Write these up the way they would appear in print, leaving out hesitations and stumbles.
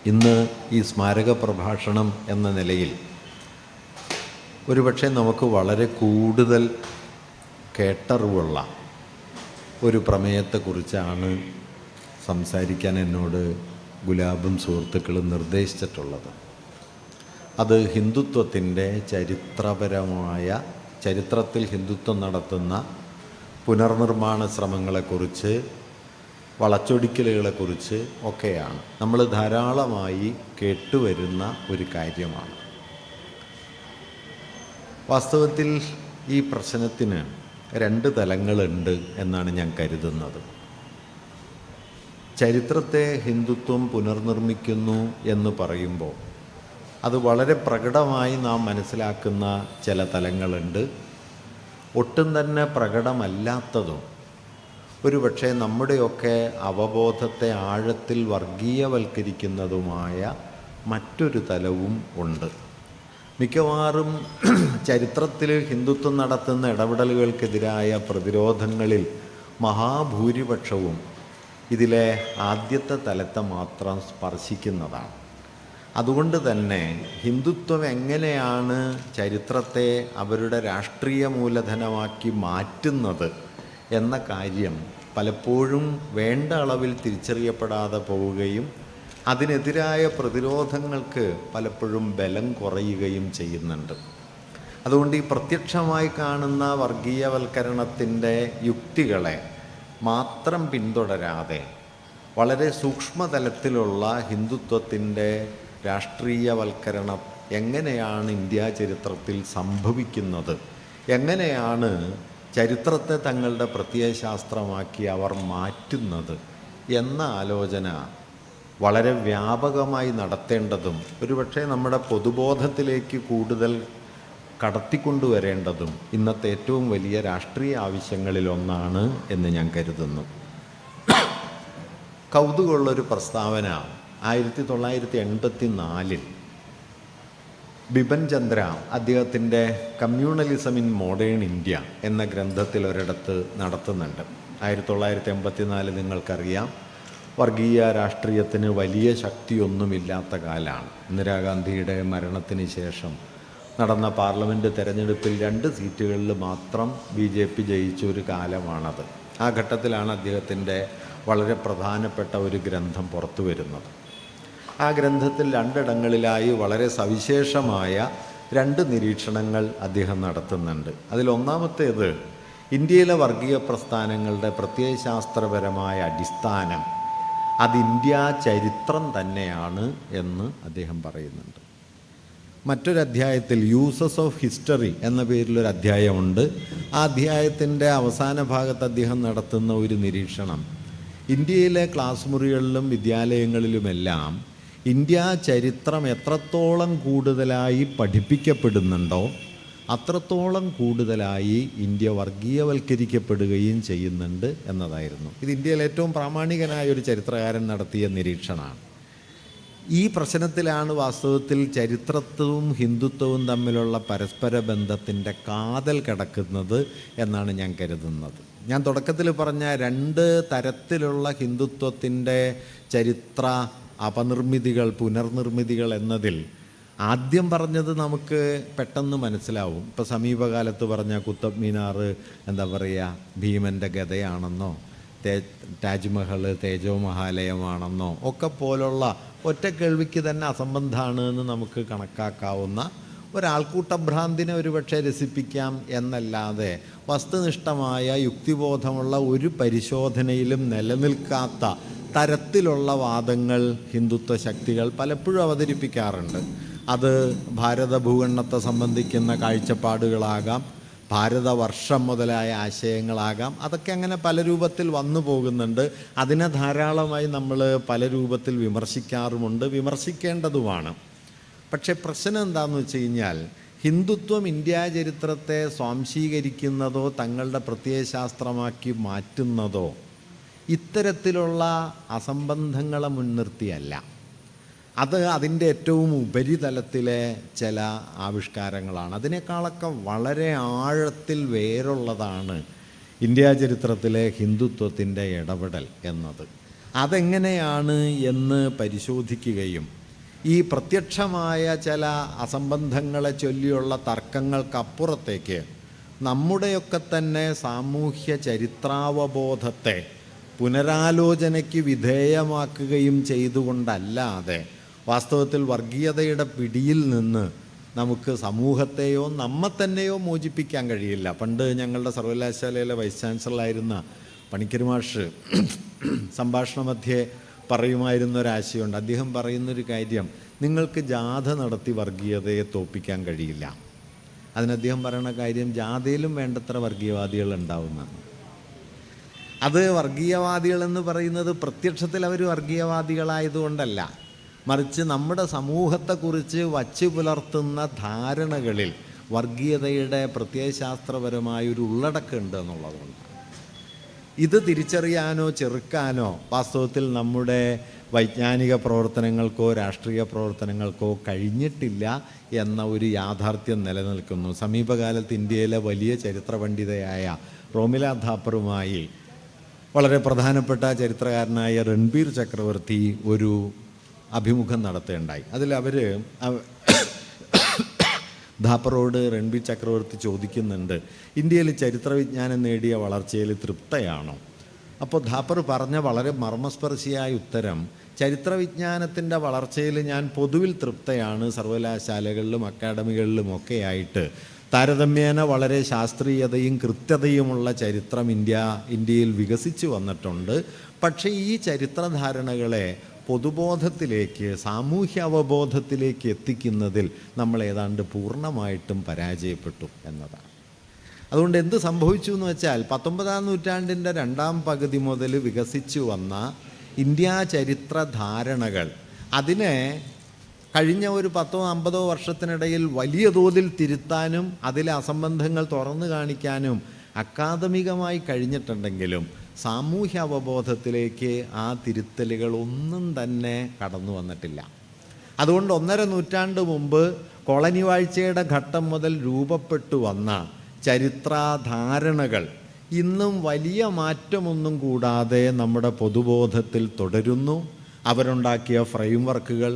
ഇന്ന് ഈ സ്മാരക പ്രഭാഷണം എന്ന നിലയിൽ ഒരുപക്ഷെ നമുക്ക് വളരെ കൂടുതൽ കേട്ടറിവുള്ള ഒരു പ്രമേയത്തെക്കുറിച്ചാണ് സംസാരിക്കാൻ എന്നോട് ഗുലാബും സുഹൃത്തുക്കളും നിർദ്ദേശിച്ചിട്ടുള്ളത്. അത് ഹിന്ദുത്വത്തിൻ്റെ ചരിത്രത്തിൽ ഹിന്ദുത്വം നടത്തുന്ന പുനർനിർമ്മാണ ശ്രമങ്ങളെക്കുറിച്ച്, വളച്ചൊടിക്കലുകളെക്കുറിച്ച് ഒക്കെയാണ്. നമ്മൾ ധാരാളമായി കേട്ടുവരുന്ന ഒരു കാര്യമാണ്. വാസ്തവത്തിൽ ഈ പ്രശ്നത്തിന് രണ്ട് തലങ്ങളുണ്ട് എന്നാണ് ഞാൻ കരുതുന്നത്. ചരിത്രത്തെ ഹിന്ദുത്വം പുനർനിർമ്മിക്കുന്നു എന്ന് പറയുമ്പോൾ അത് വളരെ പ്രകടമായി നാം മനസ്സിലാക്കുന്ന ചില തലങ്ങളുണ്ട്. ഒട്ടും തന്നെ പ്രകടമല്ലാത്തതും ഒരുപക്ഷെ നമ്മുടെയൊക്കെ അവബോധത്തെ ആഴത്തിൽ വർഗീയവൽക്കരിക്കുന്നതുമായ മറ്റൊരു തലവും ഉണ്ട്. മിക്കവാറും ചരിത്രത്തിൽ ഹിന്ദുത്വം നടത്തുന്ന ഇടപെടലുകൾക്കെതിരായ പ്രതിരോധങ്ങളിൽ മഹാഭൂരിപക്ഷവും ഇതിലെ ആദ്യത്തെ തലത്തെ മാത്രം സ്പർശിക്കുന്നതാണ്. അതുകൊണ്ട് തന്നെ ഹിന്ദുത്വം എങ്ങനെയാണ് ചരിത്രത്തെ അവരുടെ രാഷ്ട്രീയ മൂലധനമാക്കി മാറ്റുന്നത് എന്ന കാര്യം പലപ്പോഴും വേണ്ട അളവിൽ തിരിച്ചറിയപ്പെടാതെ പോവുകയും അതിനെതിരായ പ്രതിരോധങ്ങൾക്ക് പലപ്പോഴും ബലം കുറയുകയും ചെയ്യുന്നുണ്ട്. അതുകൊണ്ട് ഈ പ്രത്യക്ഷമായി കാണുന്ന വർഗീയവൽക്കരണത്തിൻ്റെ യുക്തികളെ മാത്രം പിന്തുടരാതെ വളരെ സൂക്ഷ്മതലത്തിലുള്ള ഹിന്ദുത്വത്തിൻ്റെ രാഷ്ട്രീയവൽക്കരണം എങ്ങനെയാണ് ഇന്ത്യ ചരിത്രത്തിൽ സംഭവിക്കുന്നത്, എങ്ങനെയാണ് ചരിത്രത്തെ തങ്ങളുടെ പ്രത്യയശാസ്ത്രമാക്കി അവർ മാറ്റുന്നത് എന്ന ആലോചന വളരെ വ്യാപകമായി നടത്തേണ്ടതും ഒരുപക്ഷെ നമ്മുടെ പൊതുബോധത്തിലേക്ക് കൂടുതൽ കടത്തിക്കൊണ്ടുവരേണ്ടതും ഇന്നത്തെ ഏറ്റവും വലിയ രാഷ്ട്രീയ ആവശ്യങ്ങളിലൊന്നാണ് എന്ന് ഞാൻ കരുതുന്നു. കൗതുകമുള്ളൊരു പ്രസ്താവന 1984 ബിപിൻ ചന്ദ്ര അദ്ദേഹത്തിൻ്റെ കമ്മ്യൂണലിസം ഇൻ മോഡേൺ ഇന്ത്യ എന്ന ഗ്രന്ഥത്തിൽ ഒരിടത്ത് നടത്തുന്നുണ്ട്. 1984 നിങ്ങൾക്കറിയാം, വർഗീയ രാഷ്ട്രീയത്തിന് വലിയ ശക്തിയൊന്നുമില്ലാത്ത കാലമാണ്. ഇന്ദിരാഗാന്ധിയുടെ മരണത്തിന് ശേഷം നടന്ന പാർലമെൻറ്റ് തെരഞ്ഞെടുപ്പിൽ 2 സീറ്റുകളിൽ മാത്രം BJP ജയിച്ചൊരു കാലമാണത്. ആ ഘട്ടത്തിലാണ് അദ്ദേഹത്തിൻ്റെ വളരെ പ്രധാനപ്പെട്ട ഒരു ഗ്രന്ഥം പുറത്തു വരുന്നത്. ആ ഗ്രന്ഥത്തിൽ 2 ഇടങ്ങളിലായി വളരെ സവിശേഷമായ 2 നിരീക്ഷണങ്ങൾ അദ്ദേഹം നടത്തുന്നുണ്ട്. അതിലൊന്നാമത്തേത് ഇന്ത്യയിലെ വർഗീയ പ്രസ്ഥാനങ്ങളുടെ പ്രത്യയശാസ്ത്രപരമായ അടിസ്ഥാനം അത് ഇന്ത്യ ചരിത്രം തന്നെയാണ് എന്ന് അദ്ദേഹം പറയുന്നുണ്ട്. മറ്റൊരു അധ്യായത്തിൽ യൂസസ് ഓഫ് ഹിസ്റ്ററി എന്ന പേരിലൊരു അധ്യായമുണ്ട്. ആ അധ്യായത്തിൻ്റെ അവസാന ഭാഗത്ത് അദ്ദേഹം നടത്തുന്ന ഒരു നിരീക്ഷണം, ഇന്ത്യയിലെ ക്ലാസ് മുറികളിലും വിദ്യാലയങ്ങളിലുമെല്ലാം ഇന്ത്യ ചരിത്രം എത്രത്തോളം കൂടുതലായി പഠിപ്പിക്കപ്പെടുന്നുണ്ടോ അത്രത്തോളം കൂടുതലായി ഇന്ത്യ വർഗീയവൽക്കരിക്കപ്പെടുകയും ചെയ്യുന്നുണ്ട് എന്നതായിരുന്നു. ഇത് ഇന്ത്യയിൽ ഏറ്റവും പ്രാമാണികനായ ഒരു ചരിത്രകാരൻ നടത്തിയ നിരീക്ഷണമാണ്. ഈ പ്രശ്നത്തിലാണ് വാസ്തവത്തിൽ ചരിത്രവും ഹിന്ദുത്വവും തമ്മിലുള്ള പരസ്പര ബന്ധത്തിൻ്റെ കാതൽ കിടക്കുന്നത് എന്നാണ് ഞാൻ കരുതുന്നത്. ഞാൻ തുടക്കത്തിൽ പറഞ്ഞ 2 തരത്തിലുള്ള ഹിന്ദുത്വത്തിൻ്റെ ചരിത്ര അപനിർമ്മിതികൾ, പുനർനിർമ്മിതികൾ എന്നതിൽ ആദ്യം പറഞ്ഞത് നമുക്ക് പെട്ടെന്ന് മനസ്സിലാവും. ഇപ്പോൾ സമീപകാലത്ത് പറഞ്ഞ കുത്തബ് മീനാർ എന്താ പറയുക, ഭീമൻ്റെ ഗതയാണെന്നോ താജ്മഹൽ തേജോ മഹാലയമാണെന്നോ ഒക്കെ പോലുള്ള ഒറ്റ കേൾവിക്ക് തന്നെ അസംബന്ധമാണ് എന്ന് നമുക്ക് കണക്കാക്കാവുന്ന ഒരാൾക്കൂട്ടഭ്രാന്തിനെ ഒരുപക്ഷെ രസിപ്പിക്കാം എന്നല്ലാതെ വസ്തുനിഷ്ഠമായ യുക്തിബോധമുള്ള ഒരു പരിശോധനയിലും നിലനിൽക്കാത്ത തരത്തിലുള്ള വാദങ്ങൾ ഹിന്ദുത്വ ശക്തികൾ പലപ്പോഴും അവതരിപ്പിക്കാറുണ്ട്. അത് ഭാരത ഭൂഖണ്ഡത്തെ സംബന്ധിക്കുന്ന കാഴ്ചപ്പാടുകളാകാം, ഭാരതവർഷം മുതലായ ആശയങ്ങളാകാം. അതൊക്കെ അങ്ങനെ പല രൂപത്തിൽ വന്നു പോകുന്നുണ്ട്. അതിനെ ധാരാളമായി നമ്മൾ പല രൂപത്തിൽ വിമർശിക്കാറുമുണ്ട്, വിമർശിക്കേണ്ടതുമാണ്. പക്ഷേ പ്രശ്നം എന്താണെന്ന് വെച്ച് കഴിഞ്ഞാൽ, ഹിന്ദുത്വം ഇന്ത്യാ ചരിത്രത്തെ സ്വാംശീകരിക്കുന്നതോ തങ്ങളുടെ പ്രത്യയശാസ്ത്രമാക്കി മാറ്റുന്നതോ ഇത്തരത്തിലുള്ള അസംബന്ധങ്ങളെ മുൻനിർത്തിയല്ല. അത് അതിൻ്റെ ഏറ്റവും ഉപരിതലത്തിലെ ചില ആവിഷ്കാരങ്ങളാണ്. അതിനേക്കാളൊക്കെ വളരെ ആഴത്തിൽ വേരുള്ളതാണ് ഇന്ത്യാ ചരിത്രത്തിലെ ഹിന്ദുത്വത്തിൻ്റെ ഇടപെടൽ എന്നത്. അതെങ്ങനെയാണ് എന്ന് പരിശോധിക്കുകയും ഈ പ്രത്യക്ഷമായ ചില അസംബന്ധങ്ങളെ ചൊല്ലിയുള്ള തർക്കങ്ങൾക്കപ്പുറത്തേക്ക് നമ്മുടെയൊക്കെ തന്നെ സാമൂഹ്യ ചരിത്രാവബോധത്തെ പുനരാലോചനയ്ക്ക് വിധേയമാക്കുകയും ചെയ്തുകൊണ്ടല്ലാതെ വാസ്തവത്തിൽ വർഗീയതയുടെ പിടിയിൽ നിന്ന് നമുക്ക് സമൂഹത്തെയോ നമ്മെ തന്നെയോ മോചിപ്പിക്കാൻ കഴിയില്ല. പണ്ട് ഞങ്ങളുടെ സർവകലാശാലയിലെ വൈസ് ചാൻസലറായിരുന്ന പണിക്കര് മാഷ് സംഭാഷണ മധ്യേ പറയുമായിരുന്നൊരാശയമുണ്ട്. അദ്ദേഹം പറയുന്നൊരു കാര്യം, നിങ്ങൾക്ക് ജാഥ നടത്തി വർഗീയതയെ തോൽപ്പിക്കാൻ കഴിയില്ല. അതിന് അദ്ദേഹം പറയുന്ന കാര്യം, ജാഥയിലും വേണ്ടത്ര വർഗീയവാദികൾ ഉണ്ടാവുന്നതാണ്. അത് വർഗീയവാദികളെന്ന് പറയുന്നത് പ്രത്യക്ഷത്തിൽ അവർ വർഗീയവാദികളായതുകൊണ്ടല്ല, മറിച്ച് നമ്മുടെ സമൂഹത്തെക്കുറിച്ച് വച്ചു പുലർത്തുന്ന ധാരണകളിൽ വർഗീയതയുടെ പ്രത്യയശാസ്ത്രപരമായൊരു ഉള്ളടക്കമുണ്ട് എന്നുള്ളതുകൊണ്ടാണ്. ഇത് തിരിച്ചറിയാനോ ചെറുക്കാനോ വാസ്തവത്തിൽ നമ്മുടെ വൈജ്ഞാനിക പ്രവർത്തനങ്ങൾക്കോ രാഷ്ട്രീയ പ്രവർത്തനങ്ങൾക്കോ കഴിഞ്ഞിട്ടില്ല എന്ന ഒരു യാഥാർത്ഥ്യം നിലനിൽക്കുന്നു. സമീപകാലത്ത് ഇന്ത്യയിലെ വലിയ ചരിത്ര പണ്ഡിതയായ റോമില ഥാപ്പറുമായി വളരെ പ്രധാനപ്പെട്ട ചരിത്രകാരനായ രൺബീർ ചക്രവർത്തി ഒരു അഭിമുഖം നടത്തുകയുണ്ടായി. അതിൽ അവർ ധാപ്പറോട് രൺബീർ ചക്രവർത്തി ചോദിക്കുന്നുണ്ട്, ഇന്ത്യയിൽ ചരിത്രവിജ്ഞാനം നേടിയ വളർച്ചയിൽ തൃപ്തയാണോ? അപ്പോൾ ധാപ്പർ പറഞ്ഞ വളരെ മർമ്മസ്പർശിയായ ഉത്തരം, ചരിത്രവിജ്ഞാനത്തിൻ്റെ വളർച്ചയിൽ ഞാൻ പൊതുവിൽ തൃപ്തയാണ്. സർവകലാശാലകളിലും അക്കാഡമികളിലുമൊക്കെ ആയിട്ട് താരതമ്യേന വളരെ ശാസ്ത്രീയതയും കൃത്യതയുമുള്ള ചരിത്രം ഇന്ത്യയിൽ വികസിച്ചു വന്നിട്ടുണ്ട്. പക്ഷേ ഈ ചരിത്രധാരണകളെ പൊതുബോധത്തിലേക്ക്, സാമൂഹ്യ അവബോധത്തിലേക്ക് എത്തിക്കുന്നതിൽ നമ്മൾ ഏതാണ്ട് പൂർണ്ണമായിട്ടും പരാജയപ്പെട്ടു എന്നതാണ്. അതുകൊണ്ട് എന്ത് സംഭവിച്ചു എന്ന് വെച്ചാൽ, 19-ാം നൂറ്റാണ്ടിൻ്റെ രണ്ടാം പകുതി മുതൽ വികസിച്ചു വന്ന ഇന്ത്യ ചരിത്ര ധാരണകൾ, അതിനെ കഴിഞ്ഞ ഒരു 10-50 വർഷത്തിനിടയിൽ വലിയ തോതിൽ തിരുത്താനും അതിലെ അസംബന്ധങ്ങൾ തുറന്നു കാണിക്കാനും അക്കാദമികമായി കഴിഞ്ഞിട്ടുണ്ടെങ്കിലും സാമൂഹ്യ അവബോധത്തിലേക്ക് ആ തിരുത്തലുകൾ ഒന്നും തന്നെ കടന്നു വന്നിട്ടില്ല. അതുകൊണ്ട് 1.5 നൂറ്റാണ്ട് മുമ്പ് കോളനി വാഴ്ചയുടെ ഘട്ടം മുതൽ രൂപപ്പെട്ടു വന്ന ചരിത്രധാരണകൾ ഇന്നും വലിയ മാറ്റമൊന്നും കൂടാതെ നമ്മുടെ പൊതുബോധത്തിൽ തുടരുന്നു. അവരുണ്ടാക്കിയ ഫ്രെയിംവർക്കുകൾ,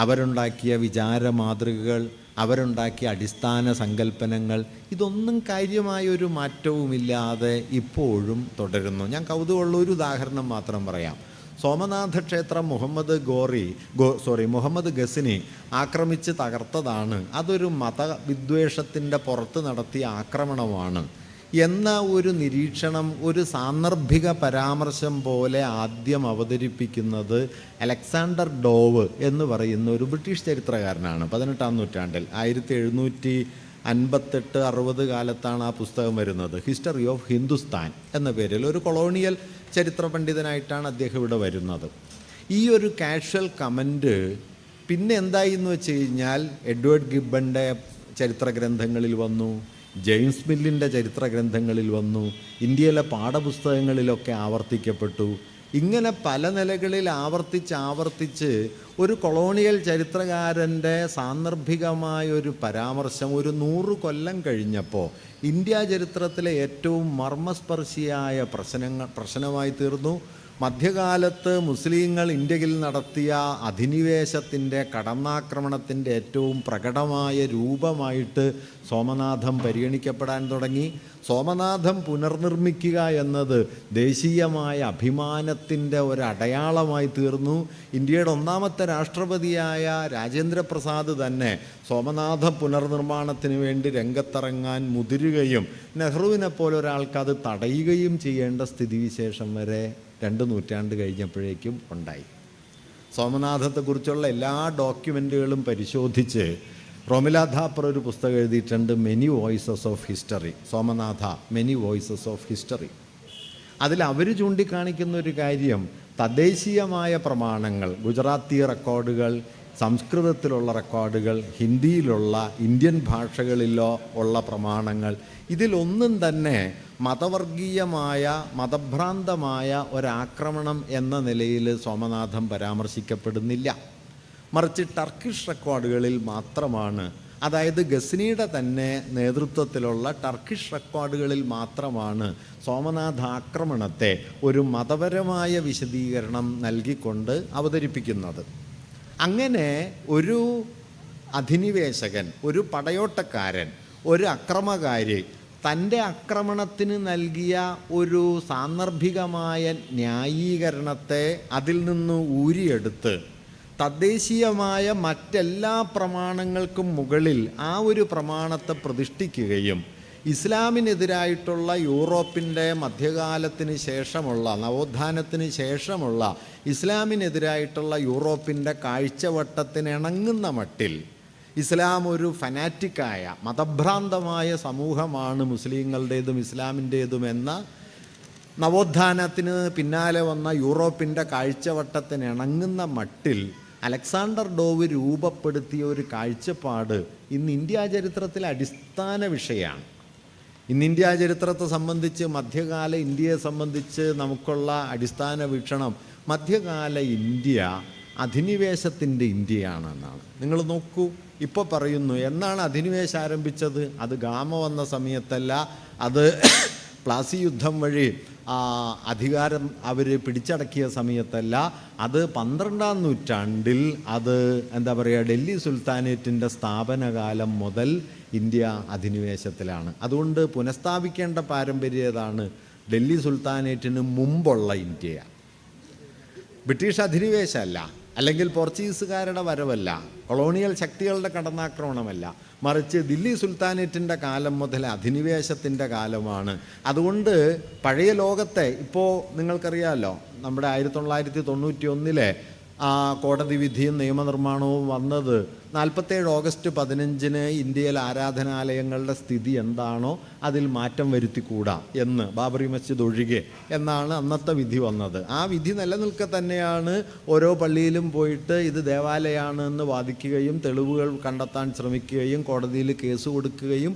അവരുണ്ടാക്കിയ വിചാര മാതൃകകൾ, അവരുണ്ടാക്കിയ അടിസ്ഥാന സങ്കല്പനങ്ങൾ, ഇതൊന്നും കാര്യമായൊരു മാറ്റവുമില്ലാതെ ഇപ്പോഴും തുടരുന്നു. ഞാൻ കൗതുകമുള്ളൊരു ഉദാഹരണം മാത്രം പറയാം. സോമനാഥ ക്ഷേത്രം മുഹമ്മദ് ഗസ്നി ആക്രമിച്ച് തകർത്തതാണ്, അതൊരു മതവിദ്വേഷത്തിൻ്റെ പുറത്ത് നടത്തിയ ആക്രമണമാണ് എന്ന ഒരു നിരീക്ഷണം, ഒരു സാന്ദർഭിക പരാമർശം പോലെ ആദ്യം അവതരിപ്പിക്കുന്നത് അലക്സാണ്ടർ ഡോവ് എന്ന് പറയുന്ന ഒരു ബ്രിട്ടീഷ് ചരിത്രകാരനാണ്. 18-ാം നൂറ്റാണ്ടിൽ 1758-60 കാലത്താണ് ആ പുസ്തകം വരുന്നത്. ഹിസ്റ്ററി ഓഫ് ഹിന്ദുസ്ഥാൻ എന്ന പേരിൽ ഒരു കൊളോണിയൽ ചരിത്ര പണ്ഡിതനായിട്ടാണ് അദ്ദേഹം ഇവിടെ വരുന്നത്. ഈ ഒരു കാഷ്വൽ കമൻറ്റ് പിന്നെ എന്തായി എന്ന് വെച്ച് കഴിഞ്ഞാൽ, എഡ്വേർഡ് ഗിബ്ബൻ്റെ ചരിത്ര ഗ്രന്ഥങ്ങളിൽ വന്നു, ജെയിംസ് മില്ലിൻ്റെ ചരിത്ര ഗ്രന്ഥങ്ങളിൽ വന്നു, ഇന്ത്യയിലെ പാഠപുസ്തകങ്ങളിലൊക്കെ ആവർത്തിക്കപ്പെട്ടു. ഇങ്ങനെ പല നിലകളിൽ ആവർത്തിച്ച് ഒരു കൊളോണിയൽ ചരിത്രകാരൻ്റെ സാന്ദർഭികമായൊരു പരാമർശം ഒരു 100 കൊല്ലം കഴിഞ്ഞപ്പോൾ ഇന്ത്യ ചരിത്രത്തിലെ ഏറ്റവും മർമ്മസ്പർശിയായ പ്രശ്നമായി തീർന്നു. മധ്യകാലത്ത് മുസ്ലിങ്ങൾ ഇന്ത്യയിൽ നടത്തിയ അധിനിവേശത്തിൻ്റെ, കടന്നാക്രമണത്തിൻ്റെ ഏറ്റവും പ്രകടമായ രൂപമായിട്ട് സോമനാഥം പരിഗണിക്കപ്പെടാൻ തുടങ്ങി. സോമനാഥം പുനർനിർമ്മിക്കുക എന്നത് ദേശീയമായ അഭിമാനത്തിൻ്റെ ഒരടയാളമായി തീർന്നു. ഇന്ത്യയുടെ 1ാമത്തെ രാഷ്ട്രപതിയായ രാജേന്ദ്രപ്രസാദ് തന്നെ സോമനാഥ പുനർനിർമ്മാണത്തിന് വേണ്ടി രംഗത്തിറങ്ങാൻ മുതിരുകയും നെഹ്റുവിനെ പോലെ ഒരാൾക്ക് അത് തടയുകയും ചെയ്യേണ്ട സ്ഥിതിവിശേഷം വരെ 2 നൂറ്റാണ്ട് കഴിഞ്ഞപ്പോഴേക്കും ഉണ്ടായി. സോമനാഥത്തെക്കുറിച്ചുള്ള എല്ലാ ഡോക്യുമെൻറ്റുകളും പരിശോധിച്ച് റോമില ഥാപ്പർ ഒരു പുസ്തകം എഴുതിയിട്ടുണ്ട്, many voices of history. Somanatha many voices of history. അതിൽ അവർ ചൂണ്ടിക്കാണിക്കുന്ന ഒരു കാര്യം, തദ്ദേശീയമായ പ്രമാണങ്ങൾ, ഗുജറാത്തി റെക്കോർഡുകൾ, സംസ്കൃതത്തിലുള്ള റെക്കോർഡുകൾ, ഹിന്ദിയിലുള്ള, ഇന്ത്യൻ ഭാഷകളിലോ ഉള്ള പ്രമാണങ്ങൾ, ഇതിലൊന്നും തന്നെ മതവർഗീയമായ, മതഭ്രാന്തമായ ഒരാക്രമണം എന്ന നിലയിൽ സോമനാഥം പരാമർശിക്കപ്പെടുന്നില്ല. മറിച്ച് ടർക്കിഷ് റെക്കോർഡുകളിൽ മാത്രമാണ് അതായത് ഗസ്നിയുടെ തന്നെ നേതൃത്വത്തിലുള്ള ടർക്കിഷ് റെക്കോർഡുകളിൽ മാത്രമാണ് സോമനാഥ ആക്രമണത്തെ ഒരു മതപരമായ വിശദീകരണം നൽകിക്കൊണ്ട് അവതരിപ്പിക്കുന്നത്. അങ്ങനെ ഒരു അധിനിവേശകൻ, ഒരു പടയോട്ടക്കാരൻ, ഒരു അക്രമകാരി തൻ്റെ ആക്രമണത്തിന് നൽകിയ ഒരു സാന്ദർഭികമായ ന്യായീകരണത്തെ അതിൽ നിന്ന് ഊരിയെടുത്ത് തദ്ദേശീയമായ മറ്റെല്ലാ പ്രമാണങ്ങൾക്കും മുകളിൽ ആ ഒരു പ്രമാണത്തെ പ്രതിഷ്ഠിക്കുകയും ഇസ്ലാമിനെതിരായിട്ടുള്ള യൂറോപ്പിൻ്റെ മധ്യകാലത്തിന് ശേഷമുള്ള, നവോത്ഥാനത്തിന് ശേഷമുള്ള ഇസ്ലാമിനെതിരായിട്ടുള്ള യൂറോപ്പിൻ്റെ കാഴ്ചവട്ടത്തിനിണങ്ങുന്ന മട്ടിൽ ഇസ്ലാം ഒരു ഫനാറ്റിക്കായ മതഭ്രാന്തമായ സമൂഹമാണ് മുസ്ലിങ്ങളുടേതും ഇസ്ലാമിൻ്റേതുമെന്ന നവോത്ഥാനത്തിന് പിന്നാലെ വന്ന യൂറോപ്പിൻ്റെ കാഴ്ചവട്ടത്തിനിണങ്ങുന്ന മട്ടിൽ അലക്സാണ്ടർ ഡോവ് രൂപപ്പെടുത്തിയ ഒരു കാഴ്ചപ്പാട് ഇന്ന് ഇന്ത്യാ ചരിത്രത്തിൽ അടിസ്ഥാന വിഷയമാണ്. ഇന്ന് ഇന്ത്യാ ചരിത്രത്തെ സംബന്ധിച്ച്, മധ്യകാല ഇന്ത്യയെ സംബന്ധിച്ച് നമുക്കുള്ള അടിസ്ഥാന വീക്ഷണം മധ്യകാല ഇന്ത്യ അധിനിവേശത്തിൻ്റെ ഇന്ത്യയാണെന്നാണ്. നിങ്ങൾ നോക്കൂ, ഇപ്പോൾ പറയുന്നു എന്നാണ് അധിനിവേശം ആരംഭിച്ചത്? അത് ഗാമ വന്ന സമയത്തല്ല, അത് പ്ലാസി യുദ്ധം വഴി അധികാരം അവർ പിടിച്ചടക്കിയ സമയത്തല്ല, അത് 12-ാം നൂറ്റാണ്ടിൽ, അത് എന്താ പറയുക, ഡൽഹി സുൽത്താനേറ്റിൻ്റെ സ്ഥാപനകാലം മുതൽ ഇന്ത്യ അധിനിവേശത്തിലാണ്. അതുകൊണ്ട് പുനഃസ്ഥാപിക്കേണ്ട പാരമ്പര്യം ഏതാണ്? ഡൽഹി സുൽത്താനേറ്റിന് മുമ്പുള്ള ഇന്ത്യ. ബ്രിട്ടീഷ് അധിനിവേശമല്ല, അല്ലെങ്കിൽ പോർച്ചുഗീസുകാരുടെ വരവല്ല, കൊളോണിയൽ ശക്തികളുടെ കടന്നാക്രമണമല്ല, മറിച്ച് ദില്ലി സുൽത്താനേറ്റിൻ്റെ കാലം മുതൽ അധിനിവേശത്തിൻ്റെ കാലമാണ്. അതുകൊണ്ട് പഴയ ലോകത്തെ, ഇപ്പോൾ നിങ്ങൾക്കറിയാമല്ലോ, നമ്മുടെ 1991 കോടതി വിധിയും നിയമനിർമ്മാണവും വന്നത് 47 ഓഗസ്റ്റ് 15 ഇന്ത്യയിൽ ആരാധനാലയങ്ങളുടെ സ്ഥിതി എന്താണോ അതിൽ മാറ്റം വരുത്തിക്കൂടാ എന്ന്, ബാബറി മസ്ജിദ് ഒഴികെ എന്നാണ് അന്നത്തെ വിധി വന്നത്. ആ വിധി നിലനിൽക്കെ തന്നെയാണ് ഓരോ പള്ളിയിലും പോയിട്ട് ഇത് ദേവാലയമാണ് എന്ന് വാദിക്കുകയും തെളിവുകൾ കണ്ടെത്താൻ ശ്രമിക്കുകയും കോടതിയിൽ കേസ് കൊടുക്കുകയും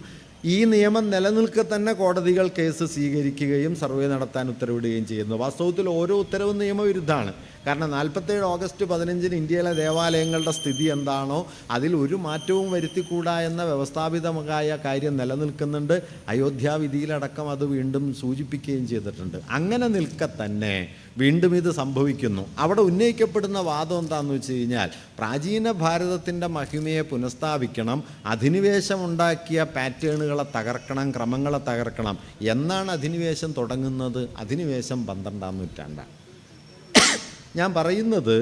ഈ നിയമം നിലനിൽക്കെ തന്നെ കോടതികൾ കേസ് സ്വീകരിക്കുകയും സർവേ നടത്താൻ ഉത്തരവിടുകയും ചെയ്യുന്നു. വാസ്തവത്തിൽ ഓരോ ഉത്തരവും നിയമവിരുദ്ധമാണ്. കാരണം 47 ഓഗസ്റ്റ് 15 ഇന്ത്യയിലെ ദേവാലയങ്ങളുടെ സ്ഥിതി എന്താണോ അതിൽ ഒരു മാറ്റവും വരുത്തിക്കൂടാ എന്ന വ്യവസ്ഥാപിതമായ കാര്യം നിലനിൽക്കുന്നുണ്ട്. അയോധ്യ വിധിയിലടക്കം അത് വീണ്ടും സൂചിപ്പിക്കുകയും ചെയ്തിട്ടുണ്ട്. അങ്ങനെ നിൽക്കെ തന്നെ വീണ്ടും ഇത് സംഭവിക്കുന്നു. അവിടെ ഉന്നയിക്കപ്പെടുന്ന വാദം എന്താണെന്ന് വെച്ച് കഴിഞ്ഞാൽ, പ്രാചീന ഭാരതത്തിൻ്റെ മഹിമയെ പുനഃസ്ഥാപിക്കണം, അധിനിവേശം ഉണ്ടാക്കിയ പാറ്റേണുകളെ തകർക്കണം, ക്രമങ്ങളെ തകർക്കണം. എന്നാണ് അധിനിവേശം തുടങ്ങുന്നത്? അധിനിവേശം 12-ാം നൂറ്റാണ്ടാണ്. ഞാൻ പറയുന്നത്,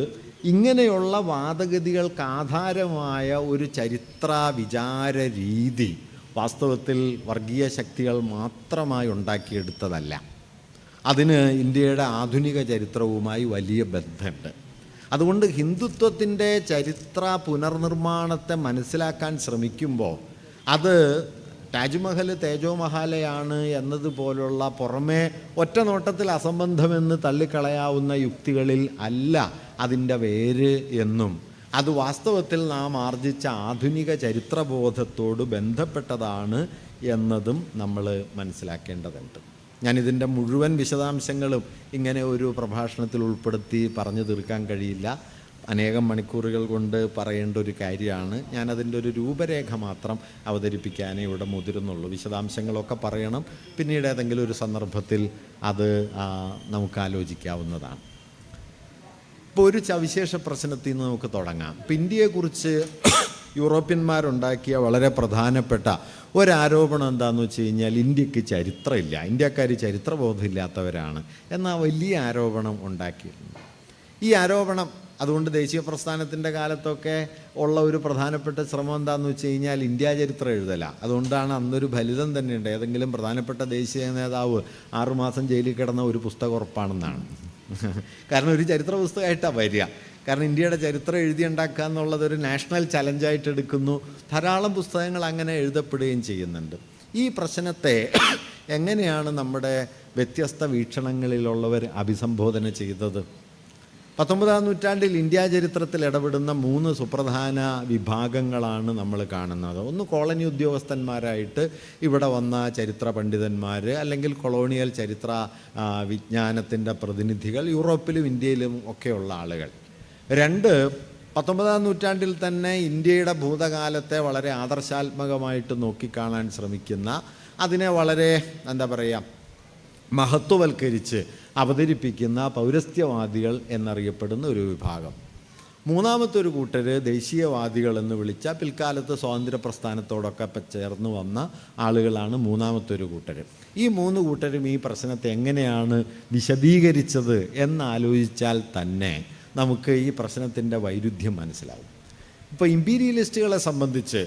ഇങ്ങനെയുള്ള വാദഗതികൾക്ക് ആധാരമായ ഒരു ചരിത്ര വിചാര രീതി വാസ്തവത്തിൽ വർഗീയ ശക്തികൾ മാത്രമായി ഉണ്ടാക്കിയെടുത്തതല്ല. അതിന് ഇന്ത്യയുടെ ആധുനിക ചരിത്രവുമായി വലിയ ബന്ധമുണ്ട്. അതുകൊണ്ട് ഹിന്ദുത്വത്തിൻ്റെ ചരിത്ര പുനർനിർമ്മാണത്തെ മനസ്സിലാക്കാൻ ശ്രമിക്കുമ്പോൾ അത് താജ്മഹൽ തേജോമഹാലയാണ് എന്നതുപോലുള്ള പുറമേ ഒറ്റ നോട്ടത്തിൽ അസംബന്ധമെന്ന് തള്ളിക്കളയാവുന്ന യുക്തികളിൽ അല്ല അതിൻ്റെ വേര് എന്നും, അത് വാസ്തവത്തിൽ നാം ആർജിച്ച ആധുനിക ചരിത്രബോധത്തോട് ബന്ധപ്പെട്ടതാണ് എന്നതും നമ്മൾ മനസ്സിലാക്കേണ്ടതുണ്ട്. ഞാനിതിൻ്റെ മുഴുവൻ വിശദാംശങ്ങളും ഇങ്ങനെ ഒരു പ്രഭാഷണത്തിൽ ഉൾപ്പെടുത്തി പറഞ്ഞു തീർക്കാൻ കഴിയില്ല. അനേകം മണിക്കൂറുകൾ കൊണ്ട് പറയേണ്ട ഒരു കാര്യമാണ്. ഞാനതിൻ്റെ ഒരു രൂപരേഖ മാത്രം അവതരിപ്പിക്കാനേ ഇവിടെ മുതിരുന്നുള്ളൂ. വിശദാംശങ്ങളൊക്കെ പറയണം, പിന്നീട് ഏതെങ്കിലും ഒരു സന്ദർഭത്തിൽ അത് നമുക്ക് ആലോചിക്കാവുന്നതാണ്. ഇപ്പോൾ ഒരു സവിശേഷ പ്രശ്നത്തിൽ നിന്ന് നമുക്ക് തുടങ്ങാം. ഇപ്പം ഇന്ത്യയെക്കുറിച്ച് യൂറോപ്യന്മാരുണ്ടാക്കിയ വളരെ പ്രധാനപ്പെട്ട ഒരാരോപണം എന്താണെന്ന് വെച്ച് കഴിഞ്ഞാൽ, ഇന്ത്യക്ക് ചരിത്രമില്ല, ഇന്ത്യക്കാർ ചരിത്രബോധമില്ലാത്തവരാണ് എന്ന വലിയ ആരോപണം ഉണ്ടാക്കിയിരുന്നു. ഈ ആരോപണം അതുകൊണ്ട് ദേശീയ പ്രസ്ഥാനത്തിൻ്റെ കാലത്തൊക്കെ ഉള്ള ഒരു പ്രധാനപ്പെട്ട ശ്രമം എന്താണെന്ന് വെച്ച് കഴിഞ്ഞാൽ ഇന്ത്യാ ചരിത്രം എഴുതല. അതുകൊണ്ടാണ് അന്നൊരു ഫലിതം തന്നെയുണ്ട്, ഏതെങ്കിലും പ്രധാനപ്പെട്ട ദേശീയ നേതാവ് 6 മാസം ജയിലിൽ കിടന്ന ഒരു പുസ്തകം ഉറപ്പാണെന്നാണ്. കാരണം ഒരു ചരിത്ര പുസ്തകമായിട്ടാണ് വരിക. കാരണം ഇന്ത്യയുടെ ചരിത്രം എഴുതിയുണ്ടാക്കുക എന്നുള്ളത് ഒരു നാഷണൽ ചലഞ്ചായിട്ട് എടുക്കുന്നു. ധാരാളം പുസ്തകങ്ങൾ അങ്ങനെ എഴുതപ്പെടുകയും ചെയ്യുന്നുണ്ട്. ഈ പ്രശ്നത്തെ എങ്ങനെയാണ് നമ്മുടെ വ്യത്യസ്ത വീക്ഷണങ്ങളിലുള്ളവർ അഭിസംബോധന ചെയ്തത്? 19-ാം നൂറ്റാണ്ടിൽ ഇന്ത്യാ ചരിത്രത്തിൽ ഇടപെടുന്ന 3 സുപ്രധാന വിഭാഗങ്ങളാണ് നമ്മൾ കാണുന്നത്. ഒന്ന് കോളനി ഉദ്യോഗസ്ഥന്മാരായിട്ട് ഇവിടെ വന്ന ചരിത്ര പണ്ഡിതന്മാർ, അല്ലെങ്കിൽ കൊളോണിയൽ ചരിത്ര വിജ്ഞാനത്തിൻ്റെ പ്രതിനിധികൾ, യൂറോപ്പിലും ഇന്ത്യയിലും ഒക്കെയുള്ള ആളുകൾ. 2 19-ാം നൂറ്റാണ്ടിൽ തന്നെ ഇന്ത്യയുടെ ഭൂതകാലത്തെ വളരെ ആദർശാത്മകമായിട്ട് നോക്കിക്കാണാൻ ശ്രമിക്കുന്ന, അതിനെ വളരെ മഹത്വവൽക്കരിച്ച് അവതരിപ്പിക്കുന്ന പൗരസ്ത്യവാദികൾ എന്നറിയപ്പെടുന്ന ഒരു വിഭാഗം. മൂന്നാമത്തെ ഒരു കൂട്ടർ ദേശീയവാദികൾ എന്ന് വിളിച്ച പിൽക്കാലത്ത് സ്വാതന്ത്ര്യ പ്രസ്ഥാനത്തോടൊക്കെ ചേർന്ന് വന്ന ആളുകളാണ് മൂന്നാമത്തെ ഒരു കൂട്ടർ. ഈ മൂന്ന് കൂട്ടരും ഈ പ്രശ്നത്തെ എങ്ങനെയാണ് വിശദീകരിച്ചത് എന്നാലോചിച്ചാൽ തന്നെ നമുക്ക് ഈ പ്രശ്നത്തിൻ്റെ വൈരുദ്ധ്യം മനസ്സിലാവും. ഇപ്പോൾ ഇമ്പീരിയലിസ്റ്റുകളെ സംബന്ധിച്ച്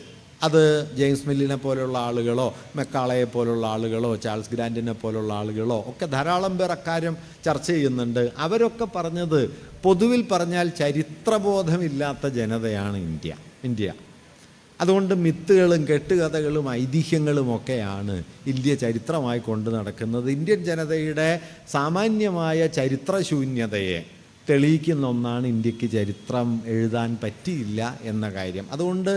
അത് ജെയിംസ് മില്ലിനെ പോലുള്ള ആളുകളോ മെക്കാളയെ പോലുള്ള ആളുകളോ ചാൾസ് ഗ്രാൻറ്റിനെ പോലുള്ള ആളുകളോ ഒക്കെ ധാരാളം പേർ അക്കാര്യം ചർച്ച ചെയ്യുന്നുണ്ട്. അവരൊക്കെ പറഞ്ഞത് പൊതുവിൽ പറഞ്ഞാൽ ചരിത്രബോധമില്ലാത്ത ജനതയാണ് ഇന്ത്യ. അതുകൊണ്ട് മിത്തുകളും കെട്ടുകഥകളും ഐതിഹ്യങ്ങളുമൊക്കെയാണ് ഇന്ത്യ ചരിത്രമായി കൊണ്ടു നടക്കുന്നത്. ഇന്ത്യൻ ജനതയുടെ സാമാന്യമായ ചരിത്രശൂന്യതയെ തെളിയിക്കുന്ന ഒന്നാണ് ഇന്ത്യക്ക് ചരിത്രം എഴുതാൻ പറ്റിയില്ല എന്ന കാര്യം. അതുകൊണ്ട്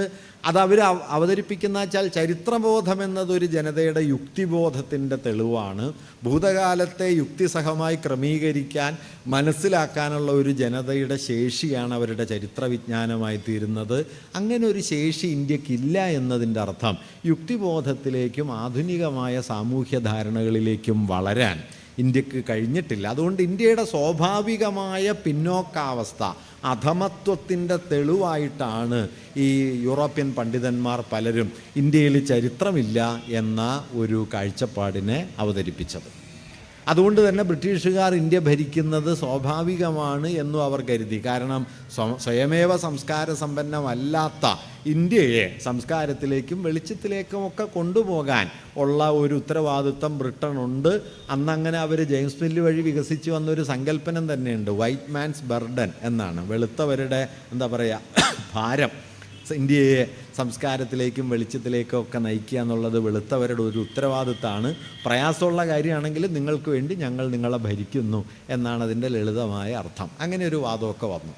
അതവർ അവതരിപ്പിക്കുന്ന വെച്ചാൽ ചരിത്രബോധം എന്നതൊരു ജനതയുടെ യുക്തിബോധത്തിൻ്റെ തെളിവാണ്. ഭൂതകാലത്തെ യുക്തിസഹമായി ക്രമീകരിക്കാൻ മനസ്സിലാക്കാനുള്ള ഒരു ജനതയുടെ ശേഷിയാണ് അവരുടെ ചരിത്രവിജ്ഞാനമായി തീരുന്നത്. അങ്ങനെ ഒരു ശേഷി ഇന്ത്യക്കില്ല എന്നതിൻ്റെ അർത്ഥം യുക്തിബോധത്തിലേക്കും ആധുനികമായ സാമൂഹ്യ ധാരണകളിലേക്കും വളരാൻ ഇന്ത്യക്ക് കഴിഞ്ഞിട്ടില്ല. അതുകൊണ്ട് ഇന്ത്യയുടെ സ്വാഭാവികമായ പിന്നോക്കാവസ്ഥ, അധമത്വത്തിൻ്റെ തെളിവായിട്ടാണ് ഈ യൂറോപ്യൻ പണ്ഡിതന്മാർ പലരും ഇന്ത്യയിൽ ചരിത്രമില്ല എന്ന ഒരു കാഴ്ചപ്പാടിനെ അവതരിപ്പിച്ചത്. അതുകൊണ്ട് തന്നെ ബ്രിട്ടീഷുകാർ ഇന്ത്യ ഭരിക്കുന്നത് സ്വാഭാവികമാണ് എന്നും അവർ കരുതി. കാരണം സ്വയമേവ സംസ്കാര സമ്പന്നമല്ലാത്ത ഇന്ത്യയെ സംസ്കാരത്തിലേക്കും വെളിച്ചത്തിലേക്കും ഒക്കെ കൊണ്ടുപോകാൻ ഉള്ള ഒരു ഉത്തരവാദിത്വം ബ്രിട്ടനുണ്ട്. അന്നങ്ങനെ അവർ ജെയിംസ് മില്ല് വഴി വികസിച്ച് വന്നൊരു സങ്കല്പനം തന്നെയുണ്ട്. വൈറ്റ് മാൻസ് ബർഡൻ എന്നാണ്, വെളുത്തവരുടെ ഭാരം ഇന്ത്യയെ സംസ്കാരത്തിലേക്കും വെളിച്ചത്തിലേക്കും ഒക്കെ നയിക്കുക എന്നുള്ളത് വെളുത്തവരുടെ ഒരു ഉത്തരവാദിത്തമാണ്. പ്രയാസമുള്ള കാര്യമാണെങ്കിൽ നിങ്ങൾക്ക് വേണ്ടി ഞങ്ങൾ നിങ്ങളെ ഭരിക്കുന്നു എന്നാണ് അതിൻ്റെ ലളിതമായ അർത്ഥം. അങ്ങനെ ഒരു വാദമൊക്കെ വന്നു.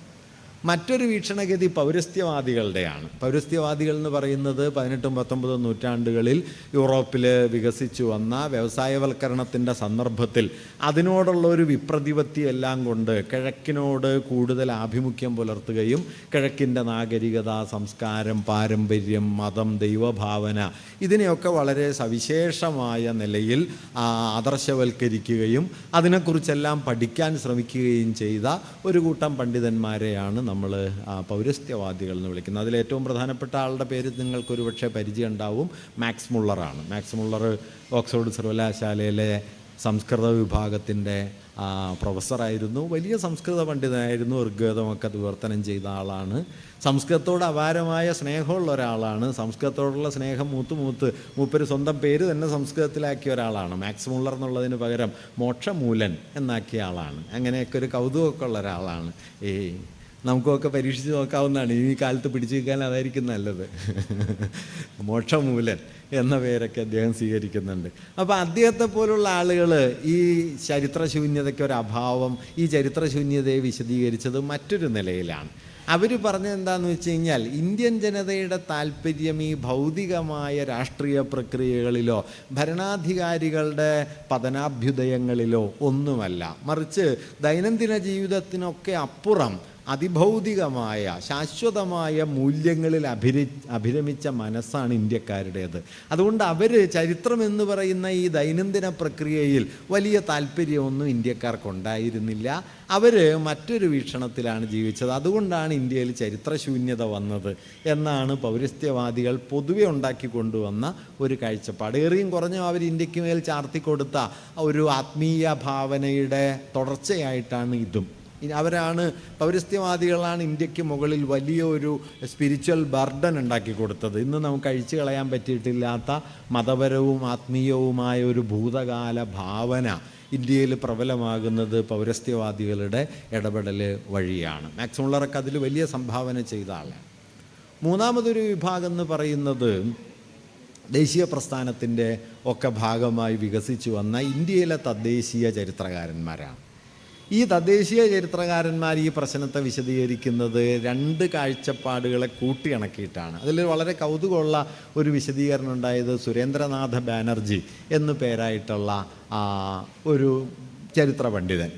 മറ്റൊരു വീക്ഷണഗതി പൗരസ്ത്യവാദികളുടെയാണ്. പൗരസ്ത്യവാദികൾ എന്ന് പറയുന്നത് 18-19 നൂറ്റാണ്ടുകളിൽ യൂറോപ്പിൽ വികസിച്ചു വന്ന വ്യവസായവൽക്കരണത്തിൻ്റെ സന്ദർഭത്തിൽ അതിനോടുള്ള ഒരു വിപ്രതിപത്തി എല്ലാം കൊണ്ട് കിഴക്കിനോട് കൂടുതൽ ആഭിമുഖ്യം പുലർത്തുകയും കിഴക്കിൻ്റെ നാഗരികത, സംസ്കാരം, പാരമ്പര്യം, മതം, ദൈവഭാവന ഇതിനെയൊക്കെ വളരെ സവിശേഷമായ നിലയിൽ ആദർശവൽക്കരിക്കുകയും അതിനെക്കുറിച്ചെല്ലാം പഠിക്കാൻ ശ്രമിക്കുകയും ചെയ്ത ഒരു കൂട്ടം പണ്ഡിതന്മാരെയാണ് നമ്മൾ പൗരസ്ത്യവാദികൾ എന്ന് വിളിക്കുന്നത്. അതിലേറ്റവും പ്രധാനപ്പെട്ട ആളുടെ പേര് നിങ്ങൾക്കൊരു പക്ഷേ പരിചയം ഉണ്ടാവും. മാക്സ് മുള്ളറാണ്. മാക്സ് മുള്ളർ ഓക്സ്ഫോർഡ് സർവകലാശാലയിലെ സംസ്കൃത വിഭാഗത്തിൻ്റെ പ്രൊഫസറായിരുന്നു. വലിയ സംസ്കൃത പണ്ഡിതനായിരുന്നു. ഋഗ്വേദമൊക്കെ വിവർത്തനം ചെയ്ത ആളാണ്. സംസ്കൃതത്തോട് അപാരമായ സ്നേഹമുള്ള ഒരാളാണ്. സംസ്കൃതത്തോടുള്ള സ്നേഹം മൂപ്പര് സ്വന്തം പേര് തന്നെ സംസ്കൃതത്തിലാക്കിയ ഒരാളാണ്. മാക്സ് മുള്ളർ എന്നുള്ളതിന് പകരം മോക്ഷമൂലൻ എന്നാക്കിയ ആളാണ്. അങ്ങനെയൊക്കെ ഒരു കൗതുകമൊക്കെ ഉള്ള ഒരാളാണ്. നമുക്കൊക്കെ പരീക്ഷിച്ച് നോക്കാവുന്നതാണ്. ഈ കാലത്ത് പിടിച്ചു നിൽക്കാൻ അതായിരിക്കും നല്ലത്. മോക്ഷമൂലൻ എന്ന പേരൊക്കെ അദ്ദേഹം സ്വീകരിക്കുന്നുണ്ട്. അപ്പോൾ അദ്ദേഹത്തെ പോലുള്ള ആളുകൾ ഈ ചരിത്രശൂന്യതയ്ക്കൊരഭാവം, ഈ ചരിത്രശൂന്യതയെ വിശദീകരിച്ചത് മറ്റൊരു നിലയിലാണ്. അവർ പറഞ്ഞത് എന്താണെന്ന് വെച്ച് കഴിഞ്ഞാൽ ഇന്ത്യൻ ജനതയുടെ താല്പര്യം ഈ ഭൗതികമായ രാഷ്ട്രീയ പ്രക്രിയകളിലോ ഭരണാധികാരികളുടെ പതനാഭ്യുദയങ്ങളിലോ ഒന്നുമല്ല, മറിച്ച് ദൈനംദിന ജീവിതത്തിനൊക്കെ അപ്പുറം അതിഭൗതികമായ ശാശ്വതമായ മൂല്യങ്ങളിൽ അഭിരമിച്ച മനസ്സാണ് ഇന്ത്യക്കാരുടേത്. അതുകൊണ്ട് അവർ ചരിത്രം എന്ന് പറയുന്ന ഈ ദൈനംദിന പ്രക്രിയയിൽ വലിയ താല്പര്യമൊന്നും ഇന്ത്യക്കാർക്കുണ്ടായിരുന്നില്ല. അവർ മറ്റൊരു വീക്ഷണത്തിലാണ് ജീവിച്ചത്. അതുകൊണ്ടാണ് ഇന്ത്യയിൽ ചരിത്രശൂന്യത വന്നത് എന്നാണ് പൗരസ്ത്യവാദികൾ പൊതുവെ ഉണ്ടാക്കി കൊണ്ടുവന്ന ഒരു കാഴ്ചപ്പാട്. ഏറിയും കുറഞ്ഞും അവർ ഇന്ത്യക്ക് മേൽ ചാർത്തിക്കൊടുത്ത ഒരു ആത്മീയ ഭാവനയുടെ തുടർച്ചയായിട്ടാണ് ഇതും. പൗരസ്ത്യവാദികളാണ് ഇന്ത്യക്ക് മുകളിൽ വലിയൊരു സ്പിരിച്വൽ ബർഡൻ ഉണ്ടാക്കി കൊടുത്തത്. ഇന്ന് നമുക്ക് അഴിച്ചു കളയാൻ പറ്റിയിട്ടില്ലാത്ത മതപരവും ആത്മീയവുമായ ഒരു ഭൂതകാല ഭാവന ഇന്ത്യയിൽ പ്രബലമാകുന്നത് പൗരസ്ത്യവാദികളുടെ ഇടപെടൽ വഴിയാണ്. മാക്സ് മുള്ളറൊക്കെ അതിൽ വലിയ സംഭാവന ചെയ്ത ആളാണ്. മൂന്നാമതൊരു വിഭാഗം എന്ന് പറയുന്നത് ദേശീയ പ്രസ്ഥാനത്തിൻ്റെ ഒക്കെ ഭാഗമായി വികസിച്ചു വന്ന ഇന്ത്യയിലെ തദ്ദേശീയ ചരിത്രകാരന്മാരാണ്. ഈ തദ്ദേശീയ ചരിത്രകാരന്മാർ ഈ പ്രശ്നത്തെ വിശദീകരിക്കുന്നത് രണ്ട് കാഴ്ചപ്പാടുകളെ കൂട്ടിയിണക്കിയിട്ടാണ്. അതിൽ വളരെ കൗതുകമുള്ള ഒരു വിശദീകരണം ഉണ്ടായത് സുരേന്ദ്രനാഥ ബാനർജി എന്നു പേരായിട്ടുള്ള ഒരു ചരിത്ര പണ്ഡിതൻ.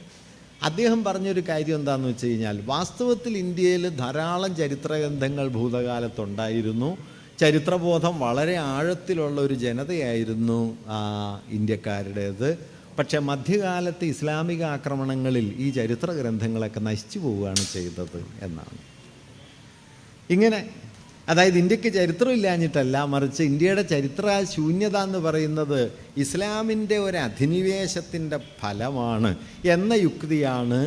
അദ്ദേഹം പറഞ്ഞൊരു കാര്യം എന്താണെന്ന് വെച്ച് കഴിഞ്ഞാൽ, വാസ്തവത്തിൽ ഇന്ത്യയിൽ ധാരാളം ചരിത്രഗ്രന്ഥങ്ങൾ ഭൂതകാലത്തുണ്ടായിരുന്നു. ചരിത്രബോധം വളരെ ആഴത്തിലുള്ള ഒരു ജനതയായിരുന്നു ഇന്ത്യക്കാരുടേത്. പക്ഷേ മധ്യകാലത്ത് ഇസ്ലാമിക ആക്രമണങ്ങളിൽ ഈ ചരിത്ര ഗ്രന്ഥങ്ങളൊക്കെ നശിച്ചു പോവുകയാണ് ചെയ്തത് എന്നാണ്. ഇങ്ങനെ അതായത് ഇന്ത്യക്ക് ചരിത്രമില്ലാഞ്ഞിട്ടല്ല, മറിച്ച് ഇന്ത്യയുടെ ചരിത്ര ശൂന്യത എന്ന് പറയുന്നത് ഇസ്ലാമിൻ്റെ ഒരു അധിനിവേശത്തിൻ്റെ ഫലമാണ് എന്ന യുക്തിയാണ്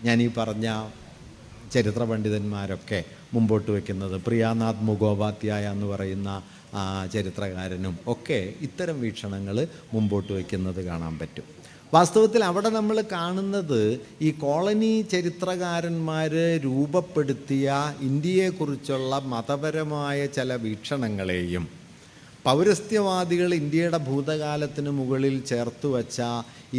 ഞാനീ പറഞ്ഞ ചരിത്ര പണ്ഡിതന്മാരൊക്കെ മുമ്പോട്ട് വയ്ക്കുന്നത്. പ്രിയാനാഥ് മുഖോപാധ്യായ എന്ന് പറയുന്ന ചരിത്രകാരനും ഒക്കെ ഇത്തരം വീക്ഷണങ്ങൾ മുമ്പോട്ട് വയ്ക്കുന്നത് കാണാൻ പറ്റും. വാസ്തവത്തിൽ അവിടെ നമ്മൾ കാണുന്നത് ഈ കോളനി ചരിത്രകാരന്മാർ രൂപപ്പെടുത്തിയ ഇന്ത്യയെക്കുറിച്ചുള്ള മതപരമായ ചില വീക്ഷണങ്ങളെയും പൗരസ്ത്യവാദികൾ ഇന്ത്യയുടെ ഭൂതകാലത്തിന് മുകളിൽ ചേർത്ത് വച്ച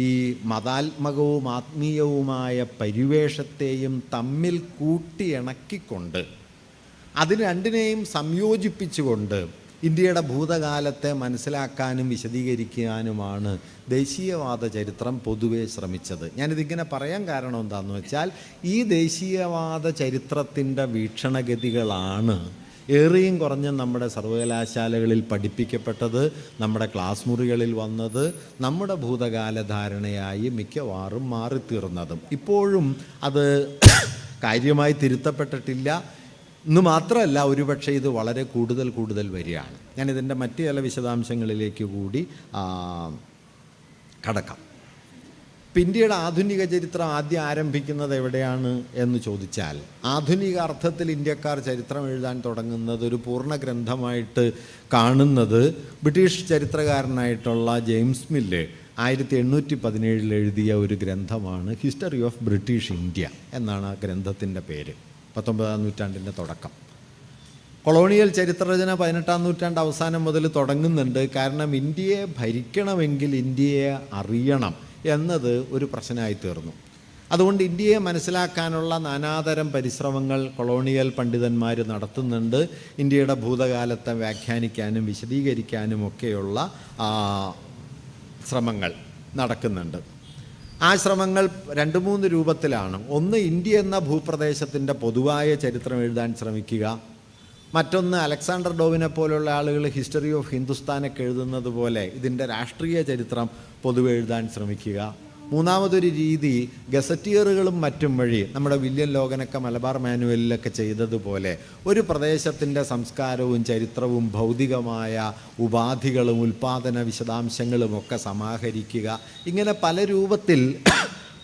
ഈ മതാത്മകവും ആത്മീയവുമായ പരിവേഷത്തെയും തമ്മിൽ കൂട്ടിയിണക്കിക്കൊണ്ട് അതിന് രണ്ടിനെയും സംയോജിപ്പിച്ചുകൊണ്ട് ഇന്ത്യയുടെ ഭൂതകാലത്തെ മനസ്സിലാക്കാനും വിശദീകരിക്കാനുമാണ് ദേശീയവാദ ചരിത്രം പൊതുവെ ശ്രമിച്ചത്. ഞാനിതിങ്ങനെ പറയാൻ കാരണം എന്താണെന്ന് വെച്ചാൽ, ഈ ദേശീയവാദ ചരിത്രത്തിൻ്റെ വീക്ഷണഗതികളാണ് ഏറിയും കുറഞ്ഞും നമ്മുടെ സർവകലാശാലകളിൽ പഠിപ്പിക്കപ്പെട്ടത്, നമ്മുടെ ക്ലാസ് മുറികളിൽ വന്നത്, നമ്മുടെ ഭൂതകാല ധാരണയായി മിക്കവാറും മാറിത്തീർന്നതും. ഇപ്പോഴും അത് കാര്യമായി തിരുത്തപ്പെട്ടിട്ടില്ല എന്ന് മാത്രമല്ല, ഒരുപക്ഷെ ഇത് വളരെ കൂടുതൽ വരികയാണ്. ഞാനിതിൻ്റെ മറ്റു ചില വിശദാംശങ്ങളിലേക്ക് കൂടി കടക്കാം. ഇന്ത്യയുടെ ആധുനിക ചരിത്രം ആദ്യം ആരംഭിക്കുന്നത് എവിടെയാണ് എന്ന് ചോദിച്ചാൽ, ആധുനിക അർത്ഥത്തിൽ ഇന്ത്യക്കാർ ചരിത്രം എഴുതാൻ തുടങ്ങുന്നത് ഒരു പൂർണ്ണ ഗ്രന്ഥമായിട്ട് കാണുന്നത് ബ്രിട്ടീഷ് ചരിത്രകാരനായിട്ടുള്ള ജെയിംസ് മില്ല് 1817 എഴുതിയ ഒരു ഗ്രന്ഥമാണ് ഹിസ്റ്ററി ഓഫ് ബ്രിട്ടീഷ് ഇന്ത്യ എന്നാണ് ആ ഗ്രന്ഥത്തിൻ്റെ പേര്. 19-ാം നൂറ്റാണ്ടിൻ്റെ തുടക്കം. കൊളോണിയൽ ചരിത്രരചന 18-ാം നൂറ്റാണ്ട് അവസാനം മുതൽ തുടങ്ങുന്നുണ്ട്. കാരണം ഇന്ത്യയെ ഭരിക്കണമെങ്കിൽ ഇന്ത്യയെ അറിയണം എന്നത് ഒരു പ്രശ്നമായി തീർന്നു. അതുകൊണ്ട് ഇന്ത്യയെ മനസ്സിലാക്കാനുള്ള നാനാതരം പരിശ്രമങ്ങൾ കൊളോണിയൽ പണ്ഡിതന്മാർ നടത്തുന്നുണ്ട്. ഇന്ത്യയുടെ ഭൂതകാലത്തെ വ്യാഖ്യാനിക്കാനും വിശദീകരിക്കാനും ഒക്കെയുള്ള ശ്രമങ്ങൾ നടക്കുന്നുണ്ട്. ആ ശ്രമങ്ങൾ 2-3 രൂപത്തിലാണ്. ഒന്ന്, ഇന്ത്യ എന്ന ഭൂപ്രദേശത്തിൻ്റെ പൊതുവായ ചരിത്രം എഴുതാൻ ശ്രമിക്കുക. മറ്റൊന്ന്, അലക്സാണ്ടർ ഡോവിനെ പോലുള്ള ആളുകൾ ഹിസ്റ്ററി ഓഫ് ഹിന്ദുസ്ഥാനൊക്കെ എഴുതുന്നത് പോലെ ഇതിൻ്റെ രാഷ്ട്രീയ ചരിത്രം പൊതുവെ എഴുതാൻ ശ്രമിക്കുക. മൂന്നാമതൊരു രീതി, ഗസറ്റിയറുകളും മറ്റും വഴി നമ്മുടെ വില്യം ലോഗനൊക്കെ മലബാർ മാനുവലിലൊക്കെ ചെയ്തതുപോലെ ഒരു പ്രദേശത്തിൻ്റെ സംസ്കാരവും ചരിത്രവും ഭൗതികമായ ഉപാധികളും ഉൽപ്പാദന വിശദാംശങ്ങളും ഒക്കെ സമാഹരിക്കുക. ഇങ്ങനെ പല രൂപത്തിൽ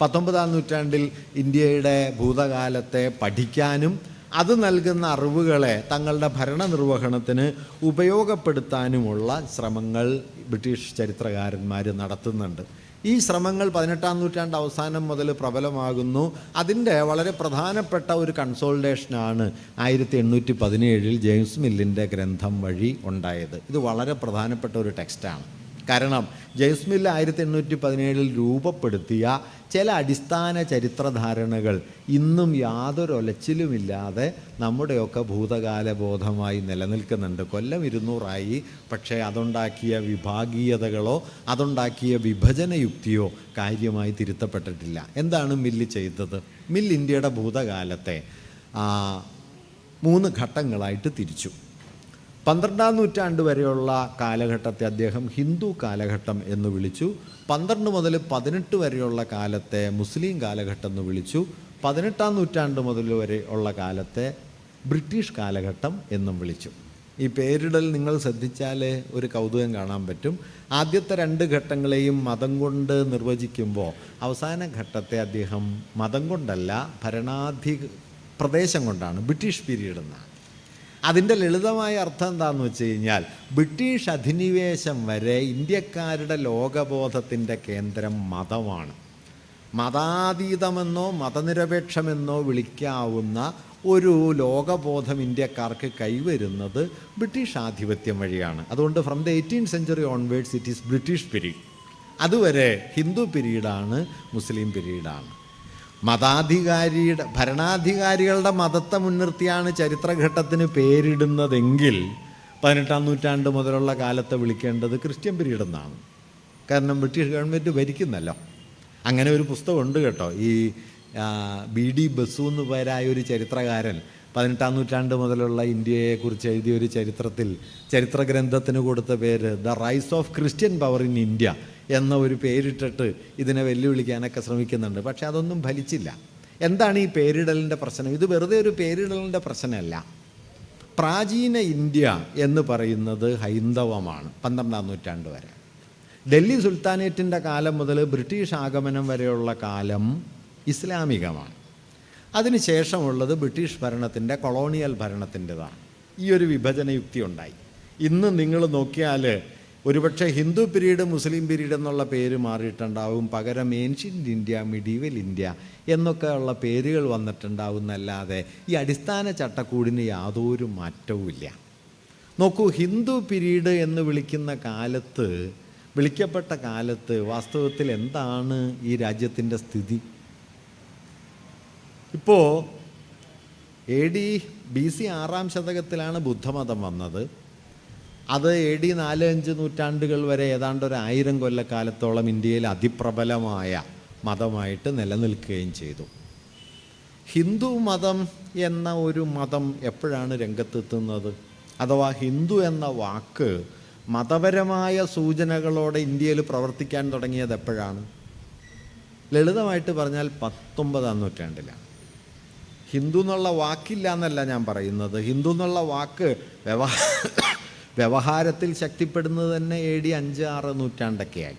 19-ാം നൂറ്റാണ്ടിൽ ഇന്ത്യയുടെ ഭൂതകാലത്തെ പഠിക്കാനും അത് നൽകുന്ന അറിവുകളെ തങ്ങളുടെ ഭരണനിർവഹണത്തിന് ഉപയോഗപ്പെടുത്താനുമുള്ള ശ്രമങ്ങൾ ബ്രിട്ടീഷ് ചരിത്രകാരന്മാർ നടത്തുന്നുണ്ട്. ഈ ശ്രമങ്ങൾ 18-ാം നൂറ്റാണ്ട് അവസാനം മുതൽ പ്രബലമാകുന്നു. അതിൻ്റെ വളരെ പ്രധാനപ്പെട്ട ഒരു കൺസോൾട്ടേഷനാണ് 1817 ജെയിംസ് മില്ലിൻ്റെ ഗ്രന്ഥം വഴി ഉണ്ടായത്. ഇത് വളരെ പ്രധാനപ്പെട്ട ഒരു ടെക്സ്റ്റാണ്. കാരണം ജെയിംസ് മില്ല് 1817 രൂപപ്പെടുത്തിയ ചില അടിസ്ഥാന ചരിത്രധാരണകൾ ഇന്നും യാതൊരൊലച്ചിലുമില്ലാതെ നമ്മുടെയൊക്കെ ഭൂതകാല ബോധമായി നിലനിൽക്കുന്നുണ്ട്. കൊല്ലം 200 പക്ഷേ അതുണ്ടാക്കിയ വിഭാഗീയതകളോ അതുണ്ടാക്കിയ വിഭജന യുക്തിയോ കാര്യമായി തിരുത്തപ്പെട്ടിട്ടില്ല. എന്താണ് മില്ല് ചെയ്തത്? മില്ല് ഇന്ത്യയുടെ ഭൂതകാലത്തെ 3 ഘട്ടങ്ങളായിട്ട് തിരിച്ചു. 12-ാം നൂറ്റാണ്ട് വരെയുള്ള കാലഘട്ടത്തെ അദ്ദേഹം ഹിന്ദു കാലഘട്ടം എന്ന് വിളിച്ചു. 12 മുതൽ 18 വരെയുള്ള കാലത്തെ മുസ്ലിം കാലഘട്ടം എന്ന് വിളിച്ചു. 18-ാം നൂറ്റാണ്ട് മുതൽ വരെ ഉള്ള കാലത്തെ ബ്രിട്ടീഷ് കാലഘട്ടം എന്നും വിളിച്ചു. ഈ പേരിടൽ നിങ്ങൾ ശ്രദ്ധിച്ചാൽ ഒരു കൗതുകം കാണാൻ പറ്റും. ആദ്യത്തെ 2 ഘട്ടങ്ങളെയും മതം കൊണ്ട് നിർവചിക്കുമ്പോൾ അവസാന ഘട്ടത്തെ അദ്ദേഹം മതം കൊണ്ടല്ല, പ്രദേശം കൊണ്ടാണ്, ബ്രിട്ടീഷ് പീരീഡ് എന്നാണ്. അതിൻ്റെ ലളിതമായ അർത്ഥം എന്താണെന്ന് വെച്ച് കഴിഞ്ഞാൽ, ബ്രിട്ടീഷ് അധിനിവേശം വരെ ഇന്ത്യക്കാരുടെ ലോകബോധത്തിൻ്റെ കേന്ദ്രം മതമാണ്. മതാതീതമെന്നോ മതനിരപേക്ഷമെന്നോ വിളിക്കാവുന്ന ഒരു ലോകബോധം ഇന്ത്യക്കാർക്ക് കൈവരുന്നത് ബ്രിട്ടീഷ് ആധിപത്യം വഴിയാണ്. അതുകൊണ്ട് from the 18th century onwards it is British period. അതുവരെ ഹിന്ദു പീരീഡാണ്, മുസ്ലിം പീരീഡാണ്. ഭരണാധികാരികളുടെ മതത്തെ മുൻനിർത്തിയാണ് ചരിത്രഘട്ടത്തിന് പേരിടുന്നതെങ്കിൽ 18-ാം നൂറ്റാണ്ട് മുതലുള്ള കാലത്തെ വിളിക്കേണ്ടത് ക്രിസ്ത്യൻ പീരീഡ് എന്നാണ്. കാരണം ബ്രിട്ടീഷ് ഗവൺമെൻറ് ഭരിക്കുന്നല്ലോ. അങ്ങനെ ഒരു പുസ്തകമുണ്ട് കേട്ടോ. ഈ BD ബസു എന്ന് പേരായ ഒരു ചരിത്രകാരൻ 18-ാം നൂറ്റാണ്ട് മുതലുള്ള ഇന്ത്യയെക്കുറിച്ച് എഴുതിയൊരു ചരിത്ര ഗ്രന്ഥത്തിന് കൊടുത്ത പേര് the rise of Christian power in India എന്ന ഒരു പേരിട്ടിട്ട് ഇതിനെ വെല്ലുവിളിക്കാനൊക്കെ ശ്രമിക്കുന്നുണ്ട്. പക്ഷെ അതൊന്നും ഫലിച്ചില്ല. എന്താണ് ഈ പേരിടലിൻ്റെ പ്രശ്നം? ഇത് വെറുതെ ഒരു പേരിടലിൻ്റെ പ്രശ്നമല്ല. പ്രാചീന ഇന്ത്യ എന്ന് പറയുന്നത് ഹൈന്ദവമാണ് 12-ാം നൂറ്റാണ്ട് വരെ. ഡൽഹി സുൽത്താനേറ്റിൻ്റെ കാലം മുതൽ ബ്രിട്ടീഷ് ആഗമനം വരെയുള്ള കാലം ഇസ്ലാമികമാണ്. അതിനുശേഷമുള്ളത് ബ്രിട്ടീഷ് ഭരണത്തിൻ്റെ കൊളോണിയൽ ഭരണത്തിൻ്റെതാണ്. ഈ ഒരു വിഭജന യുക്തി ഉണ്ടായി. ഇന്ന് നിങ്ങൾ നോക്കിയാൽ ഒരുപക്ഷെ ഹിന്ദു പീരീഡ് മുസ്ലിം പീരീഡ് എന്നുള്ള പേര് മാറിയിട്ടുണ്ടാവും. പകരം ഏൻഷ്യൻ്റ് ഇന്ത്യ, മിഡീവൽ ഇന്ത്യ എന്നൊക്കെ ഉള്ള പേരുകൾ വന്നിട്ടുണ്ടാവുന്നല്ലാതെ ഈ അടിസ്ഥാന ചട്ടക്കൂടിന് യാതൊരു മാറ്റവുമില്ല. നോക്കൂ, ഹിന്ദു പീരീഡ് എന്ന് വിളിക്കപ്പെട്ട കാലത്ത് വാസ്തവത്തിൽ എന്താണ് ഈ രാജ്യത്തിൻ്റെ സ്ഥിതി? ഇപ്പോൾ AD BC 6-ാം ശതകത്തിലാണ് ബുദ്ധമതം വന്നത്. അത് AD 4-5 നൂറ്റാണ്ടുകൾ വരെ ഏതാണ്ട് 1000 കൊല്ലക്കാലത്തോളം ഇന്ത്യയിൽ അതിപ്രബലമായ മതമായിട്ട് നിലനിൽക്കുകയും ചെയ്തു. ഹിന്ദു മതം എന്ന ഒരു മതം എപ്പോഴാണ് രംഗത്തെത്തുന്നത്? അഥവാ ഹിന്ദു എന്ന വാക്ക് മതപരമായ സൂചനകളോടെ ഇന്ത്യയിൽ പ്രവർത്തിക്കാൻ തുടങ്ങിയത് എപ്പോഴാണ്? ലളിതമായിട്ട് പറഞ്ഞാൽ 19-ാം നൂറ്റാണ്ടിലാണ്. ഹിന്ദു എന്നുള്ള വാക്കില്ല എന്നല്ല ഞാൻ പറയുന്നത്. ഹിന്ദു എന്നുള്ള വാക്ക് വ്യവഹാരത്തിൽ ശക്തിപ്പെടുന്നത് തന്നെ AD 5-6 നൂറ്റാണ്ടൊക്കെയായി.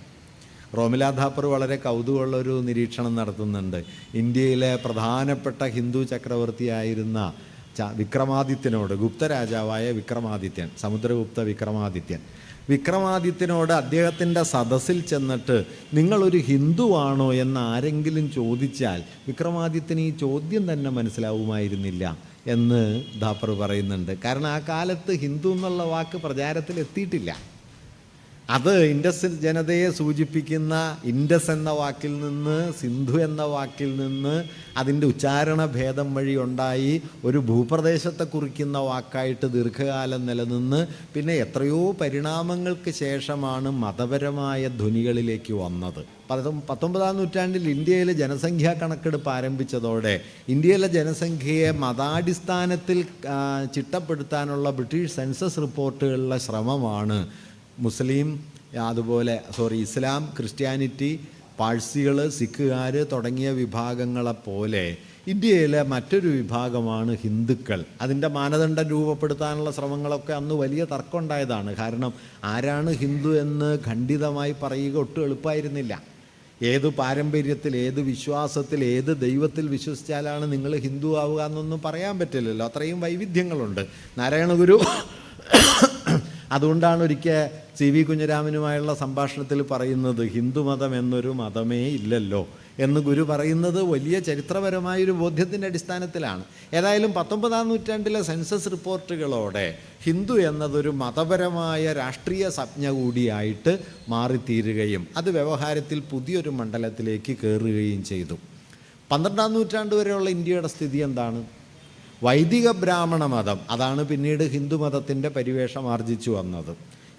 റോമില ഥാപ്പർ വളരെ കൗതുകമുള്ളൊരു നിരീക്ഷണം നടത്തുന്നുണ്ട്. ഇന്ത്യയിലെ പ്രധാനപ്പെട്ട ഹിന്ദു ചക്രവർത്തിയായിരുന്ന വിക്രമാദിത്യനോട്, ഗുപ്തരാജാവായ വിക്രമാദിത്യൻ, സമുദ്രഗുപ്ത വിക്രമാദിത്യനോട് അദ്ദേഹത്തിൻ്റെ സദസ്സിൽ ചെന്നിട്ട് നിങ്ങളൊരു ഹിന്ദുവാണോ എന്ന് ആരെങ്കിലും ചോദിച്ചാൽ വിക്രമാദിത്യന് ഈ ചോദ്യം തന്നെ മനസ്സിലാവുമായിരുന്നില്ല എന്ന് ഥാപ്പർ പറയുന്നുണ്ട്. കാരണം ആ കാലത്ത് ഹിന്ദു എന്നുള്ള വാക്ക് പ്രചാരത്തിൽ എത്തിയിട്ടില്ല. അത് ഇൻഡസ് ജനതയെ സൂചിപ്പിക്കുന്ന ഇൻഡസ് എന്ന വാക്കിൽ നിന്ന് സിന്ധു എന്ന വാക്കിൽ നിന്ന് അതിൻ്റെ ഉച്ചാരണ ഭേദം വഴി ഉണ്ടായി ഒരു ഭൂപ്രദേശത്തെ കുറിക്കുന്ന വാക്കായിട്ട് ദീർഘകാലം നിലനിന്ന് പിന്നെ എത്രയോ പരിണാമങ്ങൾക്ക് ശേഷമാണ് മതപരമായ ധ്വനികളിലേക്ക് വന്നത്. 19-ാം നൂറ്റാണ്ടിൽ ഇന്ത്യയിലെ ജനസംഖ്യാ കണക്കെടുപ്പ് ആരംഭിച്ചതോടെ ഇന്ത്യയിലെ ജനസംഖ്യയെ മതാടിസ്ഥാനത്തിൽ ചിട്ടപ്പെടുത്താനുള്ള ബ്രിട്ടീഷ് സെൻസസ് റിപ്പോർട്ടുകളിലെ ശ്രമമാണ് ഇസ്ലാം, ക്രിസ്ത്യാനിറ്റി, പാഴ്സികൾ, സിഖുകാർ തുടങ്ങിയ വിഭാഗങ്ങളെപ്പോലെ ഇന്ത്യയിലെ മറ്റൊരു വിഭാഗമാണ് ഹിന്ദുക്കൾ. അതിൻ്റെ മാനദണ്ഡം രൂപപ്പെടുത്താനുള്ള ശ്രമങ്ങളൊക്കെ അന്ന് വലിയ തർക്കമുണ്ടായതാണ്. കാരണം ആരാണ് ഹിന്ദു എന്ന് ഖണ്ഡിതമായി പറയുക ഒട്ടും എളുപ്പമായിരുന്നില്ല. ഏത് പാരമ്പര്യത്തിൽ, ഏത് വിശ്വാസത്തിൽ, ഏത് ദൈവത്തിൽ വിശ്വസിച്ചാലാണ് നിങ്ങൾ ഹിന്ദു ആവുക എന്നൊന്നും പറയാൻ പറ്റില്ലല്ലോ. അത്രയും വൈവിധ്യങ്ങളുണ്ട്. നാരായണഗുരു അതുകൊണ്ടാണ് ഒരിക്കൽ CV കുഞ്ഞിരാമനുമായുള്ള സംഭാഷണത്തിൽ പറയുന്നത് ഹിന്ദുമതം എന്നൊരു മതമേ ഇല്ലല്ലോ എന്ന് ഗുരു പറയുന്നത് വലിയ ചരിത്രപരമായൊരു ബോധ്യത്തിൻ്റെ അടിസ്ഥാനത്തിലാണ്. ഏതായാലും 19-ാം നൂറ്റാണ്ടിലെ സെൻസസ് റിപ്പോർട്ടുകളോടെ ഹിന്ദു എന്നതൊരു മതപരമായ രാഷ്ട്രീയ സംജ്ഞ കൂടിയായിട്ട് മാറിത്തീരുകയും അത് വ്യവഹാരത്തിൽ പുതിയൊരു മണ്ഡലത്തിലേക്ക് കയറുകയും ചെയ്തു. 12-ാം നൂറ്റാണ്ട് വരെയുള്ള ഇന്ത്യയുടെ സ്ഥിതി എന്താണ്? വൈദിക ബ്രാഹ്മണ മതം, അതാണ് പിന്നീട് ഹിന്ദുമതത്തിൻ്റെ പരിവേഷം ആർജിച്ചു വന്നത്.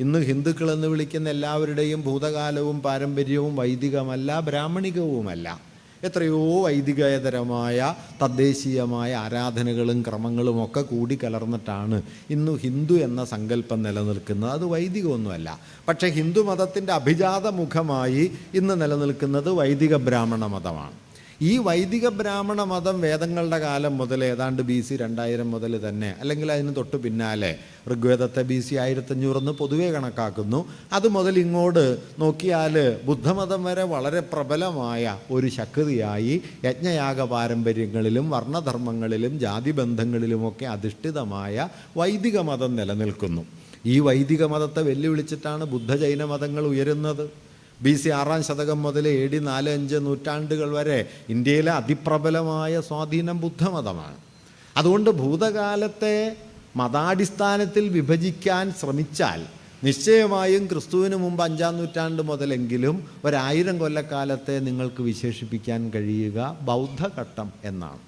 ഇന്ന് ഹിന്ദുക്കളെന്ന് വിളിക്കുന്ന എല്ലാവരുടെയും ഭൂതകാലവും പാരമ്പര്യവും വൈദികമല്ല, ബ്രാഹ്മണികവുമല്ല. എത്രയോ വൈദികേതരമായ തദ്ദേശീയമായ ആരാധനകളും ക്രമങ്ങളും ഒക്കെ കൂടി കലർന്നിട്ടാണ് ഇന്ന് ഹിന്ദു എന്ന സങ്കല്പം നിലനിൽക്കുന്നത്. അത് വൈദികമൊന്നുമല്ല. പക്ഷേ ഹിന്ദുമതത്തിൻ്റെ അഭിജാത മുഖമായി ഇന്ന് നിലനിൽക്കുന്നത് വൈദിക ബ്രാഹ്മണ മതമാണ്. ഈ വൈദിക ബ്രാഹ്മണ മതം വേദങ്ങളുടെ കാലം മുതൽ ഏതാണ്ട് BC 2000 മുതൽ തന്നെ, അല്ലെങ്കിൽ അതിന് തൊട്ട് പിന്നാലെ ഋഗ്വേദത്തെ BC 1500 പൊതുവെ കണക്കാക്കുന്നു. അത് മുതൽ ഇങ്ങോട്ട് നോക്കിയാൽ ബുദ്ധമതം വരെ വളരെ പ്രബലമായ ഒരു ശക്തിയായി യജ്ഞയാഗ പാരമ്പര്യങ്ങളിലും വർണ്ണധർമ്മങ്ങളിലും ജാതിബന്ധങ്ങളിലുമൊക്കെ അധിഷ്ഠിതമായ വൈദിക മതം നിലനിൽക്കുന്നു. ഈ വൈദിക മതത്തെ വെല്ലുവിളിച്ചിട്ടാണ് ബുദ്ധജൈന മതങ്ങൾ ഉയരുന്നത്. BC 6-ാം ശതകം മുതൽ AD 4-5 നൂറ്റാണ്ടുകൾ വരെ ഇന്ത്യയിലെ അതിപ്രബലമായ സ്വാധീനം ബുദ്ധമതമാണ്. അതുകൊണ്ട് ഭൂതകാലത്തെ മതാടിസ്ഥാനത്തിൽ വിഭജിക്കാൻ ശ്രമിച്ചാൽ നിശ്ചയമായും ക്രിസ്തുവിന് മുമ്പ് 5-ാം നൂറ്റാണ്ട് മുതലെങ്കിലും 1000 കൊല്ലക്കാലത്തെ നിങ്ങൾക്ക് വിശേഷിപ്പിക്കാൻ കഴിയുക ബൗദ്ധഘട്ടം എന്നാണ്.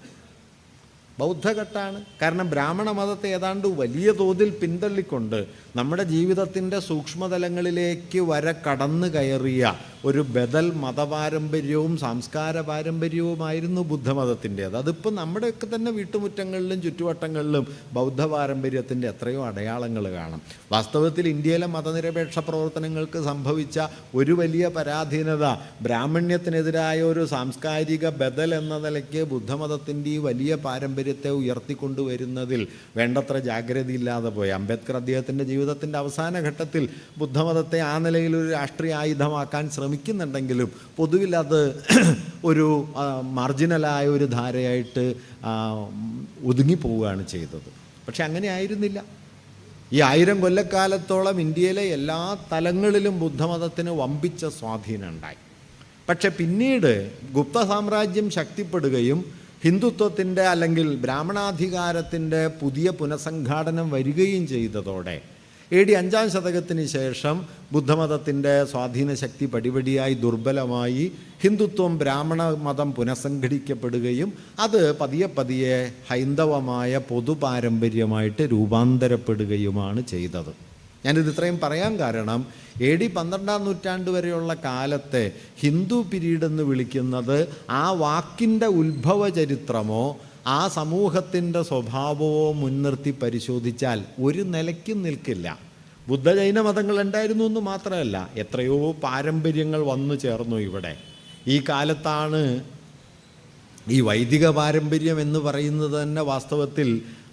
ബൗദ്ധഘട്ടമാണ്. കാരണം ബ്രാഹ്മണ മതത്തെ ഏതാണ്ട് വലിയ തോതിൽ പിന്തള്ളിക്കൊണ്ട് നമ്മുടെ ജീവിതത്തിൻ്റെ സൂക്ഷ്മതലങ്ങളിലേക്ക് വരെ കടന്നു കയറിയ ഒരു ബദൽ മതപാരമ്പര്യവും സംസ്കാര പാരമ്പര്യവുമായിരുന്നു ബുദ്ധമതത്തിൻ്റേത്. അതിപ്പോൾ നമ്മുടെയൊക്കെ തന്നെ വീട്ടുമുറ്റങ്ങളിലും ചുറ്റുവട്ടങ്ങളിലും ബൗദ്ധ പാരമ്പര്യത്തിൻ്റെ എത്രയോ അടയാളങ്ങൾ കാണാം. വാസ്തവത്തിൽ ഇന്ത്യയിലെ മതനിരപേക്ഷ പ്രവർത്തനങ്ങൾക്ക് സംഭവിച്ച ഒരു വലിയ പരാധീനത ബ്രാഹ്മണ്യത്തിനെതിരായ ഒരു സാംസ്കാരിക ബദൽ എന്ന നിലയ്ക്ക് ബുദ്ധമതത്തിൻ്റെ ഈ വലിയ പാരമ്പര്യത്തെ ഉയർത്തിക്കൊണ്ടുവരുന്നതിൽ വേണ്ടത്ര ജാഗ്രതയില്ലാതെ പോയി. അംബേദ്കർ അദ്ദേഹത്തിൻ്റെ ജീവിതത്തിൻ്റെ അവസാന ഘട്ടത്തിൽ ബുദ്ധമതത്തെ ആ നിലയിൽ ഒരു രാഷ്ട്രീയ ആയുധമാക്കാൻ ശ്രമിക്കുന്നുണ്ടെങ്കിലും പൊതുവിൽ അത് ഒരു മാർജിനലായ ഒരു ധാരയായിട്ട് ഒതുങ്ങിപ്പോവുകയാണ് ചെയ്തത്. പക്ഷെ അങ്ങനെ ആയിരുന്നില്ല. ഈ 1000 കൊല്ലക്കാലത്തോളം ഇന്ത്യയിലെ എല്ലാ തലങ്ങളിലും ബുദ്ധമതത്തിന് വമ്പിച്ച സ്വാധീനം ഉണ്ടായി. പക്ഷെ പിന്നീട് ഗുപ്ത സാമ്രാജ്യം ശക്തിപ്പെടുകയും ഹിന്ദുത്വത്തിൻ്റെ അല്ലെങ്കിൽ ബ്രാഹ്മണാധികാരത്തിൻ്റെ പുതിയ പുനഃസംഘാടനം വരികയും ചെയ്തതോടെ AD 5-ാം ശതകത്തിന് ശേഷം ബുദ്ധമതത്തിൻ്റെ സ്വാധീനശക്തി പടിപടിയായി ദുർബലമായി ഹിന്ദുത്വം ബ്രാഹ്മണ മതം പുനഃസംഘടിക്കപ്പെടുകയും അത് പതിയെ പതിയെ ഹൈന്ദവമായ പൊതുപാരമ്പര്യമായിട്ട് രൂപാന്തരപ്പെടുകയുമാണ് ചെയ്തത്. ഞാനിത് ഇത്രയും പറയാൻ കാരണം AD 12-ാം നൂറ്റാണ്ട് വരെയുള്ള കാലത്തെ ഹിന്ദു പീരീഡ് എന്ന് വിളിക്കുന്നത് ആ വാക്കിൻ്റെ ഉത്ഭവ ചരിത്രമോ ആ സമൂഹത്തിൻ്റെ സ്വഭാവമോ മുൻനിർത്തി പരിശോധിച്ചാൽ ഒരു നിലയ്ക്കും നിൽക്കില്ല. ബുദ്ധജൈന മതങ്ങൾ ഉണ്ടായിരുന്നു എന്ന് മാത്രമല്ല, എത്രയോ പാരമ്പര്യങ്ങൾ വന്നു ചേർന്നു ഇവിടെ. ഈ കാലത്താണ് ഈ വൈദിക പാരമ്പര്യം എന്ന് പറയുന്നത് തന്നെ വാസ്തവത്തിൽ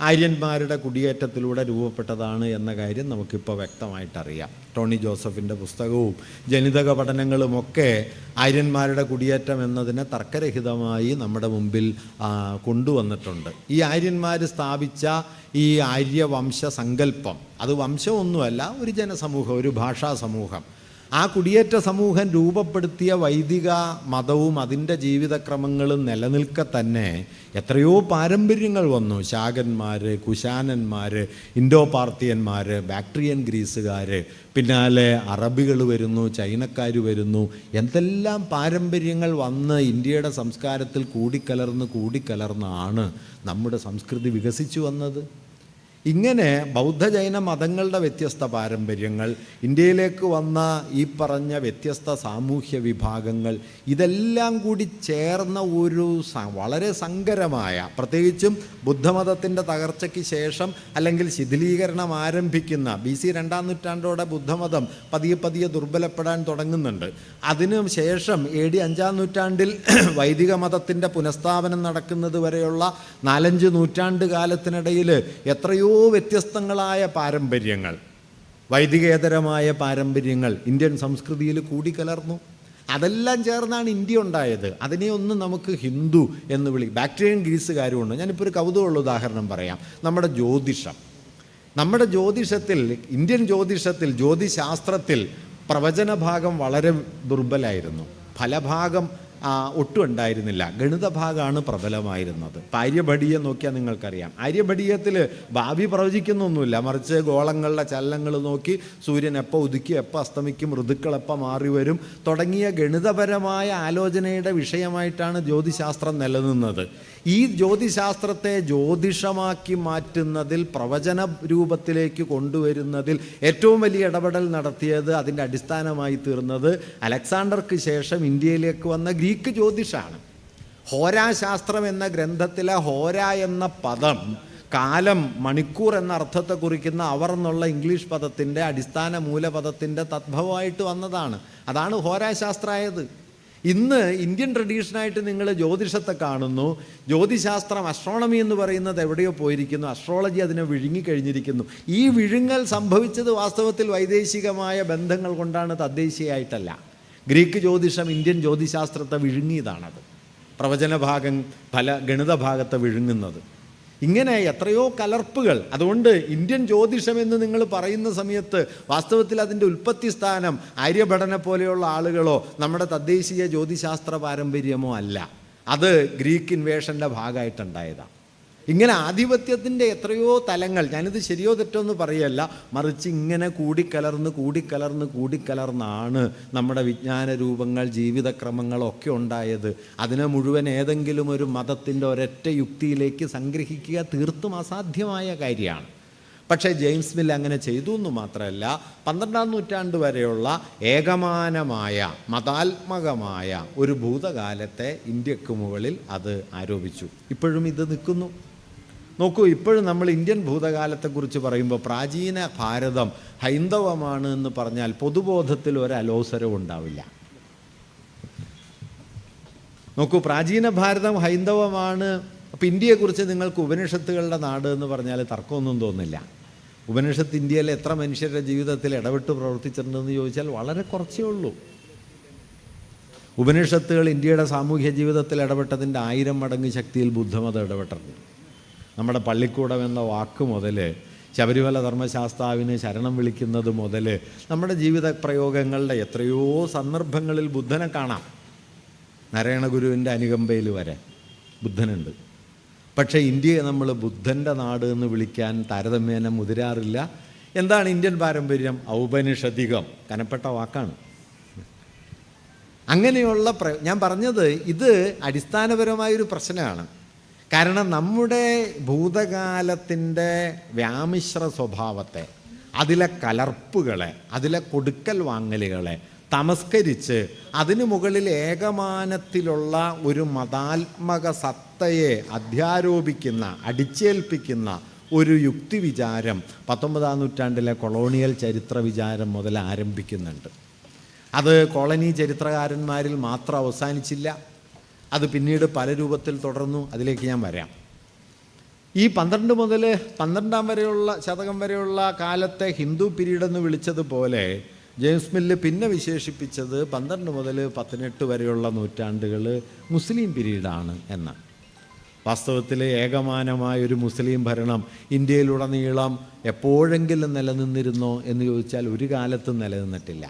ആര്യന്മാരുടെ കുടിയേറ്റത്തിലൂടെ രൂപപ്പെട്ടതാണ് എന്ന കാര്യം നമുക്കിപ്പോൾ വ്യക്തമായിട്ടറിയാം. ടോണി ജോസഫിൻ്റെ പുസ്തകവും ജനിതക പഠനങ്ങളുമൊക്കെ ആര്യന്മാരുടെ കുടിയേറ്റം എന്നതിനെ തർക്കരഹിതമായി നമ്മുടെ മുമ്പിൽ കൊണ്ടുവന്നിട്ടുണ്ട്. ഈ ആര്യന്മാർ സ്ഥാപിച്ച ഈ ആര്യവംശ സങ്കല്പം, അത് വംശമൊന്നുമല്ല, ഒരു ജനസമൂഹം, ഒരു ഭാഷാ സമൂഹം. ആ കുടിയേറ്റ സമൂഹം രൂപപ്പെടുത്തിയ വൈദിക മതവും അതിൻ്റെ ജീവിതക്രമങ്ങളും നിലനിൽക്കെ തന്നെ എത്രയോ പാരമ്പര്യങ്ങൾ വന്നു. ശാകന്മാർ, കുശാനന്മാർ, ഇൻഡോ പാർത്തിയന്മാർ, ബാക്ട്രിയൻ ഗ്രീസുകാർ, പിന്നാലെ അറബികൾ വരുന്നു, ചൈനക്കാർ വരുന്നു. എന്തെല്ലാം പാരമ്പര്യങ്ങൾ വന്ന് ഇന്ത്യയുടെ സംസ്കാരത്തിൽ കൂടിക്കലർന്നാണ് നമ്മുടെ സംസ്കൃതി വികസിച്ചു വന്നത്. ഇങ്ങനെ ബൗദ്ധജൈന മതങ്ങളുടെ വ്യത്യസ്ത പാരമ്പര്യങ്ങൾ, ഇന്ത്യയിലേക്ക് വന്ന ഈ പറഞ്ഞ വ്യത്യസ്ത സാമൂഹ്യ വിഭാഗങ്ങൾ, ഇതെല്ലാം കൂടി ചേർന്ന ഒരു വളരെ സങ്കരമായ, പ്രത്യേകിച്ചും ബുദ്ധമതത്തിൻ്റെ തകർച്ചയ്ക്ക് ശേഷം അല്ലെങ്കിൽ ശിഥിലീകരണം ആരംഭിക്കുന്ന BC 2-ാം നൂറ്റാണ്ടോടെ ബുദ്ധമതം പതിയെ പതിയെ ദുർബലപ്പെടാൻ തുടങ്ങുന്നുണ്ട്. അതിനു ശേഷം AD 5-ാം നൂറ്റാണ്ടിൽ വൈദിക മതത്തിൻ്റെ പുനഃസ്ഥാപനം നടക്കുന്നത് വരെയുള്ള 4-5 നൂറ്റാണ്ട് കാലത്തിനിടയിൽ എത്രയോ വ്യത്യസ്തങ്ങളായ പാരമ്പര്യങ്ങൾ, വൈദികേതരമായ പാരമ്പര്യങ്ങൾ ഇന്ത്യൻ സംസ്കൃതിയിൽ കൂടിക്കലർന്നു. അതെല്ലാം ചേർന്നാണ് ഇന്ത്യ ഉണ്ടായത്. അതിനെ ഒന്ന് നമുക്ക് ഹിന്ദു എന്ന് ബാക്ട്രിയൻ ഗ്രീസുകാരുമുണ്ട്. ഞാനിപ്പോൾ ഒരു കൗതുകമുള്ള ഉദാഹരണം പറയാം. നമ്മുടെ ജ്യോതിഷത്തിൽ, ഇന്ത്യൻ ജ്യോതിഷത്തിൽ, ജ്യോതിശാസ്ത്രത്തിൽ പ്രവചന ഭാഗം വളരെ ദുർബലമായിരുന്നു. ഫലഭാഗം ഒട്ടും ഉണ്ടായിരുന്നില്ല. ഗണിതഭാഗമാണ് പ്രബലമായിരുന്നത്. ആര്യഭടീയം നോക്കിയാൽ നിങ്ങൾക്കറിയാം. ആര്യഭടീയത്തിൽ ഭാവി പ്രവചിക്കുന്നൊന്നുമില്ല, മറിച്ച് ഗോളങ്ങളുടെ ചലനങ്ങൾ നോക്കി സൂര്യൻ എപ്പോൾ ഉദിക്കും, എപ്പോൾ അസ്തമിക്കും, ഋതുക്കൾ എപ്പോൾ മാറി വരും തുടങ്ങിയ ഗണിതപരമായ ആലോചനയുടെ വിഷയമായിട്ടാണ് ജ്യോതിശാസ്ത്രം നിലനിന്നത്. ഈ ജ്യോതിശാസ്ത്രത്തെ ജ്യോതിഷമാക്കി മാറ്റുന്നതിൽ, പ്രവചന രൂപത്തിലേക്ക് കൊണ്ടുവരുന്നതിൽ ഏറ്റവും വലിയ ഇടപെടൽ നടത്തിയത്, അതിൻ്റെ അടിസ്ഥാനമായി തീർന്നത് അലക്സാണ്ടർക്ക് ശേഷം ഇന്ത്യയിലേക്ക് വന്ന ഗ്രീക്ക് ജ്യോതിഷാണ്. ഹോരാശാസ്ത്രം എന്ന ഗ്രന്ഥത്തിലെ ഹോര എന്ന പദം കാലം, മണിക്കൂർ എന്ന അർത്ഥത്തെ കുറിക്കുന്ന അവർ എന്നുള്ള ഇംഗ്ലീഷ് പദത്തിൻ്റെ അടിസ്ഥാന മൂലപദത്തിൻ്റെ തദ്ഭവമായിട്ട് വന്നതാണ്. അതാണ് ഹോരാശാസ്ത്രമായത്. ഇന്ന് ഇന്ത്യൻ ട്രഡീഷനായിട്ട് നിങ്ങൾ ജ്യോതിഷത്തെ കാണുന്നു. ജ്യോതിശാസ്ത്രം, അസ്ട്രോണമി എന്ന് പറയുന്നത് എവിടെയോ പോയിരിക്കുന്നു. അസ്ട്രോളജി അതിനെ വിഴുങ്ങിക്കഴിഞ്ഞിരിക്കുന്നു. ഈ വിഴുങ്ങൽ സംഭവിച്ചത് വാസ്തവത്തിൽ വൈദേശികമായ ബന്ധങ്ങൾ കൊണ്ടാണ്, തദ്ദേശീയമായിട്ടല്ല. ഗ്രീക്ക് ജ്യോതിഷം ഇന്ത്യൻ ജ്യോതിശാസ്ത്രത്തെ വിഴുങ്ങിയതാണത്. പ്രവചന ഭാഗം ഗണിത ഭാഗത്തെ വിഴുങ്ങുന്നത്. ഇങ്ങനെ എത്രയോ കലർപ്പുകൾ. അതുകൊണ്ട് ഇന്ത്യൻ ജ്യോതിഷം എന്ന് നിങ്ങൾ പറയുന്ന സമയത്ത് വാസ്തവത്തിൽ അതിൻ്റെ ഉൽപ്പത്തി സ്ഥാനം ആര്യഭടനെ പോലെയുള്ള ആളുകളോ നമ്മുടെ തദ്ദേശീയ ജ്യോതിശാസ്ത്ര പാരമ്പര്യമോ അല്ല. അത് ഗ്രീക്ക് ഇൻവേഷൻ്റെ ഭാഗമായിട്ടുണ്ടായതാണ്. ഇങ്ങനെ ആധിപത്യത്തിൻ്റെ എത്രയോ തലങ്ങൾ, ഞാനിത് ശരിയോ തെറ്റോ എന്ന് പറയല്ല, മറിച്ച് ഇങ്ങനെ കൂടിക്കലർന്നാണ് നമ്മുടെ വിജ്ഞാന രൂപങ്ങൾ, ജീവിതക്രമങ്ങളൊക്കെ ഉണ്ടായത്. അതിനെ മുഴുവൻ ഏതെങ്കിലും ഒരു മതത്തിൻ്റെ ഒരൊറ്റ യുക്തിയിലേക്ക് സംഗ്രഹിക്കുക തീർത്തും അസാധ്യമായ കാര്യമാണ്. പക്ഷേ ജെയിംസ് മിൽ അങ്ങനെ ചെയ്തു എന്ന് മാത്രമല്ല 12-ാം നൂറ്റാണ്ട് വരെയുള്ള ഏകമാനമായ മതാത്മകമായ ഒരു ഭൂതകാലത്തെ ഇന്ത്യക്ക് മുകളിൽ അത് ആരോപിച്ചു. ഇപ്പോഴും ഇത് നിൽക്കുന്നു. നോക്കൂ, ഇപ്പോഴും നമ്മൾ ഇന്ത്യൻ ഭൂതകാലത്തെക്കുറിച്ച് പറയുമ്പോൾ പ്രാചീന ഭാരതം ഹൈന്ദവമാണ് എന്ന് പറഞ്ഞാൽ പൊതുബോധത്തിൽ ഒരു അലോസരവും ഉണ്ടാവില്ല. നോക്കൂ, പ്രാചീന ഭാരതം ഹൈന്ദവമാണ്. അപ്പോൾ ഇന്ത്യയെക്കുറിച്ച് നിങ്ങൾക്ക് ഉപനിഷത്തുകളുടെ നാട് എന്ന് പറഞ്ഞാൽ തർക്കമൊന്നും തോന്നില്ല. ഉപനിഷത്ത് ഇന്ത്യയിലെ എത്ര മനുഷ്യരുടെ ജീവിതത്തിൽ ഇടപെട്ട് പ്രവർത്തിച്ചിട്ടുണ്ടെന്ന് ചോദിച്ചാൽ വളരെ കുറച്ചേ ഉള്ളൂ. ഉപനിഷത്തുകൾ ഇന്ത്യയുടെ സാമൂഹ്യ ജീവിതത്തിൽ ഇടപെട്ടതിൻ്റെ 1000 മടങ്ങ് ശക്തിയിൽ ബുദ്ധമതം ഇടപെട്ടിട്ടുണ്ട്. നമ്മുടെ പള്ളിക്കൂടം എന്ന വാക്ക് മുതൽ ശബരിമല ധർമ്മശാസ്താവിന് ശരണം വിളിക്കുന്നത് മുതൽ നമ്മുടെ ജീവിത പ്രയോഗങ്ങളുടെ എത്രയോ സന്ദർഭങ്ങളിൽ ബുദ്ധനെ കാണാം. നാരായണ ഗുരുവിൻ്റെ അനുകമ്പയിൽ വരെ ബുദ്ധനുണ്ട്. പക്ഷേ ഇന്ത്യയെ നമ്മൾ ബുദ്ധൻ്റെ നാട് എന്ന് വിളിക്കാൻ താരതമ്യേന മുതിരാറില്ല. എന്താണ് ഇന്ത്യൻ പാരമ്പര്യം? ഔപനിഷദികം, കനപ്പെട്ട വാക്കാണ്. അങ്ങനെയുള്ള ഞാൻ പറഞ്ഞത് ഇത് അടിസ്ഥാനപരമായൊരു പ്രശ്നമാണ്. കാരണം നമ്മുടെ ഭൂതകാലത്തിൻ്റെ വ്യാമിശ്ര സ്വഭാവത്തെ, അതിലെ കലർപ്പുകളെ, അതിലെ കൊടുക്കൽ വാങ്ങലുകളെ തമസ്കരിച്ച് അതിനു മുകളിൽ ഏകമാനത്തിലുള്ള ഒരു മതാത്മക സത്തയെ അധ്യാരോപിക്കുന്ന, അടിച്ചേൽപ്പിക്കുന്ന ഒരു യുക്തിവിചാരം 19-ാം നൂറ്റാണ്ടിലെ കൊളോണിയൽ ചരിത്ര വിചാരം മുതൽ ആരംഭിക്കുന്നുണ്ട്. അത് കോളനി ചരിത്രകാരന്മാരിൽ മാത്രം അവസാനിച്ചില്ല, അത് പിന്നീട് പല രൂപത്തിൽ തുടർന്നു. അതിലേക്ക് ഞാൻ വരാം. ഈ 12 മുതൽ 12-ാം വരെയുള്ള ശതകം വരെയുള്ള കാലത്തെ ഹിന്ദു പീരീഡ് എന്ന് വിളിച്ചതുപോലെ ജെയിംസ് മില്ല് പിന്നെ വിശേഷിപ്പിച്ചത് 12 മുതൽ 18 വരെയുള്ള നൂറ്റാണ്ടുകൾ മുസ്ലിം പീരീഡാണ് എന്നാണ്. വാസ്തവത്തിൽ ഏകമാനമായൊരു മുസ്ലിം ഭരണം ഇന്ത്യയിലുടനീളം എപ്പോഴെങ്കിലും നിലനിന്നിരുന്നോ എന്ന് ചോദിച്ചാൽ ഒരു കാലത്തും നിലനിന്നിട്ടില്ല.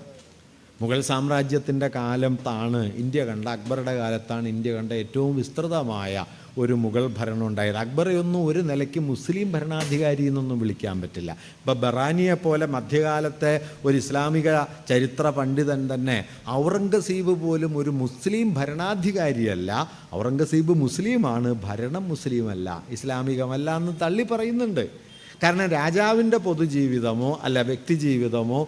മുഗൾ സാമ്രാജ്യത്തിൻ്റെ കാലത്താണ് ഇന്ത്യ കണ്ട, അക്ബറുടെ കാലത്താണ് ഇന്ത്യ കണ്ട ഏറ്റവും വിസ്തൃതമായ ഒരു മുഗൾ ഭരണം ഉണ്ടായത്. അക്ബറെയൊന്നും ഒരു നിലയ്ക്ക് മുസ്ലിം ഭരണാധികാരി എന്നൊന്നും വിളിക്കാൻ പറ്റില്ല. ഇപ്പോൾ ബറാനിയെ പോലെ മധ്യകാലത്തെ ഒരു ഇസ്ലാമിക ചരിത്ര പണ്ഡിതൻ തന്നെ ഔറംഗസീബ് പോലും ഒരു മുസ്ലിം ഭരണാധികാരിയല്ല, ഔറംഗസീബ് മുസ്ലിമാണ്, ഭരണം മുസ്ലിമല്ല, ഇസ്ലാമികമല്ല എന്ന് തള്ളി പറയുന്നുണ്ട്. കാരണം രാജാവിൻ്റെ പൊതുജീവിതമോ അല്ല വ്യക്തിജീവിതമോ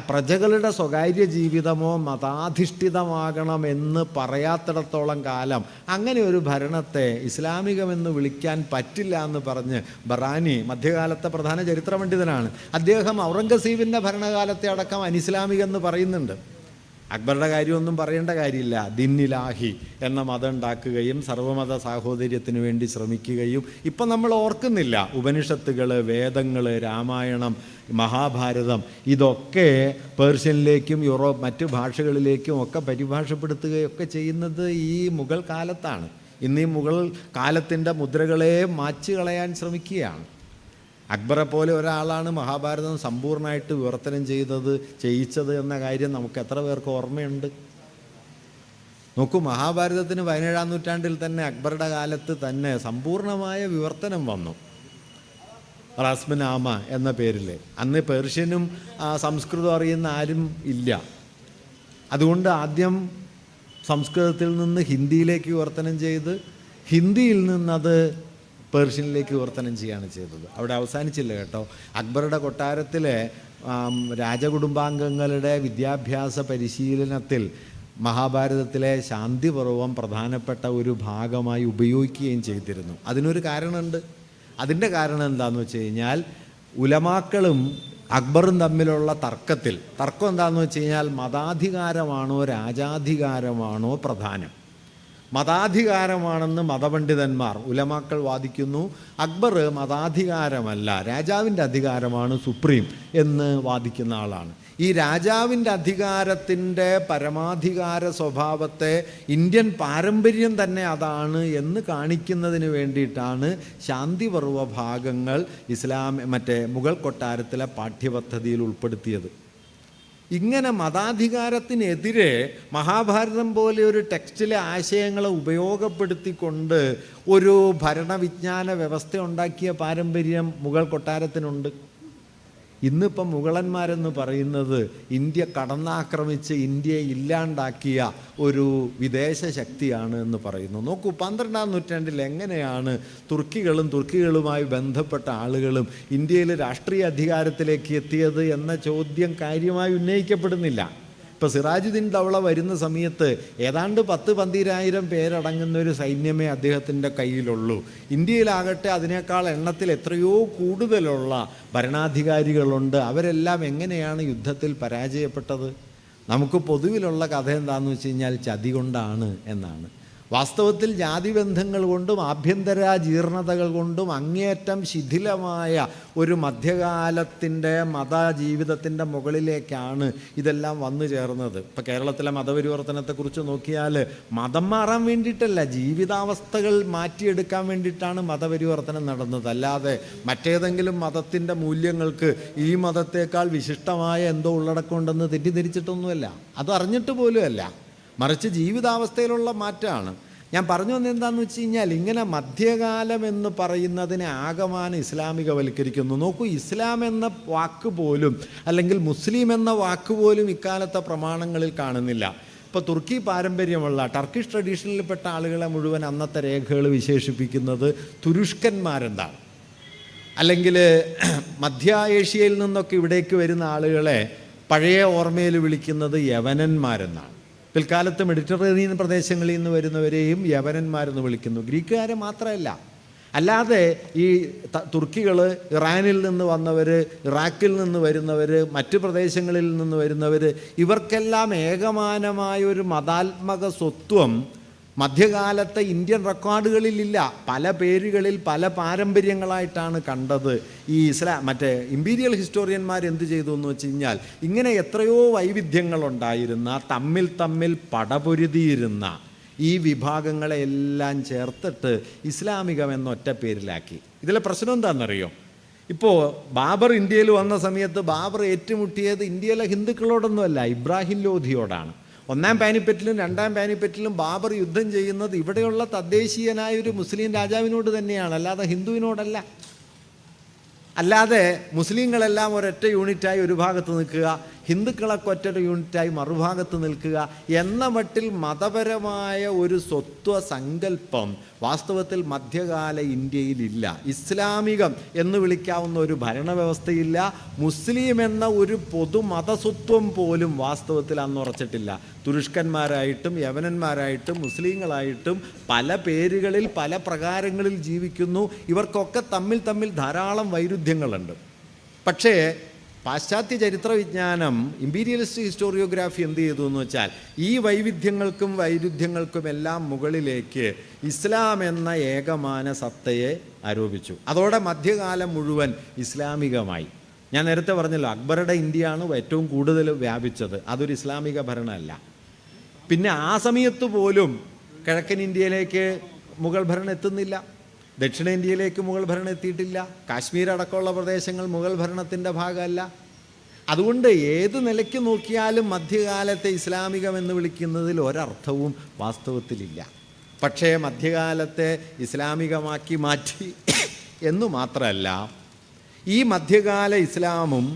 പ്രജകളുടെ സ്വകാര്യ ജീവിതമോ മതാധിഷ്ഠിതമാകണമെന്ന് പറയാത്തിടത്തോളം കാലം അങ്ങനെ ഒരു ഭരണത്തെ ഇസ്ലാമികമെന്ന് വിളിക്കാൻ പറ്റില്ല എന്ന് പറഞ്ഞ് ബറാനി മധ്യകാലത്തെ പ്രധാന ചരിത്ര പണ്ഡിതനാണ്. അദ്ദേഹം ഔറംഗസീബിൻ്റെ ഭരണകാലത്തെ അടക്കം അനിസ്ലാമികമെന്ന് പറയുന്നുണ്ട്. അക്ബറുടെ കാര്യമൊന്നും പറയേണ്ട കാര്യമില്ല. ദിന്നിലാഹി എന്ന മതം ഉണ്ടാക്കുകയും സർവ്വമത സാഹോദര്യത്തിന് വേണ്ടി ശ്രമിക്കുകയും ഇപ്പം നമ്മൾ ഓർക്കുന്നില്ല. ഉപനിഷത്തുകൾ, വേദങ്ങൾ, രാമായണം, മഹാഭാരതം ഇതൊക്കെ പേർഷ്യനിലേക്കും മറ്റു ഭാഷകളിലേക്കും ഒക്കെ പരിഭാഷപ്പെടുത്തുകയൊക്കെ ചെയ്യുന്നത് ഈ മുഗൾ കാലത്താണ്. ഇന്ന് ഈ മുഗൾ കാലത്തിൻ്റെ മുദ്രകളെ മാച്ചു കളയാൻ ശ്രമിക്കുകയാണ്. അക്ബറെ പോലെ ഒരാളാണ് മഹാഭാരതം സമ്പൂർണ്ണമായിട്ട് വിവർത്തനം ചെയ്യിച്ചത് എന്ന കാര്യം നമുക്ക് എത്ര പേർക്ക് ഓർമ്മയുണ്ട്? നോക്കൂ, മഹാഭാരതത്തിന് 17-ാം നൂറ്റാണ്ടിൽ തന്നെ അക്ബറുടെ കാലത്ത് തന്നെ സമ്പൂർണമായ വിവർത്തനം വന്നു. റാസ്മനാമ എന്ന പേരിൽ. അന്ന് പേർഷ്യനും സംസ്കൃതം അറിയുന്ന ആരും ഇല്ല. അതുകൊണ്ട് ആദ്യം സംസ്കൃതത്തിൽ നിന്ന് ഹിന്ദിയിലേക്ക് വിവർത്തനം ചെയ്ത് ഹിന്ദിയിൽ നിന്നത് പേർഷ്യനിലേക്ക് വിവർത്തനം ചെയ്യുകയാണ് ചെയ്തത്. അവിടെ അവസാനിച്ചില്ല കേട്ടോ. അക്ബറുടെ കൊട്ടാരത്തിലെ രാജകുടുംബാംഗങ്ങളുടെ വിദ്യാഭ്യാസ പരിശീലനത്തിൽ മഹാഭാരതത്തിലെ ശാന്തിപർവം പ്രധാനപ്പെട്ട ഒരു ഭാഗമായി ഉപയോഗിക്കുകയും ചെയ്തിരുന്നു. അതിനൊരു കാരണമുണ്ട്. അതിൻ്റെ കാരണം എന്താണെന്ന് വെച്ച് കഴിഞ്ഞാൽ ഉലമാക്കളും അക്ബറും തമ്മിലുള്ള തർക്കം എന്താണെന്ന് വെച്ച് കഴിഞ്ഞാൽ മതാധികാരമാണോ രാജാധികാരമാണോ പ്രധാനം. മതാധികാരമാണെന്ന് മതപണ്ഡിതന്മാർ ഉലമാക്കൾ വാദിക്കുന്നു. അക്ബർ മതാധികാരമല്ല, രാജാവിൻ്റെ അധികാരമാണ് സുപ്രീം എന്ന് വാദിക്കുന്ന ആളാണ്. ഈ രാജാവിൻ്റെ അധികാരത്തിൻ്റെ പരമാധികാര സ്വഭാവത്തെ ഇന്ത്യൻ പാരമ്പര്യം തന്നെ അതാണ് എന്ന് കാണിക്കുന്നതിന് വേണ്ടിയിട്ടാണ് ശാന്തിപർവ്വ ഭാഗങ്ങൾ മുഗൾ കൊട്ടാരത്തിലെ പാഠ്യപദ്ധതിയിൽ ഉൾപ്പെടുത്തിയത്. ഇങ്ങനെ മതാധികാരത്തിനെതിരെ മഹാഭാരതം പോലെ ഒരു ടെക്സ്റ്റിലെ ആശയങ്ങളെ ഉപയോഗപ്പെടുത്തിക്കൊണ്ട് ഒരു ഭരണവിജ്ഞാന വ്യവസ്ഥ ഉണ്ടാക്കിയ പാരമ്പര്യം മുഗൾ കൊട്ടാരത്തിനുണ്ട്. ഇന്നിപ്പം മുഗളന്മാരെന്ന് പറയുന്നത് ഇന്ത്യ കടന്നാക്രമിച്ച് ഇന്ത്യയെ ഇല്ലാണ്ടാക്കിയ ഒരു വിദേശ ശക്തിയാണ് എന്ന് പറയുന്നു. നോക്കൂ, 12-ാം നൂറ്റാണ്ടിൽ എങ്ങനെയാണ് തുർക്കികളുമായി ബന്ധപ്പെട്ട ആളുകളും ഇന്ത്യയിൽ രാഷ്ട്രീയ അധികാരത്തിലേക്ക് എത്തിയത് എന്ന ചോദ്യം കാര്യമായി ഉന്നയിക്കപ്പെടുന്നില്ല. ഇപ്പോൾ സിറാജുദ്ദീൻ ദൗള വരുന്ന സമയത്ത് ഏതാണ്ട് 10-12,000 പേരടങ്ങുന്ന ഒരു സൈന്യമേ അദ്ദേഹത്തിൻ്റെ കയ്യിലുള്ളൂ. ഇന്ത്യയിലാകട്ടെ അതിനേക്കാൾ എണ്ണത്തിൽ എത്രയോ കൂടുതലുള്ള ഭരണാധികാരികളുണ്ട്. അവരെല്ലാം എങ്ങനെയാണ് യുദ്ധത്തിൽ പരാജയപ്പെട്ടത്? നമുക്ക് പൊതുവിലുള്ള കഥ എന്താണെന്ന് വെച്ച് കഴിഞ്ഞാൽ ചതി കൊണ്ടാണ് എന്നാണ്. വാസ്തവത്തിൽ ജാതിബന്ധങ്ങൾ കൊണ്ടും ആഭ്യന്തര ജീർണതകൾ കൊണ്ടും അങ്ങേയറ്റം ശിഥിലമായ ഒരു മധ്യകാലത്തിൻ്റെ മതജീവിതത്തിൻ്റെ മുകളിലേക്കാണ് ഇതെല്ലാം വന്നു ചേർന്നത്. ഇപ്പോൾ കേരളത്തിലെ മതപരിവർത്തനത്തെക്കുറിച്ച് നോക്കിയാൽ മതം മാറാൻ വേണ്ടിയിട്ടല്ല, ജീവിതാവസ്ഥകൾ മാറ്റിയെടുക്കാൻ വേണ്ടിയിട്ടാണ് മതപരിവർത്തനം നടന്നത്. അല്ലാതെ മറ്റേതെങ്കിലും മതത്തിൻ്റെ മൂല്യങ്ങൾക്ക് ഈ മതത്തേക്കാൾ വിശിഷ്ടമായ എന്തോ ഉള്ളടക്കമുണ്ടെന്ന് തെറ്റിദ്ധരിച്ചിട്ടൊന്നുമല്ല, അത് അറിഞ്ഞിട്ട് പോലുമല്ല, മറിച്ച് ജീവിതാവസ്ഥയിലുള്ള മാറ്റമാണ്. ഞാൻ പറഞ്ഞു വന്നത് എന്താണെന്ന് വെച്ച് കഴിഞ്ഞാൽ, ഇങ്ങനെ മധ്യകാലം എന്ന് പറയുന്നതിനെ ആകമാനം ഇസ്ലാമികവൽക്കരിക്കുന്നു. നോക്കൂ, ഇസ്ലാം എന്ന വാക്ക് പോലും അല്ലെങ്കിൽ മുസ്ലിം എന്ന വാക്ക് പോലും ഇക്കാലത്തെ പ്രമാണങ്ങളിൽ കാണുന്നില്ല. ഇപ്പോൾ തുർക്കി പാരമ്പര്യമുള്ള ടർക്കിഷ് ട്രഡീഷനിൽപ്പെട്ട ആളുകളെ മുഴുവൻ അന്നത്തെ രേഖകൾ വിശേഷിപ്പിക്കുന്നത് തുരുഷ്കന്മാരെന്താണ്, അല്ലെങ്കിൽ മധ്യ ഏഷ്യയിൽ നിന്നൊക്കെ ഇവിടേക്ക് വരുന്ന ആളുകളെ പഴയ ഓർമ്മയിൽ വിളിക്കുന്നത് യവനന്മാരെന്നാണ്. പിൽക്കാലത്ത് മെഡിറ്ററേനിയൻ പ്രദേശങ്ങളിൽ നിന്ന് വരുന്നവരെയും യവനന്മാരെന്ന് വിളിക്കുന്നു. ഗ്രീക്കുകാരെ മാത്രമല്ല, അല്ലാതെ ഈ തുർക്കികൾ, ഇറാനിൽ നിന്ന് വന്നവർ, ഇറാഖിൽ നിന്ന് വരുന്നവർ, മറ്റ് പ്രദേശങ്ങളിൽ നിന്ന് വരുന്നവർ, ഇവർക്കെല്ലാം ഏകമാനമായൊരു മതാത്മക സ്വത്വം മധ്യകാലത്തെ ഇന്ത്യൻ റെക്കോർഡുകളിലില്ല. പല പേരുകളിൽ പല പാരമ്പര്യങ്ങളായിട്ടാണ് കണ്ടത്. ഈ മറ്റേ ഇമ്പീരിയൽ ഹിസ്റ്റോറിയന്മാർ എന്ത് ചെയ്തു എന്ന് വെച്ച് കഴിഞ്ഞാൽ, ഇങ്ങനെ എത്രയോ വൈവിധ്യങ്ങളുണ്ടായിരുന്ന തമ്മിൽ പടപൊരുതിയിരുന്ന ഈ വിഭാഗങ്ങളെല്ലാം ചേർത്തിട്ട് ഇസ്ലാമികം എന്നൊറ്റ പേരിലാക്കി. ഇതിലെ പ്രശ്നം എന്താണെന്നറിയോ? ഇപ്പോൾ ബാബർ ഇന്ത്യയിൽ വന്ന സമയത്ത് ബാബർ ഏറ്റുമുട്ടിയത് ഇന്ത്യയിലെ ഹിന്ദുക്കളോടൊന്നുമല്ല, ഇബ്രാഹിം ലോധിയോടാണ്. 1-ാം പാനിപ്പറ്റിലും 2-ാം പാനിപ്പറ്റിലും ബാബർ യുദ്ധം ചെയ്യുന്നത് ഇവിടെയുള്ള തദ്ദേശീയനായ ഒരു മുസ്ലിം രാജാവിനോട് തന്നെയാണ്, അല്ലാതെ ഹിന്ദുവിനോടല്ല. അല്ലാതെ മുസ്ലിങ്ങളെല്ലാം ഒരൊറ്റ യൂണിറ്റായി ഒരു ഭാഗത്ത് നിൽക്കുക, ഹിന്ദുക്കളൊക്കെ ഒറ്റ യൂണിറ്റായി മറുഭാഗത്ത് നിൽക്കുക എന്ന മട്ടിൽ മതപരമായ ഒരു സ്വത്വ സങ്കല്പം വാസ്തവത്തിൽ മധ്യകാല ഇന്ത്യയിലില്ല. ഇസ്ലാമികം എന്ന് വിളിക്കാവുന്ന ഒരു ഭരണവ്യവസ്ഥയില്ല. മുസ്ലിം എന്ന ഒരു പൊതു മതസ്വത്വം പോലും വാസ്തവത്തിൽ അന്ന് ഉറച്ചിട്ടില്ല. തുരുഷ്കന്മാരായിട്ടും യവനന്മാരായിട്ടും മുസ്ലിങ്ങളായിട്ടും പല പേരുകളിൽ പല പ്രകാരങ്ങളിൽ ജീവിക്കുന്നു. ഇവർക്കൊക്കെ തമ്മിൽ ധാരാളം വൈരുദ്ധ്യങ്ങളുണ്ട്. പക്ഷേ പാശ്ചാത്യ ചരിത്ര വിജ്ഞാനം, ഇമ്പീരിയലിസ്റ്റ് ഹിസ്റ്റോറിയോഗ്രാഫി എന്ത് ചെയ്തു എന്ന് വെച്ചാൽ, ഈ വൈവിധ്യങ്ങൾക്കും വൈരുദ്ധ്യങ്ങൾക്കുമെല്ലാം മുകളിലേക്ക് ഇസ്ലാം എന്ന ഏകമാന സത്തയെ ആരോപിച്ചു. അതോടെ മധ്യകാലം മുഴുവൻ ഇസ്ലാമികമായി. ഞാൻ നേരത്തെ പറഞ്ഞല്ലോ, അക്ബറുടെ ഇന്ത്യയാണ് ഏറ്റവും കൂടുതൽ വ്യാപിച്ചത്, അതൊരു ഇസ്ലാമിക ഭരണമല്ല. പിന്നെ ആ സമയത്ത് പോലും കിഴക്കൻ ഇന്ത്യയിലേക്ക് മുഗൾ ഭരണം എത്തുന്നില്ല, ദക്ഷിണേന്ത്യയിലേക്ക് മുഗൾ ഭരണം എത്തിയിട്ടില്ല, കാശ്മീർ അടക്കമുള്ള പ്രദേശങ്ങൾ മുഗൾ ഭരണത്തിൻ്റെ ഭാഗമല്ല. അതുകൊണ്ട് ഏത് നിലയ്ക്ക് നോക്കിയാലും മധ്യകാലത്തെ ഇസ്ലാമികം എന്ന് വിളിക്കുന്നതിൽ ഒരർത്ഥവും വാസ്തവത്തിലില്ല. പക്ഷേ മധ്യകാലത്തെ ഇസ്ലാമികമാക്കി മാറ്റി എന്നു മാത്രമല്ല, ഈ മധ്യകാല ഇസ്ലാമും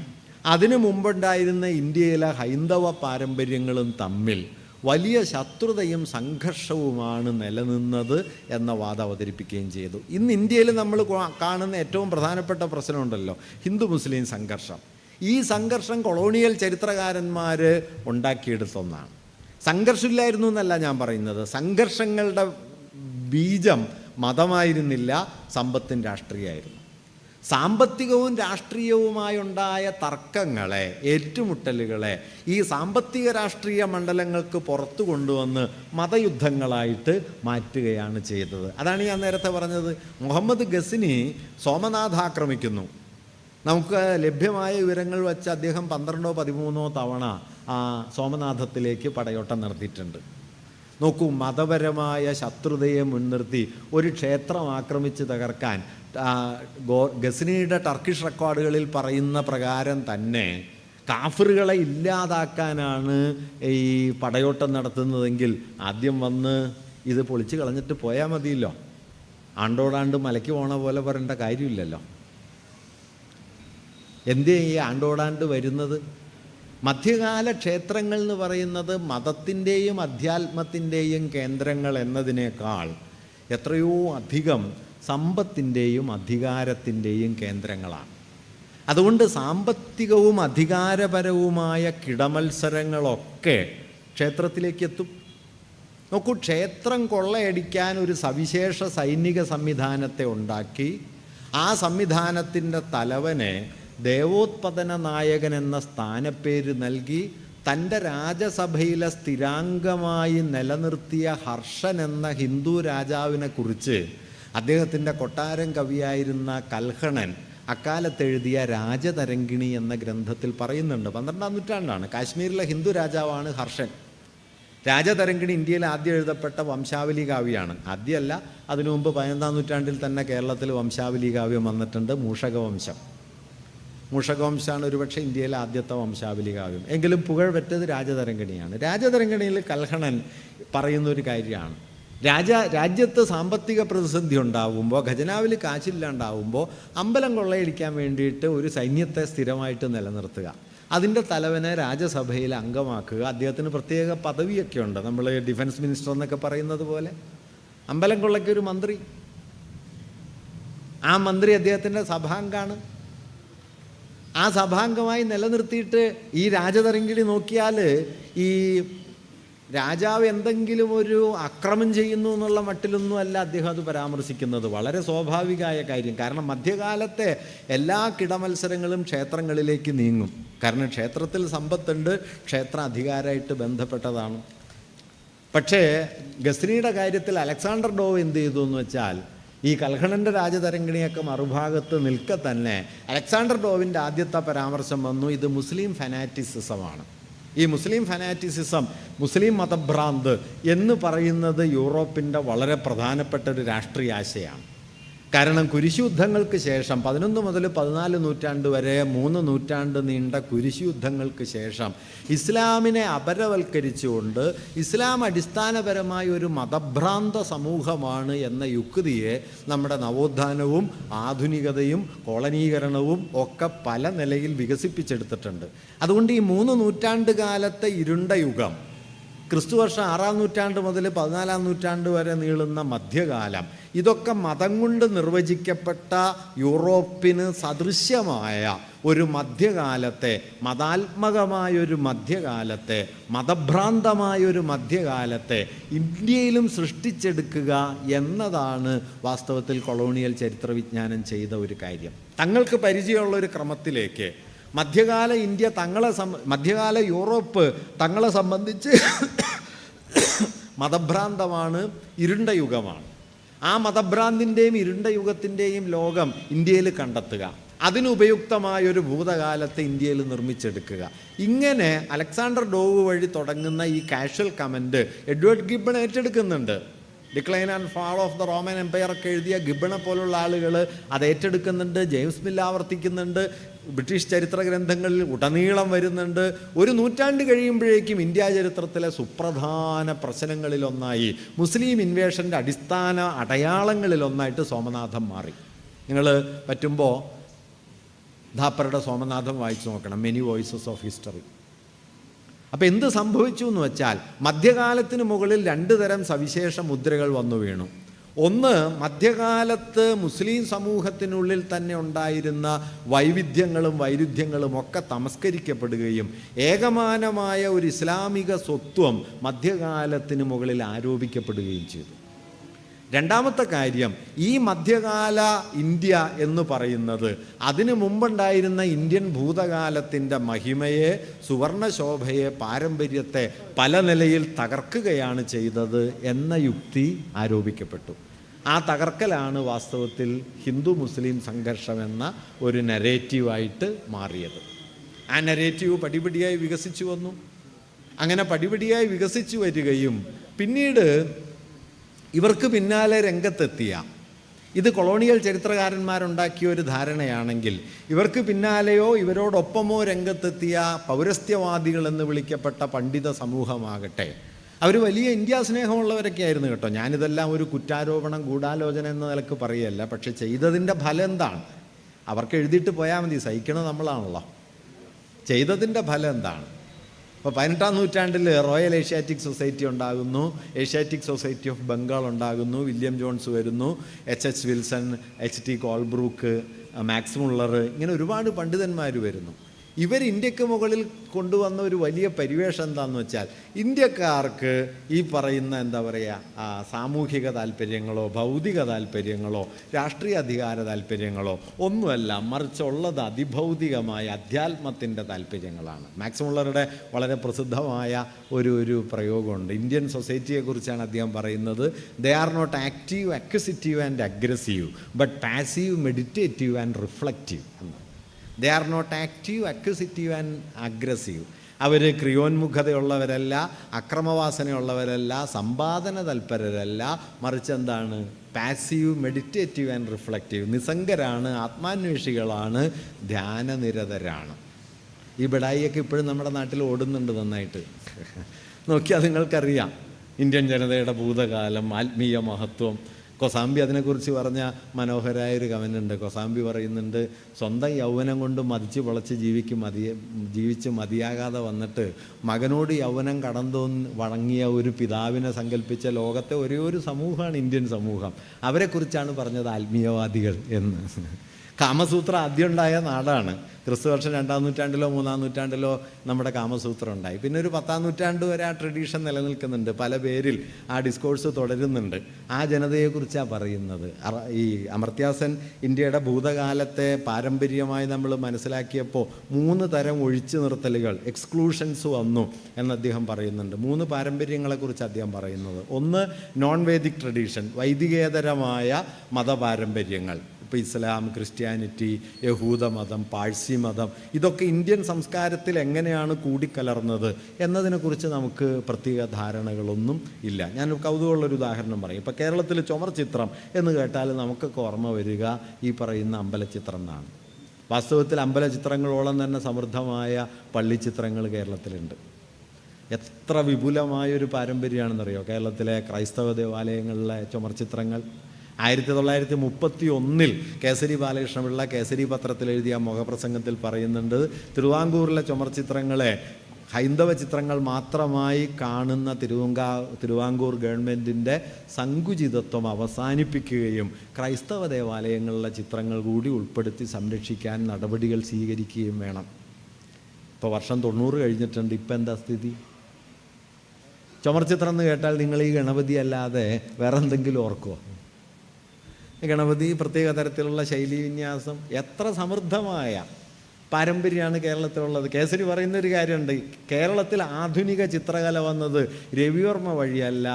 അതിനു മുമ്പുണ്ടായിരുന്ന ഇന്ത്യയിലെ ഹൈന്ദവ പാരമ്പര്യങ്ങളും തമ്മിൽ വലിയ ശത്രുതയും സംഘർഷവുമാണ് നിലനിന്നത് എന്ന വാദം അവതരിപ്പിക്കുകയും ചെയ്തു. ഇന്ന് ഇന്ത്യയിൽ നമ്മൾ കാണുന്ന ഏറ്റവും പ്രധാനപ്പെട്ട പ്രശ്നമുണ്ടല്ലോ, ഹിന്ദു മുസ്ലിം സംഘർഷം. ഈ സംഘർഷം കൊളോണിയൽ ചരിത്രകാരന്മാർ ഉണ്ടാക്കിയെടുത്തൊന്നാണ്. സംഘർഷമില്ലായിരുന്നു എന്നല്ല ഞാൻ പറയുന്നത്, സംഘർഷങ്ങളുടെ ബീജം മതമായിരുന്നില്ല, സമ്പത്തും രാഷ്ട്രീയമായിരുന്നു. സാമ്പത്തികവും രാഷ്ട്രീയവുമായുണ്ടായ തർക്കങ്ങളെ, ഏറ്റുമുട്ടലുകളെ ഈ സാമ്പത്തിക രാഷ്ട്രീയ മണ്ഡലങ്ങൾക്ക് പുറത്തു കൊണ്ടുവന്ന് മതയുദ്ധങ്ങളായിട്ട് മാറ്റുകയാണ് ചെയ്തത്. അതാണ് ഞാൻ നേരത്തെ പറഞ്ഞത്. മുഹമ്മദ് ഗസ്നി സോമനാഥ് ആക്രമിക്കുന്നു. നമുക്ക് ലഭ്യമായ വിവരങ്ങൾ വെച്ച് അദ്ദേഹം 12-13 തവണ ആ സോമനാഥത്തിലേക്ക് പടയോട്ടം നടത്തിയിട്ടുണ്ട്. നോക്കൂ, മതപരമായ ശത്രുതയെ മുൻനിർത്തി ഒരു ക്ഷേത്രം ആക്രമിച്ച് തകർക്കാൻ ഗസ്നിയുടെ ടർക്കിഷ് റെക്കോർഡുകളിൽ പറയുന്ന പ്രകാരം തന്നെ കാഫിറുകളെ ഇല്ലാതാക്കാനാണ് ഈ പടയോട്ടം നടത്തുന്നതെങ്കിൽ ആദ്യം വന്ന് ഇത് പൊളിച്ച് കളഞ്ഞിട്ട് പോയാൽ മതിയല്ലോ. ആണ്ടോടാണ്ട് മലയ്ക്ക് പോണ പോലെ പറയേണ്ട കാര്യമില്ലല്ലോ. എന്തേ ഈ ആണ്ടോടാണ്ട് വരുന്നത്? മധ്യകാല ക്ഷേത്രങ്ങൾ എന്ന് പറയുന്നത് മതത്തിൻ്റെയും അധ്യാത്മത്തിൻ്റെയും കേന്ദ്രങ്ങൾ എന്നതിനേക്കാൾ എത്രയോ അധികം സമ്പത്തിൻ്റെയും അധികാരത്തിൻ്റെയും കേന്ദ്രങ്ങളാണ്. അതുകൊണ്ട് സാമ്പത്തികവും അധികാരപരവുമായ കിടമത്സരങ്ങളൊക്കെ ക്ഷേത്രത്തിലേക്ക് എത്തും. നോക്കൂ, ക്ഷേത്രം കൊള്ളയടിക്കാൻ ഒരു സവിശേഷ സൈനിക സംവിധാനത്തെ ഉണ്ടാക്കി ആ സംവിധാനത്തിൻ്റെ തലവനെ ദേവോത്പതന നായകൻ എന്ന സ്ഥാനപ്പേര് നൽകി തൻ്റെ രാജസഭയിലെ സ്ഥിരാംഗമായി നിലനിർത്തിയ ഹർഷൻ എന്ന ഹിന്ദു രാജാവിനെ കുറിച്ച് അദ്ദേഹത്തിൻ്റെ കൊട്ടാരം കവിയായിരുന്ന കൽഹണൻ അക്കാലത്തെഴുതിയ രാജതരംഗിണി എന്ന ഗ്രന്ഥത്തിൽ പറയുന്നുണ്ട്. 12-ാം നൂറ്റാണ്ടാണ്. കാശ്മീരിലെ ഹിന്ദു രാജാവാണ് ഹർഷൻ. രാജതരംഗിണി ഇന്ത്യയിൽ ആദ്യം എഴുതപ്പെട്ട വംശാവലി കാവ്യമാണ്. ആദ്യമല്ല, അതിനു മുമ്പ് 15-ാം നൂറ്റാണ്ടിൽ തന്നെ കേരളത്തിൽ വംശാവലി കാവ്യം വന്നിട്ടുണ്ട്. മൂഷകവംശമാണ് ഒരുപക്ഷെ ഇന്ത്യയിലെ ആദ്യത്തെ വംശാവലി കാവ്യം. എങ്കിലും പുകഴ്പെറ്റത് രാജതരംഗിണിയാണ്. രാജതരംഗിണിയിൽ കൽഹണൻ പറയുന്നൊരു കാര്യമാണ്, രാജ്യത്ത് സാമ്പത്തിക പ്രതിസന്ധി ഉണ്ടാകുമ്പോൾ, ഖജനാവിൽ കാശില്ലാണ്ടാവുമ്പോൾ അമ്പലം കൊള്ളയടിക്കാൻ വേണ്ടിയിട്ട് ഒരു സൈന്യത്തെ സ്ഥിരമായിട്ട് നിലനിർത്തുക, അതിൻ്റെ തലവനെ രാജ്യസഭയിൽ അംഗമാക്കുക. അദ്ദേഹത്തിന് പ്രത്യേക പദവിയൊക്കെ ഉണ്ട്. നമ്മൾ ഡിഫൻസ് മിനിസ്റ്റർ എന്നൊക്കെ പറയുന്നത് പോലെ അമ്പലം കൊള്ളയ്ക്കൊരു മന്ത്രി, ആ മന്ത്രി അദ്ദേഹത്തിൻ്റെ സഭാംഗമാണ്. ആ സഭാംഗമായി നിലനിർത്തിയിട്ട് ഈ രാജതരംഗിണി നോക്കിയാൽ ഈ രാജാവ് എന്തെങ്കിലും ഒരു അക്രമം ചെയ്യുന്നു എന്നുള്ള മട്ടിലൊന്നും അല്ല അദ്ദേഹം അത് പരാമർശിക്കുന്നത്. വളരെ സ്വാഭാവികമായ കാര്യം. കാരണം മധ്യകാലത്തെ എല്ലാ കിടമത്സരങ്ങളും ക്ഷേത്രങ്ങളിലേക്ക് നീങ്ങും. കാരണം ക്ഷേത്രത്തിൽ സമ്പത്തുണ്ട്, ക്ഷേത്ര അധികാരമായിട്ട് ബന്ധപ്പെട്ടതാണ്. പക്ഷേ ഗസ്നിയുടെ കാര്യത്തിൽ അലക്സാണ്ടർ ഡോവ് എന്ത് ചെയ്തു എന്ന് വെച്ചാൽ, ഈ കൽഹണൻ്റെ രാജതരംഗിണിയൊക്കെ മറുഭാഗത്ത് നിൽക്കെ തന്നെ അലക്സാണ്ടർ ഡോവിൻ്റെ ആദ്യത്തെ പരാമർശം വന്നു, ഇത് മുസ്ലിം ഫനാറ്റിസിസമാണ്. ഈ മുസ്ലിം ഫനാറ്റിസിസം, മുസ്ലിം മതഭ്രാന്ത് എന്ന് പറയുന്നത് യൂറോപ്പിൻ്റെ വളരെ പ്രധാനപ്പെട്ട ഒരു രാഷ്ട്രീയ ആശയമാണ്. കാരണം കുരിശുയുദ്ധങ്ങൾക്ക് ശേഷം 11 മുതൽ 14 നൂറ്റാണ്ട് വരെ 3 നൂറ്റാണ്ട് നീണ്ട കുരിശുയുദ്ധങ്ങൾക്ക് ശേഷം ഇസ്ലാമിനെ അപരവൽക്കരിച്ചുകൊണ്ട് ഇസ്ലാം അടിസ്ഥാനപരമായ ഒരു മതഭ്രാന്ത സമൂഹമാണ് എന്ന യുക്തിയെ നമ്മുടെ നവോത്ഥാനവും ആധുനികതയും കോളനീകരണവും ഒക്കെ പല നിലയിൽ വികസിപ്പിച്ചെടുത്തിട്ടുണ്ട്. അതുകൊണ്ട് ഈ 3 നൂറ്റാണ്ട് കാലത്തെ ഇരുണ്ട യുഗം, ക്രിസ്തുവർഷം 6-ാം നൂറ്റാണ്ട് മുതൽ 14-ാം നൂറ്റാണ്ട് വരെ നീളുന്ന മധ്യകാലം, ഇതൊക്കെ മതം കൊണ്ട് നിർവചിക്കപ്പെട്ട യൂറോപ്പിന് സദൃശ്യമായ ഒരു മധ്യകാലത്തെ, മതാത്മകമായൊരു മധ്യകാലത്തെ, മതഭ്രാന്തമായൊരു മധ്യകാലത്തെ ഇന്ത്യയിലും സൃഷ്ടിച്ചെടുക്കുക എന്നതാണ് വാസ്തവത്തിൽ കൊളോണിയൽ ചരിത്രവിജ്ഞാനം ചെയ്ത ഒരു കാര്യം. തങ്ങൾക്ക് പരിചയമുള്ളൊരു ക്രമത്തിലേക്ക് മധ്യകാല ഇന്ത്യ മധ്യകാല യൂറോപ്പ് തങ്ങളെ സംബന്ധിച്ച് മതഭ്രാന്തമാണ്, ഇരുണ്ട യുഗമാണ്. ആ മതഭ്രാന്തിൻ്റെയും ഇരുണ്ട യുഗത്തിൻ്റെയും ലോകം ഇന്ത്യയിൽ കണ്ടെത്തുക, അതിനുപയുക്തമായൊരു ഭൂതകാലത്തെ ഇന്ത്യയിൽ നിർമ്മിച്ചെടുക്കുക. ഇങ്ങനെ അലക്സാണ്ടർ ഡോവ് വഴി തുടങ്ങുന്ന ഈ കാഷ്വൽ കമൻറ്റ് എഡ്വേർഡ് ഗിബ്ബൺ ഏറ്റെടുക്കുന്നുണ്ട്. Decline and fall of the Roman empire ഒക്കെ എഴുതിയ ഗിബ്ബണെ പോലുള്ള ആളുകൾ അത് ഏറ്റെടുക്കുന്നുണ്ട്. ജെയിംസ് മിൽ ആവർത്തിക്കുന്നുണ്ട്. ബ്രിട്ടീഷ് ചരിത്ര ഗ്രന്ഥങ്ങളിൽ ഉടനീളം വരുന്നുണ്ട്. ഒരു നൂറ്റാണ്ട് കഴിയുമ്പോഴേക്കും ഇന്ത്യ ചരിത്രത്തിലെ സുപ്രധാന പ്രശ്നങ്ങളിലൊന്നായി, മുസ്ലിം ഇൻവേഷൻ്റെ അടിസ്ഥാന അടയാളങ്ങളിലൊന്നായിട്ട് സോമനാഥം മാറി. നിങ്ങൾ പറ്റുമ്പോൾ ധാപ്പറുടെ സോമനാഥം വായിച്ചു നോക്കണം, മെനി വോയിസസ് ഓഫ് ഹിസ്റ്ററി. അപ്പോൾ എന്ത് സംഭവിച്ചു എന്ന് വെച്ചാൽ, മധ്യകാലത്തിന് മുകളിൽ 2 തരം സവിശേഷ മുദ്രകൾ വന്നു വീണു. ഒന്ന്, മധ്യകാലത്ത് മുസ്ലിം സമൂഹത്തിനുള്ളിൽ തന്നെ ഉണ്ടായിരുന്ന വൈവിധ്യങ്ങളും വൈരുദ്ധ്യങ്ങളും ഒക്കെ തമസ്കരിക്കപ്പെടുകയും ഏകമാനമായ ഒരു ഇസ്ലാമിക സ്വത്വം മധ്യകാലത്തിന് മുകളിൽ ആരോപിക്കപ്പെടുകയും ചെയ്തു. രണ്ടാമത്തെ കാര്യം, ഈ മധ്യകാല ഇന്ത്യ എന്ന് പറയുന്നത് അതിനു മുമ്പുണ്ടായിരുന്ന ഇന്ത്യൻ ഭൂതകാലത്തിൻ്റെ മഹിമയെ, സുവർണശോഭയെ, പാരമ്പര്യത്തെ പല നിലയിൽ തകർക്കുകയാണ് ചെയ്തത് എന്ന യുക്തി ആരോപിക്കപ്പെട്ടു. ആ തകർക്കലാണ് വാസ്തവത്തിൽ ഹിന്ദു മുസ്ലിം സംഘർഷം എന്ന ഒരു നരേറ്റീവായിട്ട് മാറിയത്. ആ നരേറ്റീവ് പടിപടിയായി വികസിച്ചു വന്നു. അങ്ങനെ പടിപടിയായി വികസിച്ചു വരികയും പിന്നീട് ഇവർക്ക് പിന്നാലെ രംഗത്തെത്തിയ, ഇത് കൊളോണിയൽ ചരിത്രകാരന്മാരുണ്ടാക്കിയ ഒരു ധാരണയാണെങ്കിൽ, ഇവർക്ക് പിന്നാലെയോ ഇവരോടൊപ്പമോ രംഗത്തെത്തിയ പൗരസ്ത്യവാദികൾ എന്ന് വിളിക്കപ്പെട്ട പണ്ഡിത സമൂഹമാകട്ടെ, അവർ വലിയ ഇന്ത്യ സ്നേഹമുള്ളവരൊക്കെ ആയിരുന്നു കേട്ടോ. ഞാനിതെല്ലാം ഒരു കുറ്റാരോപണം, ഗൂഢാലോചന എന്ന നിലക്ക് പറയുകയല്ല. പക്ഷെ ചെയ്തതിൻ്റെ ഫലം എന്താണ്? അവർക്ക് എഴുതിയിട്ട് പോയാൽ മതി, സഹിക്കണം നമ്മളാണല്ലോ. ചെയ്തതിൻ്റെ ഫലം എന്താണ്? അപ്പോൾ 18-ാം നൂറ്റാണ്ടിൽ റോയൽ ഏഷ്യാറ്റിക് സൊസൈറ്റി ഉണ്ടാകുന്നു, ഏഷ്യാറ്റിക് സൊസൈറ്റി ഓഫ് ബംഗാൾ ഉണ്ടാകുന്നു, വില്യം ജോൺസ് വരുന്നു, H Wilson, HT Colebrooke, Max Muller, ഇങ്ങനെ ഒരുപാട് പണ്ഡിതന്മാർ വരുന്നു. ഇവർ ഇന്ത്യക്ക് മുകളിൽ കൊണ്ടുവന്ന ഒരു വലിയ പരിവേഷം എന്താണെന്ന് വെച്ചാൽ, ഇന്ത്യക്കാർക്ക് ഈ പറയുന്ന എന്താ പറയുക സാമൂഹിക താല്പര്യങ്ങളോ ഭൗതിക താല്പര്യങ്ങളോ രാഷ്ട്രീയ അധികാര താല്പര്യങ്ങളോ ഒന്നുമല്ല, മറിച്ചുള്ളത് അതിഭൗതികമായ അധ്യാത്മത്തിൻ്റെ താല്പര്യങ്ങളാണ്. മാക്സ് മുള്ളറുടെ വളരെ പ്രസിദ്ധമായ ഒരു പ്രയോഗമുണ്ട്. ഇന്ത്യൻ സൊസൈറ്റിയെക്കുറിച്ചാണ് അദ്ദേഹം പറയുന്നത്. They are not active, acquisitive and aggressive, but passive, meditative and reflective എന്ന്. They are not active, acquisitive and aggressive. അവർ ക്രിയോന്മുഖതയുള്ളവരല്ല, അക്രമവാസനയുള്ളവരല്ല, സമ്പാദന തൽപരരല്ല, മറിച്ച് എന്താണ്? Passive, meditative and reflective. നിസ്സംഗരാണ്, ആത്മാന്വേഷികളാണ്, ധ്യാനനിരതരാണ്. ഈ ബിഡായിയൊക്കെ ഇപ്പോഴും നമ്മുടെ നാട്ടിൽ ഓടുന്നുണ്ട് നന്നായിട്ട്. നോക്കിയാൽ നിങ്ങൾക്കറിയാം ഇന്ത്യൻ ജനതയുടെ ഭൂതകാലം, ആത്മീയ മഹത്വം. കൊസാംബി അതിനെക്കുറിച്ച് പറഞ്ഞ മനോഹരമായൊരു കമൻ്റുണ്ട്. കൊസാംബി പറയുന്നുണ്ട്, സ്വന്തം യൗവനം കൊണ്ട് മതിച്ച് പൊളച്ച് ജീവിച്ച് മതിയാകാതെ വന്നിട്ട് മകനോട് യൗവനം വഴങ്ങിയ ഒരു പിതാവിനെ സങ്കല്പിച്ച ലോകത്തെ ഒരേ ഒരു സമൂഹമാണ് ഇന്ത്യൻ സമൂഹം. അവരെക്കുറിച്ചാണ് പറഞ്ഞത് ആത്മീയവാദികൾ എന്ന്. കാമസൂത്ര ആദ്യം ഉണ്ടായ നാടാണ്. ക്രിസ്തുവർഷം 2-ാം നൂറ്റാണ്ടിലോ 3-ാം നൂറ്റാണ്ടിലോ നമ്മുടെ കാമസൂത്രം ഉണ്ടായി. പിന്നെ ഒരു 10-ാം നൂറ്റാണ്ട് വരെ ആ ട്രഡീഷൻ നിലനിൽക്കുന്നുണ്ട്, പല പേരിൽ ആ ഡിസ്കോഴ്സ് തുടരുന്നുണ്ട്. ആ ജനതയെക്കുറിച്ചാണ് പറയുന്നത്. ഈ അമർത്യാസൻ ഇന്ത്യയുടെ ഭൂതകാലത്തെ പാരമ്പര്യമായി നമ്മൾ മനസ്സിലാക്കിയപ്പോൾ 3 തരം ഒഴിച്ചു നിർത്തലുകൾ, എക്സ്ക്ലൂഷൻസ് വന്നു എന്ന് അദ്ദേഹം പറയുന്നുണ്ട്. 3 പാരമ്പര്യങ്ങളെക്കുറിച്ച് അദ്ദേഹം പറയുന്നത്. ഒന്ന്, നോൺ വേദിക് ട്രഡീഷൻ, വൈദികേതരമായ മതപാരമ്പര്യങ്ങൾ. ഇപ്പോൾ ഇസ്ലാം, ക്രിസ്ത്യാനിറ്റി, യഹൂദമതം, പാഴ്സി മതം, ഇതൊക്കെ ഇന്ത്യൻ സംസ്കാരത്തിൽ എങ്ങനെയാണ് കൂടിക്കലർന്നത് എന്നതിനെക്കുറിച്ച് നമുക്ക് പ്രത്യേക ധാരണകളൊന്നും ഇല്ല. ഞാൻ കൗതുകമുള്ളൊരു ഉദാഹരണം പറയും. ഇപ്പോൾ കേരളത്തിൽ ചുമർ ചിത്രം എന്ന് കേട്ടാൽ നമുക്കൊക്കെ ഓർമ്മ വരിക ഈ പറയുന്ന അമ്പലച്ചിത്രം എന്നാണ്. വാസ്തവത്തിൽ അമ്പലചിത്രങ്ങളോളം തന്നെ സമൃദ്ധമായ പള്ളിച്ചിത്രങ്ങൾ കേരളത്തിലുണ്ട്. എത്ര വിപുലമായൊരു പാരമ്പര്യമാണെന്നറിയോ കേരളത്തിലെ ക്രൈസ്തവ ദേവാലയങ്ങളിലെ ചുമർ ചിത്രങ്ങൾ. 1931 കേസരി ബാലകൃഷ്ണപിള്ള കേസരി പത്രത്തിൽ എഴുതിയ മുഖപ്രസംഗത്തിൽ പറയുന്നുണ്ട്, തിരുവാങ്കൂറിലെ ചുമർ ചിത്രങ്ങളെ ഹൈന്ദവ ചിത്രങ്ങൾ മാത്രമായി കാണുന്ന തിരുവാങ്കൂർ ഗവൺമെൻറ്റിൻ്റെ സങ്കുചിതത്വം അവസാനിപ്പിക്കുകയും ക്രൈസ്തവ ദേവാലയങ്ങളിലെ ചിത്രങ്ങൾ കൂടി ഉൾപ്പെടുത്തി സംരക്ഷിക്കാൻ നടപടികൾ സ്വീകരിക്കുകയും വേണം. ഇപ്പോൾ വർഷം 90 കഴിഞ്ഞിട്ടുണ്ട്. ഇപ്പം എന്താ സ്ഥിതി? ചുമർ ചിത്രം എന്ന് കേട്ടാൽ നിങ്ങൾ ഈ ഗണപതി അല്ലാതെ വേറെ എന്തെങ്കിലും ഓർക്കുമോ? ഗണപതി, പ്രത്യേക തരത്തിലുള്ള ശൈലീ വിന്യാസം, എത്ര സമൃദ്ധമായ പാരമ്പര്യമാണ് കേരളത്തിലുള്ളത്. കേസരി പറയുന്നൊരു കാര്യമുണ്ട്, കേരളത്തിൽ ആധുനിക ചിത്രകല വന്നത് രവിവർമ്മ വഴിയല്ല,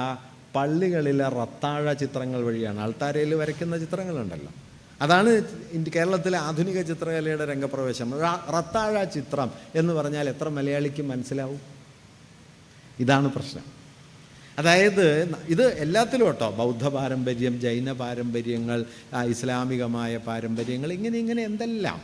പള്ളികളിലെ റത്താഴ ചിത്രങ്ങൾ വഴിയാണ്. ആൾത്താരയിൽ വരയ്ക്കുന്ന ചിത്രങ്ങളുണ്ടല്ലോ, അതാണ് കേരളത്തിലെ ആധുനിക ചിത്രകലയുടെ രംഗപ്രവേശം. റത്താഴ ചിത്രം എന്ന് പറഞ്ഞാൽ എത്ര മലയാളിക്ക് മനസ്സിലാവും? ഇതാണ് പ്രശ്നം. അതായത് ഇത് എല്ലാത്തിലും കേട്ടോ, ബൗദ്ധ പാരമ്പര്യം, ജൈന പാരമ്പര്യങ്ങൾ, ഇസ്ലാമികമായ പാരമ്പര്യങ്ങൾ, ഇങ്ങനെ എന്തെല്ലാം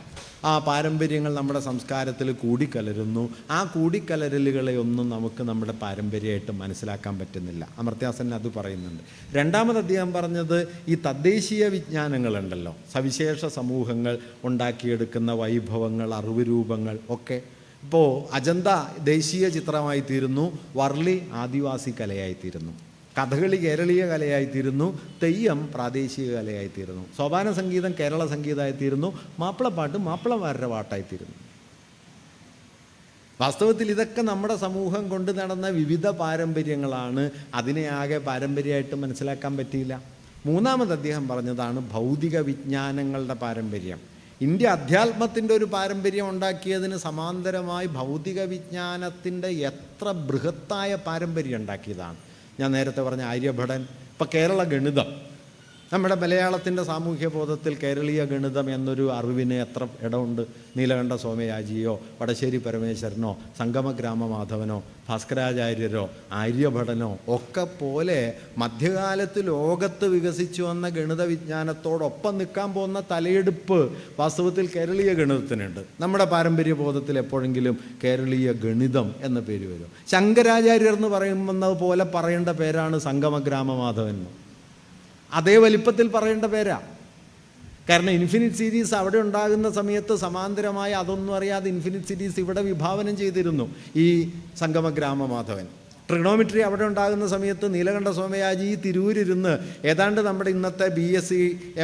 ആ പാരമ്പര്യങ്ങൾ നമ്മുടെ സംസ്കാരത്തിൽ കൂടിക്കലരുന്നു. ആ കൂടിക്കലരലുകളെ ഒന്നും നമുക്ക് നമ്മുടെ പാരമ്പര്യമായിട്ട് മനസ്സിലാക്കാൻ പറ്റുന്നില്ല. അമർത്യാസൻ അത് പറയുന്നുണ്ട്. രണ്ടാമത് അദ്ദേഹം പറഞ്ഞത് ഈ തദ്ദേശീയ വിജ്ഞാനങ്ങളുണ്ടല്ലോ, സവിശേഷ സമൂഹങ്ങൾ ഉണ്ടാക്കിയെടുക്കുന്ന വൈഭവങ്ങൾ, അറിവ് രൂപങ്ങൾ ഒക്കെ. ഇപ്പോൾ അജന്ത ദേശീയ ചിത്രമായിത്തീരുന്നു, വർളി ആദിവാസി കലയായിത്തീരുന്നു, കഥകളി കേരളീയ കലയായിത്തീരുന്നു, തെയ്യം പ്രാദേശിക കലയായിത്തീരുന്നു, സോപാന സംഗീതം കേരള സംഗീതമായിത്തീരുന്നു, മാപ്പിളപ്പാട്ട് മാപ്പിളമാരുടെ പാട്ടായിത്തീരുന്നു. വാസ്തവത്തിൽ ഇതൊക്കെ നമ്മുടെ സമൂഹം കൊണ്ട് നടന്ന വിവിധ പാരമ്പര്യങ്ങളാണ്. അതിനെ ആകെ പാരമ്പര്യമായിട്ട് മനസ്സിലാക്കാൻ പറ്റിയില്ല. മൂന്നാമത് അദ്ദേഹം പറഞ്ഞതാണ് ഭൗതിക വിജ്ഞാനങ്ങളുടെ പാരമ്പര്യം. ഇന്ത്യ അധ്യാത്മത്തിൻ്റെ ഒരു പാരമ്പര്യം ഉണ്ടാക്കിയതിന് സമാന്തരമായി ഭൗതിക വിജ്ഞാനത്തിൻ്റെ എത്ര ബൃഹത്തായ പാരമ്പര്യം ഉണ്ടാക്കിയതാണ്. ഞാൻ നേരത്തെ പറഞ്ഞ ആര്യഭടൻ. ഇപ്പം കേരള ഗണിതം, നമ്മുടെ മലയാളത്തിൻ്റെ സാമൂഹ്യ ബോധത്തിൽ കേരളീയ ഗണിതം എന്നൊരു അറിവിന് എത്ര ഇടമുണ്ട്? നീലകണ്ഠ സോമയാജിയോ വടശ്ശേരി പരമേശ്വരനോ സംഗമഗ്രാമ മാധവനോ ഭാസ്കരാചാര്യരോ ആര്യഭടനോ ഒക്കെ പോലെ മധ്യകാലത്ത് ലോകത്ത് വികസിച്ചു വന്ന ഗണിത വിജ്ഞാനത്തോടൊപ്പം നിൽക്കാൻ പോകുന്ന തലയെടുപ്പ് വാസ്തവത്തിൽ കേരളീയ ഗണിതത്തിനുണ്ട്. നമ്മുടെ പാരമ്പര്യ ബോധത്തിൽ എപ്പോഴെങ്കിലും കേരളീയ ഗണിതം എന്ന പേര് വരും. ശങ്കരാചാര്യർ എന്ന് പറയുന്നത് പോലെ പറയേണ്ട പേരാണ് സംഗമഗ്രാമ മാധവൻ. അതേ വലിപ്പത്തിൽ പറയേണ്ട പേരാ. കാരണം ഇൻഫിനിറ്റ് സീരീസ് അവിടെ ഉണ്ടാകുന്ന സമയത്ത് സമാന്തരമായി അതൊന്നും അറിയാതെ ഇൻഫിനിറ്റ് സീരീസ് ഇവിടെ വിഭാവനം ചെയ്തിരുന്നു ഈ സംഗമഗ്രാമമാധവൻ. ട്രിഗണോമെട്രി അവിടെ ഉണ്ടാകുന്ന സമയത്ത് നീലകണ്ഠ സോമയാജി തിരൂരിരുന്ന് ഏതാണ്ട് നമ്മുടെ ഇന്നത്തെ BSc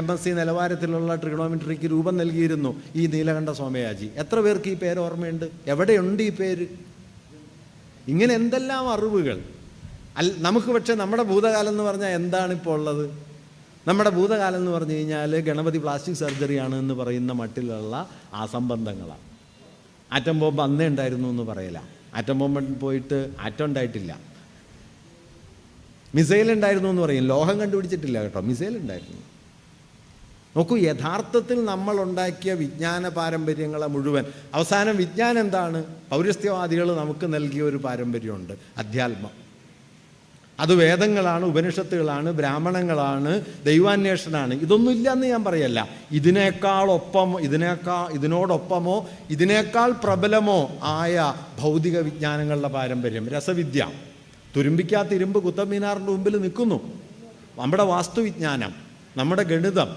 MSc നിലവാരത്തിലുള്ള ട്രിഗണോമെട്രിക്ക് രൂപം നൽകിയിരുന്നു ഈ നീലകണ്ഠ സോമയാജി. എത്ര പേർക്ക് ഈ പേര് ഓർമ്മയുണ്ട്? എവിടെയുണ്ട് ഈ പേര്? ഇങ്ങനെ എന്തെല്ലാം അറിവുകൾ നമുക്ക്. പക്ഷേ നമ്മുടെ ഭൂതകാലം എന്ന് പറഞ്ഞാൽ എന്താണ് ഇപ്പോൾ ഉള്ളത്? നമ്മുടെ ഭൂതകാലം എന്ന് പറഞ്ഞു കഴിഞ്ഞാൽ ഗണപതി പ്ലാസ്റ്റിക് സർജറിയാണ് എന്ന് പറയുന്ന മട്ടിലുള്ള അസംബന്ധങ്ങളാണ്. ആറ്റം ബോംബ് അന്നേ ഉണ്ടായിരുന്നു എന്ന് പറയില്ല. ആറ്റം ബോംബ് പോയിട്ട് ആറ്റം ഉണ്ടായിട്ടില്ല. മിസൈൽ ഉണ്ടായിരുന്നു എന്ന് പറയും. ലോഹം കണ്ടുപിടിച്ചിട്ടില്ല കേട്ടോ, മിസൈൽ ഉണ്ടായിരുന്നു. നോക്കൂ, യഥാർത്ഥത്തിൽ നമ്മൾ ഉണ്ടാക്കിയ വിജ്ഞാന പാരമ്പര്യങ്ങളെ മുഴുവൻ അവസാനം വിജ്ഞാനം എന്താണ്? പൗരസ്ത്യവാദികൾ നമുക്ക് നൽകിയ ഒരു പാരമ്പര്യമുണ്ട്, അധ്യാത്മം. അത് വേദങ്ങളാണ്, ഉപനിഷത്തുകളാണ്, ബ്രാഹ്മണങ്ങളാണ്, ദൈവാന്വേഷണമാണ്. ഇതൊന്നും ഇല്ലയെന്ന് ഞാൻ പറയല്ല. ഇതിനോടൊപ്പമോ ഇതിനേക്കാൾ പ്രബലമോ ആയ ഭൗതിക വിജ്ഞാനങ്ങളുടെ പാരമ്പര്യം. രസവിദ്യ, തുരുമ്പിക്കാത്ത ഇരുമ്പ് കുത്തബ്മീനാറിൻ്റെ മുമ്പിൽ നിൽക്കുന്നു. നമ്മുടെ വാസ്തുവിജ്ഞാനം, നമ്മുടെ ഗണിതം,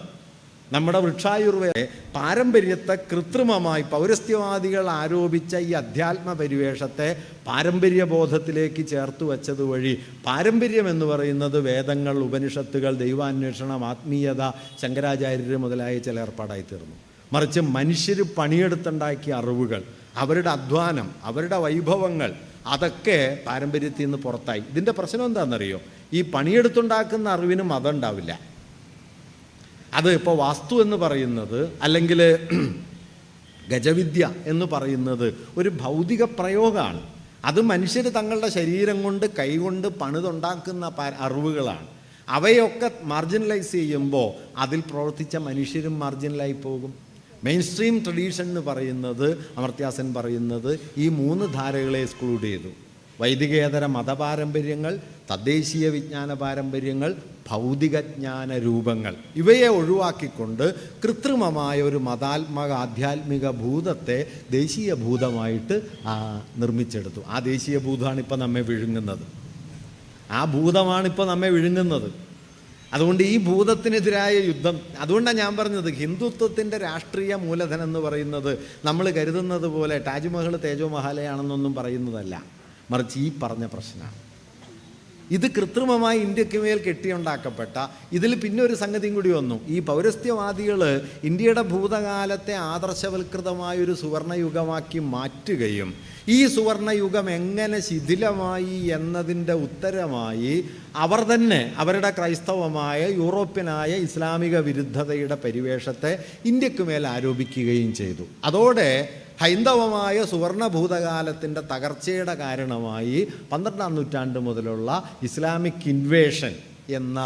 നമ്മുടെ വൃക്ഷായുർവേദ പാരമ്പര്യത്തെ കൃത്രിമമായി പൗരസ്ത്യവാദികൾ ആരോപിച്ച ഈ അധ്യാത്മ പരിവേഷത്തെ പാരമ്പര്യബോധത്തിലേക്ക് ചേർത്ത് വച്ചത് വഴി പാരമ്പര്യം എന്ന് പറയുന്നത് വേദങ്ങൾ, ഉപനിഷത്തുകൾ, ദൈവാന്വേഷണം, ആത്മീയത, ശങ്കരാചാര്യർ മുതലായ ചില ഏർപ്പാടായി തീർന്നു. മറിച്ച് മനുഷ്യർ പണിയെടുത്തുണ്ടാക്കിയ അറിവുകൾ, അവരുടെ അധ്വാനം, അവരുടെ വൈഭവങ്ങൾ, അതൊക്കെ പാരമ്പര്യത്തിൽ നിന്ന് പുറത്തായി. ഇതിൻ്റെ പ്രശ്നം എന്താണെന്നറിയോ? ഈ പണിയെടുത്തുണ്ടാക്കുന്ന അറിവിന് മതം ഉണ്ടാവില്ല. അത് ഇപ്പോൾ വാസ്തു എന്ന് പറയുന്നത് അല്ലെങ്കിൽ ഗജവിദ്യ എന്ന് പറയുന്നത് ഒരു ഭൗതിക പ്രയോഗമാണ്. അത് മനുഷ്യർ തങ്ങളുടെ ശരീരം കൊണ്ട് കൈകൊണ്ട് പണിതുണ്ടാക്കുന്ന അറിവുകളാണ്. അവയൊക്കെ മാർജിനലൈസ് ചെയ്യുമ്പോൾ അതിൽ പ്രവർത്തിച്ച മനുഷ്യരും മാർജിനലായി പോകും. മെയിൻ സ്ട്രീം ട്രഡീഷൻ എന്ന് പറയുന്നത്, അമർത്യാസൻ പറയുന്നത്, ഈ 3 ധാരകളെ എക്സ്ക്ലൂഡ് ചെയ്തു. വൈദികേതര മതപാരമ്പര്യങ്ങൾ, തദ്ദേശീയ വിജ്ഞാന പാരമ്പര്യങ്ങൾ, ഭൗതികജ്ഞാന രൂപങ്ങൾ, ഇവയെ ഒഴിവാക്കിക്കൊണ്ട് കൃത്രിമമായ ഒരു മതാത്മക ആധ്യാത്മിക ഭൂതത്തെ ദേശീയ ഭൂതമായിട്ട് നിർമ്മിച്ചെടുത്തു. ആ ദേശീയ ഭൂതമാണ് ഇപ്പോൾ നമ്മെ വിഴുങ്ങുന്നത്. അതുകൊണ്ട് ഈ ഭൂതത്തിനെതിരായ യുദ്ധം, അതുകൊണ്ടാണ് ഞാൻ പറഞ്ഞത് ഹിന്ദുത്വത്തിൻ്റെ രാഷ്ട്രീയ മൂലധനം എന്ന് പറയുന്നത് നമ്മൾ കരുതുന്നത് പോലെ താജ്മഹൽ തേജോ മഹാലയാണെന്നൊന്നും പറയുന്നതല്ല. മറിച്ച് ഈ പറഞ്ഞ പ്രശ്നമാണ്. ഇത് കൃത്രിമമായി ഇന്ത്യക്ക് മേൽ കെട്ടിയുണ്ടാക്കപ്പെട്ട ഇതിൽ പിന്നെ ഒരു സംഗതിയും കൂടി വന്നു. ഈ പൗരസ്ത്യവാദികൾ ഇന്ത്യയുടെ ഭൂതകാലത്തെ ആദർശവൽകൃതമായൊരു സുവർണയുഗമാക്കി മാറ്റുകയും ഈ സുവർണയുഗം എങ്ങനെ ശിഥിലമായി എന്നതിൻ്റെ ഉത്തരമായി അവർ തന്നെ അവരുടെ ക്രൈസ്തവമായ യൂറോപ്യനായ ഇസ്ലാമിക വിരുദ്ധതയുടെ പരിവേഷത്തെ ഇന്ത്യക്ക് മേൽ ആരോപിക്കുകയും ചെയ്തു. അതോടെ ഹൈന്ദവമായ സുവർണ ഭൂതകാലത്തിൻ്റെ തകർച്ചയുടെ കാരണമായി 12ാം നൂറ്റാണ്ട് മുതലുള്ള ഇസ്ലാമിക് ഇൻവേഷൻ എന്ന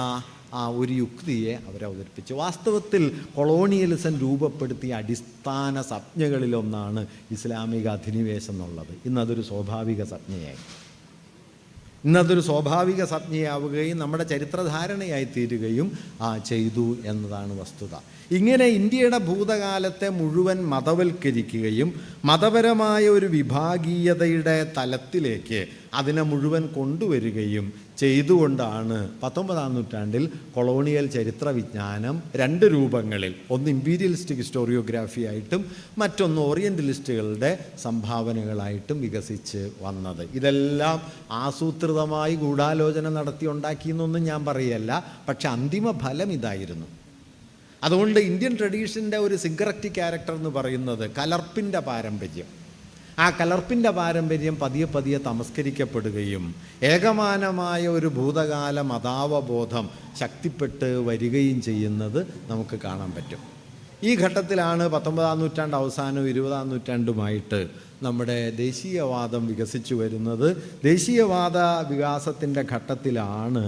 ഒരു യുക്തിയെ അവരവതരിപ്പിച്ചു. വാസ്തവത്തിൽ കൊളോണിയലിസം രൂപപ്പെടുത്തിയ അടിസ്ഥാന സംജ്ഞകളിലൊന്നാണ് ഇസ്ലാമിക അധിനിവേശം എന്നുള്ളത്. ഇന്നതൊരു സ്വാഭാവിക സംജ്ഞയാവുകയും നമ്മുടെ ചരിത്രധാരണയായി തീരുകയും ചെയ്തു എന്നതാണ് വസ്തുത. ഇങ്ങനെ ഇന്ത്യയുടെ ഭൂതകാലത്തെ മുഴുവൻ മതവൽക്കരിക്കുകയും മതപരമായ ഒരു വിഭാഗീയതയുടെ തലത്തിലേക്ക് അതിനെ മുഴുവൻ കൊണ്ടുവരികയും ചെയ്തുകൊണ്ടാണ് 19ാം നൂറ്റാണ്ടിൽ കൊളോണിയൽ ചരിത്ര വിജ്ഞാനം 2 രൂപങ്ങളിൽ, ഒന്ന് ഇമ്പീരിയലിസ്റ്റിക് ഹിസ്റ്റോറിയോഗ്രാഫി ആയിട്ടും മറ്റൊന്ന് ഓറിയൻ്റലിസ്റ്റുകളുടെ സംഭാവനകളായിട്ടും വികസിച്ച് വന്നത്. ഇതെല്ലാം ആസൂത്രിതമായി ഗൂഢാലോചന നടത്തി ഉണ്ടാക്കിയെന്നൊന്നും ഞാൻ പറയല്ല. പക്ഷെ അന്തിമ ഫലം ഇതായിരുന്നു. അതുകൊണ്ട് ഇന്ത്യൻ ട്രഡീഷൻ്റെ ഒരു സിഗററ്റ് ക്യാരക്ടർ എന്ന് പറയുന്നത് കലർപ്പിൻ്റെ പാരമ്പര്യം. ആ കലർപ്പിൻ്റെ പാരമ്പര്യം പതിയെ പതിയെ തമസ്കരിക്കപ്പെടുകയും ഏകമാനമായ ഒരു ഭൂതകാല മതാവബോധം ശക്തിപ്പെട്ട് വരികയും ചെയ്യുന്നത് നമുക്ക് കാണാൻ പറ്റും. ഈ ഘട്ടത്തിലാണ് 19ാം നൂറ്റാണ്ട് അവസാനവും 20ാം നൂറ്റാണ്ടുമായിട്ട് നമ്മുടെ ദേശീയവാദം വികസിച്ചു വരുന്നത്. ദേശീയവാദ വികാസത്തിൻ്റെ ഘട്ടത്തിലാണ്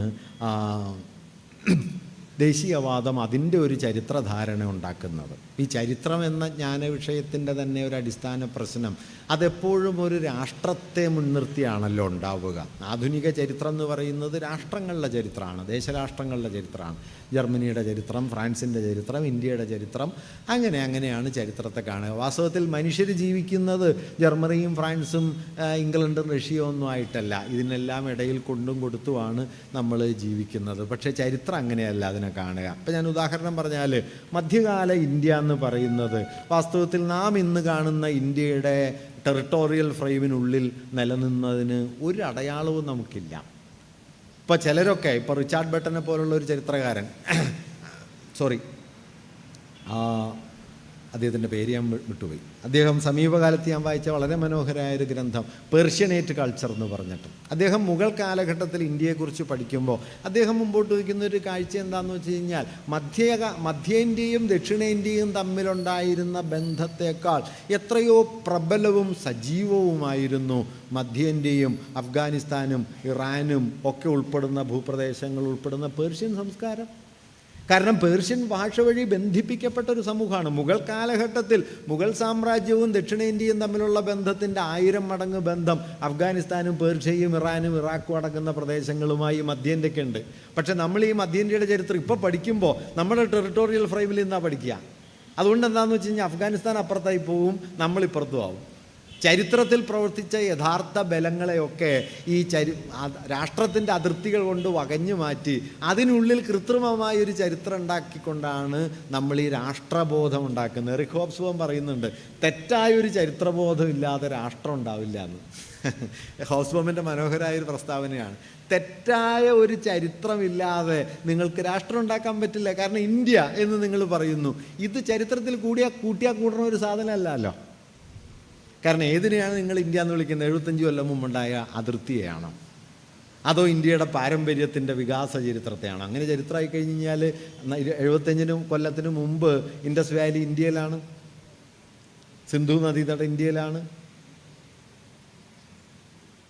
ദേശീയവാദം അതിൻ്റെ ഒരു ചരിത്രധാരണ ഉണ്ടാക്കുന്നത്. ഈ ചരിത്രം എന്ന ജ്ഞാനവിഷയത്തിൻ്റെ തന്നെ ഒരു അടിസ്ഥാന പ്രശ്നം അതെപ്പോഴും ഒരു രാഷ്ട്രത്തെ മുൻനിർത്തിയാണല്ലോ ഉണ്ടാവുക. ആധുനിക ചരിത്രം എന്ന് പറയുന്നത് രാഷ്ട്രങ്ങളുടെ ചരിത്രമാണ്, ദേശരാഷ്ട്രങ്ങളുടെ ചരിത്രമാണ്. ജർമ്മനിയുടെ ചരിത്രം, ഫ്രാൻസിൻ്റെ ചരിത്രം, ഇന്ത്യയുടെ ചരിത്രം, അങ്ങനെയാണ് ചരിത്രത്തെ കാണുക. വാസ്തവത്തിൽ മനുഷ്യർ ജീവിക്കുന്നത് ജർമ്മനിയും ഫ്രാൻസും ഇംഗ്ലണ്ടും റഷ്യയും ഒന്നും ആയിട്ടല്ല, ഇതിനെല്ലാം ഇടയിൽ കൊണ്ടും കൊടുത്തുമാണ് നമ്മൾ ജീവിക്കുന്നത്. പക്ഷേ ചരിത്രം അങ്ങനെയല്ല അതിനെ കാണുക. അപ്പം ഞാൻ ഉദാഹരണം പറഞ്ഞാൽ, മധ്യകാല ഇന്ത്യ എന്ന് പറയുന്നത് വാസ്തവത്തിൽ നാം ഇന്ന് കാണുന്ന ഇന്ത്യയുടെ ടെറിട്ടോറിയൽ ഫ്രെയിമിനുള്ളിൽ നിലനിന്നതിന് ഒരു അടയാളവും നമുക്കില്ല. ഇപ്പോൾ ചിലരൊക്കെ, ഇപ്പോൾ റിച്ചാർഡ് ബട്ടനെ പോലുള്ള ഒരു ചരിത്രകാരൻ, അദ്ദേഹത്തിൻ്റെ പേര് ഞാൻ വിട്ടുപോയി, അദ്ദേഹം സമീപകാലത്ത് ഞാൻ വായിച്ച വളരെ മനോഹരമായൊരു ഗ്രന്ഥം പേർഷ്യനേറ്റ് കൾച്ചർ എന്ന് പറഞ്ഞിട്ട്, അദ്ദേഹം മുഗൾ കാലഘട്ടത്തിൽ ഇന്ത്യയെക്കുറിച്ച് പഠിക്കുമ്പോൾ അദ്ദേഹം മുമ്പോട്ട് വയ്ക്കുന്ന ഒരു കാഴ്ച എന്താണെന്ന് വെച്ച് കഴിഞ്ഞാൽ, മധ്യേന്ത്യയും ദക്ഷിണേന്ത്യയും തമ്മിലുണ്ടായിരുന്ന ബന്ധത്തേക്കാൾ എത്രയോ പ്രബലവും സജീവവുമായിരുന്നു മധ്യേന്ത്യയും അഫ്ഗാനിസ്ഥാനും ഇറാനും ഒക്കെ ഉൾപ്പെടുന്ന ഭൂപ്രദേശങ്ങൾ ഉൾപ്പെടുന്ന പേർഷ്യൻ സംസ്കാരം. കാരണം പേർഷ്യൻ ഭാഷ വഴി ബന്ധിപ്പിക്കപ്പെട്ട ഒരു സമൂഹമാണ്. മുഗൾ കാലഘട്ടത്തിൽ മുഗൾ സാമ്രാജ്യവും ദക്ഷിണേന്ത്യയും തമ്മിലുള്ള ബന്ധത്തിൻ്റെ 1000 മടങ്ങ് ബന്ധം അഫ്ഗാനിസ്ഥാനും പേർഷ്യയും ഇറാനും ഇറാഖും അടങ്ങുന്ന പ്രദേശങ്ങളുമായി മധ്യേന്ത്യക്കുണ്ട്. പക്ഷേ നമ്മൾ ഈ മധ്യേന്ത്യയുടെ ചരിത്രം ഇപ്പോൾ പഠിക്കുമ്പോൾ നമ്മുടെ ടെറിട്ടോറിയൽ ഫ്രെയിമിൽ നിന്നാണ് പഠിക്കുക. അതുകൊണ്ട് എന്താണെന്ന് വെച്ച് കഴിഞ്ഞാൽ അഫ്ഗാനിസ്ഥാൻ അപ്പുറത്തായി പോവും, നമ്മളിപ്പുറത്തും ആവും. ചരിത്രത്തിൽ പ്രവർത്തിച്ച യഥാർത്ഥ ബലങ്ങളെയൊക്കെ ഈ രാഷ്ട്രത്തിൻ്റെ അതിർത്തികൾ കൊണ്ട് വകഞ്ഞു മാറ്റി അതിനുള്ളിൽ കൃത്രിമമായൊരു ചരിത്രം ഉണ്ടാക്കിക്കൊണ്ടാണ് നമ്മൾ ഈ രാഷ്ട്രബോധം ഉണ്ടാക്കുന്നത്. എറിക് ഹോബ്സ്ബോം പറയുന്നുണ്ട്, തെറ്റായൊരു ചരിത്രബോധം ഇല്ലാതെ രാഷ്ട്രം ഉണ്ടാവില്ല എന്ന്. ഹോബ്സ്ബോമിൻ്റെ മനോഹരമായൊരു പ്രസ്താവനയാണ്. തെറ്റായ ഒരു ചരിത്രമില്ലാതെ നിങ്ങൾക്ക് രാഷ്ട്രം ഉണ്ടാക്കാൻ പറ്റില്ല. കാരണം ഇന്ത്യ എന്ന് നിങ്ങൾ പറയുന്നു, ഇത് ചരിത്രത്തിൽ കൂട്ടിയാൽ കൂടുന്ന ഒരു സാധനമല്ലല്ലോ. കാരണം ഏതിനെയാണ് നിങ്ങൾ ഇന്ത്യ എന്ന് വിളിക്കുന്നത്? 75 കൊല്ലം മുമ്പുണ്ടായ അതിർത്തിയെയാണോ, അതോ ഇന്ത്യയുടെ പാരമ്പര്യത്തിൻ്റെ വികാസ ചരിത്രത്തെയാണോ? അങ്ങനെ ചരിത്രമായി കഴിഞ്ഞ് കഴിഞ്ഞാൽ 75 കൊല്ലത്തിന് മുമ്പ് ഇൻഡസ് വാലി ഇന്ത്യയിലാണ്, സിന്ധു നദീതട ഇന്ത്യയിലാണ്.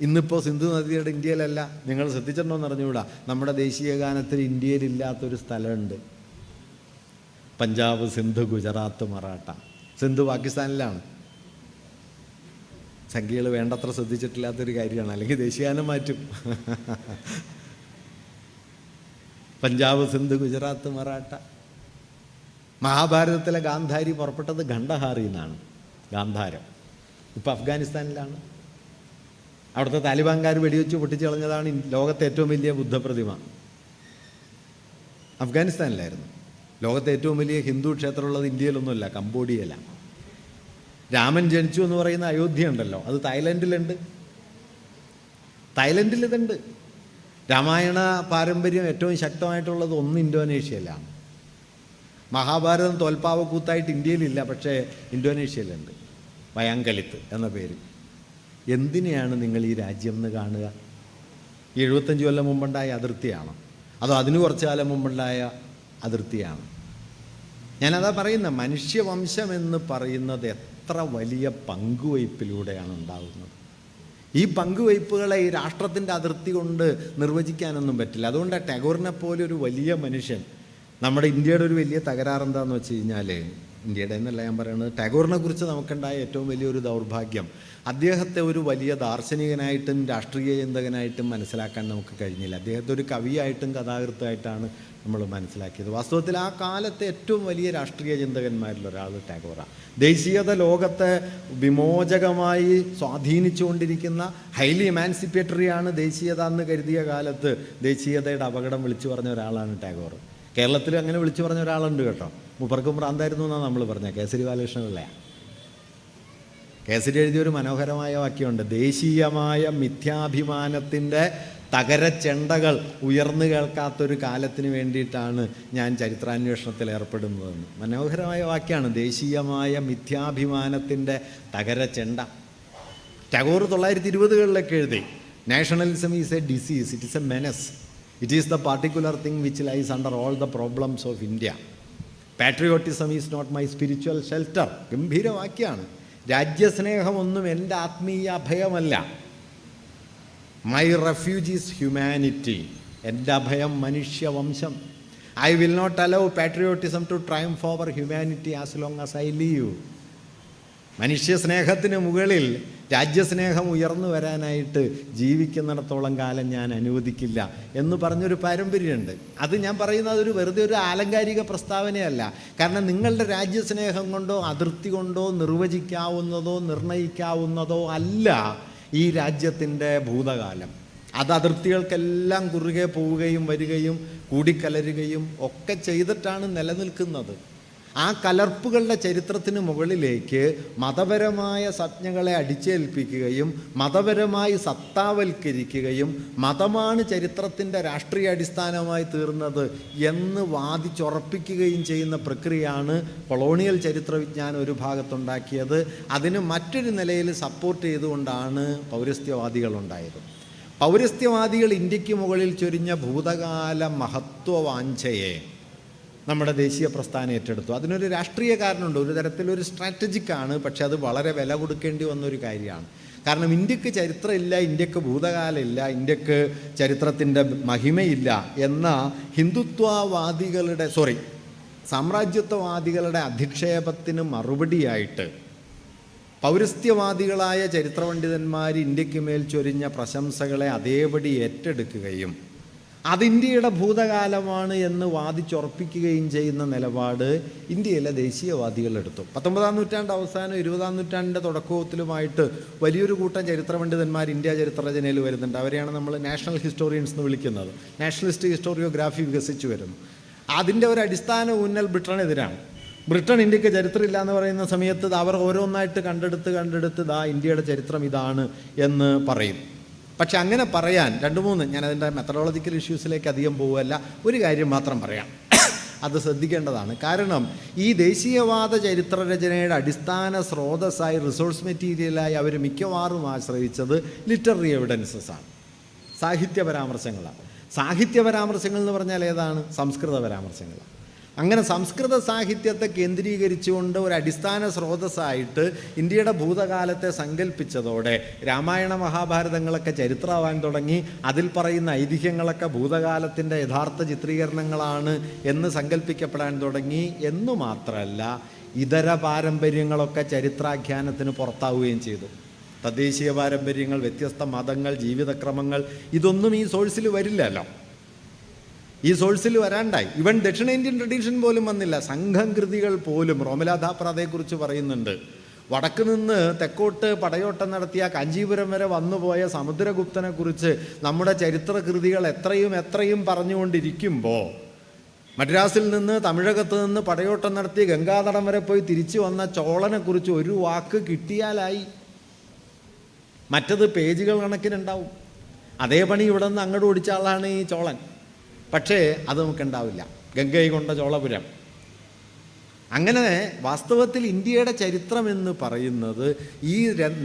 ഇന്നിപ്പോൾ സിന്ധു നദിയുടെ ഇന്ത്യയിലല്ല. നിങ്ങൾ ശ്രദ്ധിച്ചിട്ടുണ്ടോ എന്ന് അറിഞ്ഞുകൂടാ, നമ്മുടെ ദേശീയ ഗാനത്തിൽ ഇന്ത്യയിലില്ലാത്തൊരു സ്ഥലമുണ്ട്. പഞ്ചാബ്, സിന്ധു, ഗുജറാത്ത്, മറാഠ. സിന്ധു പാകിസ്ഥാനിലാണ്. സംഖ്യകൾ വേണ്ടത്ര ശ്രദ്ധിച്ചിട്ടില്ലാത്തൊരു കാര്യമാണ്, അല്ലെങ്കിൽ ദേശീയഗാനം മാറ്റും. പഞ്ചാബ്, സിന്ധു, ഗുജറാത്ത്, മറാഠ. മഹാഭാരതത്തിലെ ഗാന്ധാരി പുറപ്പെട്ടത് ഖണ്ഡഹാറിൽ നിന്നാണ്. ഗാന്ധാരം ഇപ്പോൾ അഫ്ഗാനിസ്ഥാനിലാണ്. അവിടുത്തെ താലിബാൻകാർ വെടിവെച്ച് പൊട്ടിച്ച് കളഞ്ഞതാണ് ലോകത്തെ ഏറ്റവും വലിയ ബുദ്ധപ്രതിമ. അഫ്ഗാനിസ്ഥാനിലായിരുന്നു. ലോകത്തെ ഏറ്റവും വലിയ ഹിന്ദു ക്ഷേത്രമുള്ളത് ഇന്ത്യയിലൊന്നുമല്ല, കംബോഡിയയിലാണ്. രാമൻ ജനിച്ചു എന്ന് പറയുന്ന അയോധ്യ ഉണ്ടല്ലോ, അത് തായ്ലൻഡിലുണ്ട്. ഇതുണ്ട്. രാമായണ പാരമ്പര്യം ഏറ്റവും ശക്തമായിട്ടുള്ളത് ഇന്തോനേഷ്യയിലാണ്. മഹാഭാരതം തോൽപ്പാവക്കൂത്തായിട്ട് ഇന്ത്യയിലില്ല, പക്ഷേ ഇന്തോനേഷ്യയിലുണ്ട്, വയാങ്കലിത്ത് എന്ന പേര്. എന്തിനെയാണ് നിങ്ങൾ ഈ രാജ്യം എന്ന് കാണുക? 75 കൊല്ലം മുമ്പുണ്ടായ അതിർത്തിയാണോ, അതോ അതിന് കുറച്ചു കാലം മുമ്പുണ്ടായ അതിർത്തിയാണ്? ഞാനതാ പറയുന്ന, മനുഷ്യവംശം എന്ന് പറയുന്നത് എത്ര വലിയ പങ്കുവയ്പ്പിലൂടെയാണ് ഉണ്ടാകുന്നത്. ഈ പങ്കുവയ്പ്പുകളെ ഈ രാഷ്ട്രത്തിൻ്റെ അതിർത്തി കൊണ്ട് നിർവചിക്കാനൊന്നും പറ്റില്ല. അതുകൊണ്ട് ടാഗോറിനെ പോലെ ഒരു വലിയ മനുഷ്യൻ, നമ്മുടെ ഇന്ത്യയുടെ ഒരു വലിയ തകരാറെന്താണെന്ന് വെച്ച് കഴിഞ്ഞാൽ, ഇന്ത്യയുടെ എന്നല്ല ഞാൻ പറയുന്നത്, ടാഗോറിനെ കുറിച്ച് നമുക്കുണ്ടായ ഏറ്റവും വലിയൊരു ദൗർഭാഗ്യം, അദ്ദേഹത്തെ ഒരു വലിയ ദാർശനികനായിട്ടും രാഷ്ട്രീയ ചിന്തകനായിട്ടും മനസ്സിലാക്കാൻ നമുക്ക് കഴിഞ്ഞില്ല. അദ്ദേഹത്തെ ഒരു കവിയായിട്ടും കഥാകൃത്തായിട്ടാണ് നമ്മൾ മനസ്സിലാക്കിയത്. വാസ്തവത്തിൽ ആ കാലത്തെ ഏറ്റവും വലിയ രാഷ്ട്രീയ ചിന്തകന്മാരിൽ ഒരാൾ ടാഗോറാണ്. ദേശീയത ലോകത്തെ വിമോചകമായി സ്വാധീനിച്ചുകൊണ്ടിരിക്കുന്ന ഹൈലി എമാൻസിപ്പേറ്ററിയാണ് ദേശീയത എന്ന് കരുതിയ കാലത്ത് ദേശീയതയുടെ അപകടം വിളിച്ചു പറഞ്ഞ ഒരാളാണ് ടാഗോർ. കേരളത്തിൽ അങ്ങനെ വിളിച്ചു പറഞ്ഞ ഒരാളുണ്ട് കേട്ടോ, മൂപ്പർക്കും ഭ്രാന്തായിരുന്നു എന്നാണ് നമ്മൾ പറഞ്ഞത്. കേസരി ബാലകൃഷ്ണപിള്ളയാണ്. കേസരി എഴുതിയൊരു മനോഹരമായ വാക്യമുണ്ട്, ദേശീയമായ മിഥ്യാഭിമാനത്തിൻ്റെ തകരച്ചെണ്ടകൾ ഉയർന്നു കേൾക്കാത്തൊരു കാലത്തിന് വേണ്ടിയിട്ടാണ് ഞാൻ ചരിത്രാന്വേഷണത്തിൽ ഏർപ്പെടുന്നതെന്ന്. മനോഹരമായ വാക്യമാണ്, ദേശീയമായ മിഥ്യാഭിമാനത്തിൻ്റെ തകരച്ചെണ്ട. ടാഗോർ 1920-കളിലൊക്കെ എഴുതി, nationalism is a disease, it is a menace, it is the particular thing which lies under all the problems of India. Patriotism is not my spiritual shelter. ഗംഭീര വാക്യമാണ്. രാജ്യസ്നേഹമൊന്നും എൻ്റെ ആത്മീയ അഭയമല്ല. My refuge is humanity. എൻ്റെ അഭയം മനുഷ്യവംശം. I will not allow patriotism to triumph over humanity as long as I live. മനുഷ്യ സ്നേഹത്തിന് മുകളിൽ രാജ്യസ്നേഹം ഉയർന്നു വരാനായിട്ട് ജീവിക്കുന്നിടത്തോളം കാലം ഞാൻ അനുവദിക്കില്ല എന്ന് പറഞ്ഞൊരു പാരമ്പര്യമുണ്ട്. അത് ഞാൻ പറയുന്നത് അതൊരു വെറുതെ ഒരു ആലങ്കാരിക പ്രസ്താവനയല്ല. കാരണം നിങ്ങളുടെ രാജ്യസ്നേഹം കൊണ്ടോ അതിർത്തി കൊണ്ടോ നിർവചിക്കാവുന്നതോ നിർണയിക്കാവുന്നതോ അല്ല ഈ രാജ്യത്തിൻ്റെ ഭൂതകാലം. അത് അതിർത്തികൾക്കെല്ലാം കുറുകെ പോവുകയും വരികയും കൂടിക്കലരുകയും ഒക്കെ ചെയ്തിട്ടാണ് നിലനിൽക്കുന്നത്. ആ കലർപ്പുകളുടെ ചരിത്രത്തിന് മുകളിലേക്ക് മതപരമായ സംജ്ഞകളെ അടിച്ചേൽപ്പിക്കുകയും മതപരമായി സത്താവൽക്കരിക്കുകയും മതമാണ് ചരിത്രത്തിൻ്റെ രാഷ്ട്രീയ അടിസ്ഥാനമായി തീർന്നത് എന്ന് വാദിച്ചുറപ്പിക്കുകയും ചെയ്യുന്ന പ്രക്രിയയാണ് കൊളോണിയൽ ചരിത്രവിജ്ഞാനം ഒരു ഭാഗത്തുണ്ടാക്കിയത്. അതിന് മറ്റൊരു നിലയിൽ സപ്പോർട്ട് ചെയ്തുകൊണ്ടാണ് പൗരസ്ത്യവാദികളുണ്ടായത്. പൗരസ്ത്യവാദികൾ ഇന്ത്യക്ക് മുകളിൽ ചൊരിഞ്ഞ ഭൂതകാല മഹത്വവാഞ്ചയെ നമ്മുടെ ദേശീയ പ്രസ്ഥാനം ഏറ്റെടുത്തു. അതിനൊരു രാഷ്ട്രീയ കാരണമുണ്ട്, ഒരു തരത്തിലൊരു സ്ട്രാറ്റജിക്കാണ്. പക്ഷെ അത് വളരെ വില കൊടുക്കേണ്ടി വന്നൊരു കാര്യമാണ്. കാരണം ഇന്ത്യക്ക് ചരിത്രമില്ല, ഇന്ത്യക്ക് ഭൂതകാലമില്ല, ഇന്ത്യക്ക് ചരിത്രത്തിൻ്റെ മഹിമയില്ല എന്ന ഹിന്ദുത്വവാദികളുടെ സാമ്രാജ്യത്വവാദികളുടെ അധിക്ഷേപത്തിന് മറുപടിയായിട്ട് പൗരസ്ത്യവാദികളായ ചരിത്രപണ്ഡിതന്മാർ ഇന്ത്യക്ക് മേൽ ചൊരിഞ്ഞ പ്രശംസകളെ അതേപടി ഏറ്റെടുക്കുകയും അത് ഇന്ത്യയുടെ ഭൂതകാലമാണ് എന്ന് വാദിച്ചുറപ്പിക്കുകയും ചെയ്യുന്ന നിലപാട് ഇന്ത്യയിലെ ദേശീയവാദികൾ എടുത്തു. 19-ാം നൂറ്റാണ്ട് അവസാനം 20-ാം നൂറ്റാണ്ടിൻ്റെ തുടക്കത്തിലുമായിട്ട് വലിയൊരു കൂട്ടം ചരിത്രപണ്ഡിതന്മാർ ഇന്ത്യ ചരിത്രരചനയിൽ വരുന്നുണ്ട്. അവരെയാണ് നമ്മൾ നാഷണൽ ഹിസ്റ്റോറിയൻസ് എന്ന് വിളിക്കുന്നത്. നാഷണലിസ്റ്റ് ഹിസ്റ്റോറിയോഗ്രാഫി വികസിച്ചു വരുന്നു. അതിൻ്റെ ഒരു അടിസ്ഥാന ഊന്നൽ ബ്രിട്ടനെതിരാണ്. ബ്രിട്ടൻ ഇന്ത്യക്ക് ചരിത്രമില്ല എന്ന് പറയുന്ന സമയത്ത് അവർ ഓരോന്നായിട്ട് കണ്ടെടുത്ത് ഇന്ത്യയുടെ ചരിത്രം ഇതാണ് എന്ന് പറയും. പക്ഷെ അങ്ങനെ പറയാൻ ഞാനതിൻ്റെ മെത്തഡോളജിക്കൽ ഇഷ്യൂസിലേക്ക് അധികം പോവുകയല്ല, ഒരു കാര്യം മാത്രം പറയാം, അത് ശ്രദ്ധിക്കേണ്ടതാണ്. കാരണം ഈ ദേശീയവാദ ചരിത്രരചനയുടെ അടിസ്ഥാന സ്രോതസ്സായി റിസോഴ്സ് മെറ്റീരിയലായി അവർ മിക്കവാറും ആശ്രയിച്ചത് ലിറ്റററി എവിഡൻസസാണ്, സാഹിത്യ പരാമർശങ്ങളാണ്. സാഹിത്യ പരാമർശങ്ങൾ എന്ന് പറഞ്ഞാൽ ഏതാണ്? സംസ്കൃത പരാമർശങ്ങളാണ്. അങ്ങനെ സംസ്കൃത സാഹിത്യത്തെ കേന്ദ്രീകരിച്ചുകൊണ്ട് ഒരു അടിസ്ഥാന സ്രോതസ്സായിട്ട് ഇന്ത്യയുടെ ഭൂതകാലത്തെ സങ്കല്പിച്ചതോടെ രാമായണ മഹാഭാരതങ്ങളൊക്കെ ചരിത്രമാവാൻ തുടങ്ങി. അതിൽ പറയുന്ന ഐതിഹ്യങ്ങളൊക്കെ ഭൂതകാലത്തിൻ്റെ യഥാർത്ഥ ചിത്രീകരണങ്ങളാണ് എന്ന് സങ്കല്പിക്കപ്പെടാൻ തുടങ്ങി. എന്നു മാത്രമല്ല, ഇതര പാരമ്പര്യങ്ങളൊക്കെ ചരിത്രാഖ്യാനത്തിന് പുറത്താവുകയും ചെയ്തു. തദ്ദേശീയ പാരമ്പര്യങ്ങൾ, വ്യത്യസ്ത മതങ്ങൾ, ജീവിതക്രമങ്ങൾ, ഇതൊന്നും ഈ സോഴ്സിൽ വരില്ലല്ലോ. ഈ സോഴ്സിൽ വരാണ്ടായി. ഇവൻ ദക്ഷിണേന്ത്യൻ ട്രഡീഷൻ പോലും വന്നില്ല. സംഘം കൃതികൾ പോലും റോമില ഥാപ്പർ അതേക്കുറിച്ച് പറയുന്നുണ്ട്. വടക്ക് നിന്ന് തെക്കോട്ട് പടയോട്ടം നടത്തിയ കാഞ്ചീപുരം വരെ വന്നുപോയ സമുദ്രഗുപ്തനെക്കുറിച്ച് നമ്മുടെ ചരിത്രകൃതികൾ എത്രയും പറഞ്ഞുകൊണ്ടിരിക്കുമ്പോൾ മദ്രാസിൽ നിന്ന് തമിഴകത്ത് നിന്ന് പടയോട്ടം നടത്തി ഗംഗാതടം വരെ പോയി തിരിച്ചു വന്ന ചോളനെക്കുറിച്ച് ഒരു വാക്ക് കിട്ടിയാലായി. മറ്റത് പേജുകൾ കണക്കിനുണ്ടാവും. അതേ പണി ഇവിടെ നിന്ന് അങ്ങോട്ട് ഓടിച്ച ആളാണ് ഈ ചോളൻ. പക്ഷേ അത് നമുക്കുണ്ടാവില്ല. ഗംഗൈ കൊണ്ട ചോളപുരം. അങ്ങനെ വാസ്തവത്തിൽ ഇന്ത്യയുടെ ചരിത്രം എന്ന് പറയുന്നത് ഈ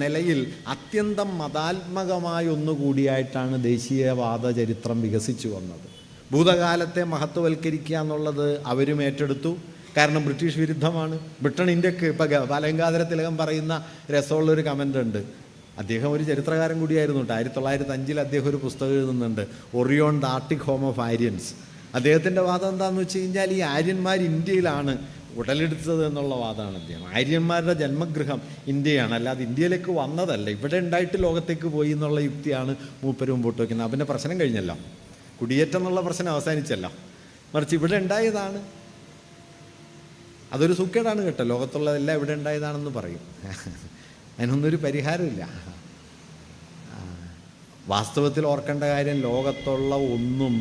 നിലയിൽ അത്യന്തം മതാത്മകമായ ഒന്നുകൂടിയായിട്ടാണ് ദേശീയവാദ ചരിത്രം വികസിച്ചു വന്നത്. ഭൂതകാലത്തെ മഹത്വവൽക്കരിക്കുക എന്നുള്ളത് അവരും ഏറ്റെടുത്തു. കാരണം ബ്രിട്ടീഷ് വിരുദ്ധമാണ്. ബ്രിട്ടൻ ഇന്ത്യക്ക് ഇപ്പം ബാലഗംഗാധര തിലകൻ പറയുന്ന രസമുള്ളൊരു കമൻ്റ് ഉണ്ട്. അദ്ദേഹം ഒരു ചരിത്രകാരൻ കൂടിയായിരുന്നു കേട്ടോ. 1905 അദ്ദേഹം ഒരു പുസ്തകം എഴുതുന്നുണ്ട്, Orion the Arctic home of Aryans. അദ്ദേഹത്തിൻ്റെ വാദം എന്താണെന്ന് വെച്ച് കഴിഞ്ഞാൽ ഈ ആര്യന്മാർ ഇന്ത്യയിലാണ് ഉടലെടുത്തത് എന്നുള്ള വാദമാണ് അദ്ദേഹം. ആര്യന്മാരുടെ ജന്മഗൃഹം ഇന്ത്യയാണ്, അല്ലാതെ ഇന്ത്യയിലേക്ക് വന്നതല്ല, ഇവിടെ ഉണ്ടായിട്ട് ലോകത്തേക്ക് പോയി എന്നുള്ള യുക്തിയാണ് മൂപ്പര് മുമ്പോട്ട് വയ്ക്കുന്നത്. അവൻ്റെ പ്രശ്നം കഴിഞ്ഞല്ലോ, കുടിയേറ്റം എന്നുള്ള പ്രശ്നം അവസാനിച്ചല്ലോ. മറിച്ച് ഇവിടെ ഉണ്ടായതാണ്. അതൊരു സുഖേടാണ് കേട്ടോ. ലോകത്തുള്ളതെല്ലാം ഇവിടെ ഉണ്ടായതാണെന്ന് പറയും. അതിനൊന്നൊരു പരിഹാരമില്ല. വാസ്തവത്തിൽ ഓർക്കേണ്ട കാര്യം, ലോകത്തുള്ള ഒന്നും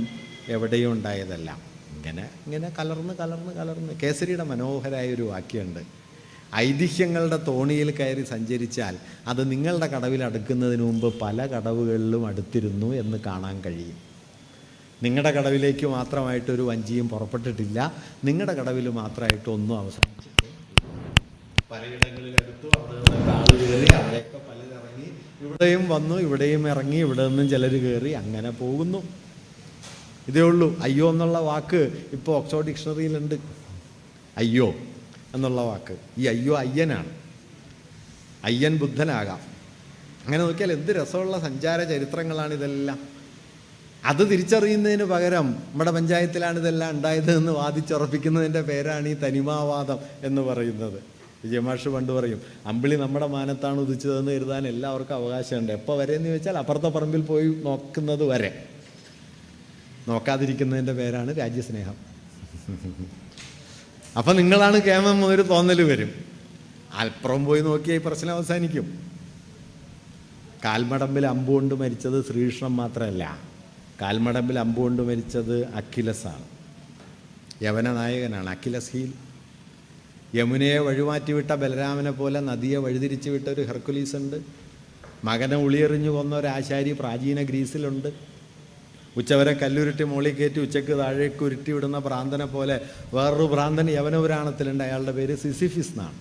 എവിടെയും ഉണ്ടായതല്ല. ഇങ്ങനെ കലർന്ന് കേസരിയുടെ മനോഹരമായൊരു വാക്യമുണ്ട്, ഐതിഹ്യങ്ങളുടെ തോണിയിൽ കയറി സഞ്ചരിച്ചാൽ അത് നിങ്ങളുടെ കടവിൽ അടുക്കുന്നതിന് മുമ്പ് പല കടവുകളിലും അടുത്തിരുന്നു എന്ന് കാണാൻ കഴിയും. നിങ്ങളുടെ കടവിലേക്ക് മാത്രമായിട്ടൊരു വഞ്ചിയും പുറപ്പെട്ടിട്ടില്ല, നിങ്ങളുടെ കടവിൽ മാത്രമായിട്ട് ഒന്നും അവസാനിച്ചിട്ട് പലയിടങ്ങളിൽ അടുത്തു. അവിടെ ആള് കയറി, അവിടെയൊക്കെ പലരിറങ്ങി, ഇവിടെയും വന്നു, ഇവിടെയും ഇറങ്ങി, ഇവിടെ നിന്നും ചിലർ കയറി, അങ്ങനെ പോകുന്നു. ഇതേ ഉള്ളൂ. അയ്യോ എന്നുള്ള വാക്ക് ഇപ്പോൾ ഓക്സ്ഫോർഡ് ഡിക്ഷണറിയിലുണ്ട്. അയ്യോ എന്നുള്ള വാക്ക്. ഈ അയ്യോ അയ്യനാണ്. അയ്യൻ ബുദ്ധനാകാം. അങ്ങനെ നോക്കിയാൽ എന്ത് രസമുള്ള സഞ്ചാര ചരിത്രങ്ങളാണ് ഇതെല്ലാം. അത് തിരിച്ചറിയുന്നതിന് പകരം നമ്മുടെ പഞ്ചായത്തിലാണ് ഇതെല്ലാം ഉണ്ടായത് എന്ന് വാദിച്ചുറപ്പിക്കുന്നതിൻ്റെ പേരാണ് ഈ തനിമാവാദം എന്ന് പറയുന്നത്. വിജയമാഷ് പണ്ട് പറയും, അമ്പിളി നമ്മുടെ മാനത്താണ് ഉദിച്ചതെന്ന് കരുതാൻ എല്ലാവർക്കും അവകാശമുണ്ട്. എപ്പോൾ വരെ എന്ന് ചോദിച്ചാൽ അപ്പുറത്തെ പറമ്പിൽ പോയി നോക്കുന്നത് വരെ. നോക്കാതിരിക്കുന്നതിൻ്റെ പേരാണ് രാജ്യസ്നേഹം. അപ്പം നിങ്ങളാണ് കേമം ഒരു തോന്നൽ വരും. അൽപ്പുറം പോയി നോക്കിയാൽ ഈ പ്രശ്നം അവസാനിക്കും. കാൽമടമ്പിൽ അമ്പുകൊണ്ട് മരിച്ചത് ശ്രീകൃഷ്ണൻ മാത്രമല്ല, കാൽമടമ്പിൽ അമ്പുകൊണ്ട് മരിച്ചത് അഖിലസാണ്. യവന നായകനാണ് അഖിലസ് ഹീൽ. യമുനയെ വഴിമാറ്റിവിട്ട ബലരാമനെ പോലെ നദിയെ വഴിതിരിച്ചു വിട്ട ഒരു ഹെർക്കുലീസ് ഉണ്ട്. മകനെ ഉളിയെറിഞ്ഞു കൊന്ന ഒരു ആശാരി പ്രാചീന ഗ്രീസിലുണ്ട്. ഉച്ചവരെ കല്ലുരുട്ടി മോളിൽ കയറ്റി ഉച്ചയ്ക്ക് താഴേക്ക് ഉരുട്ടി വിടുന്ന ഭ്രാന്തനെ പോലെ വേറൊരു ഭ്രാന്തൻ യവനപുരാണത്തിലുണ്ട്. അയാളുടെ പേര് സിസിഫിസ് എന്നാണ്.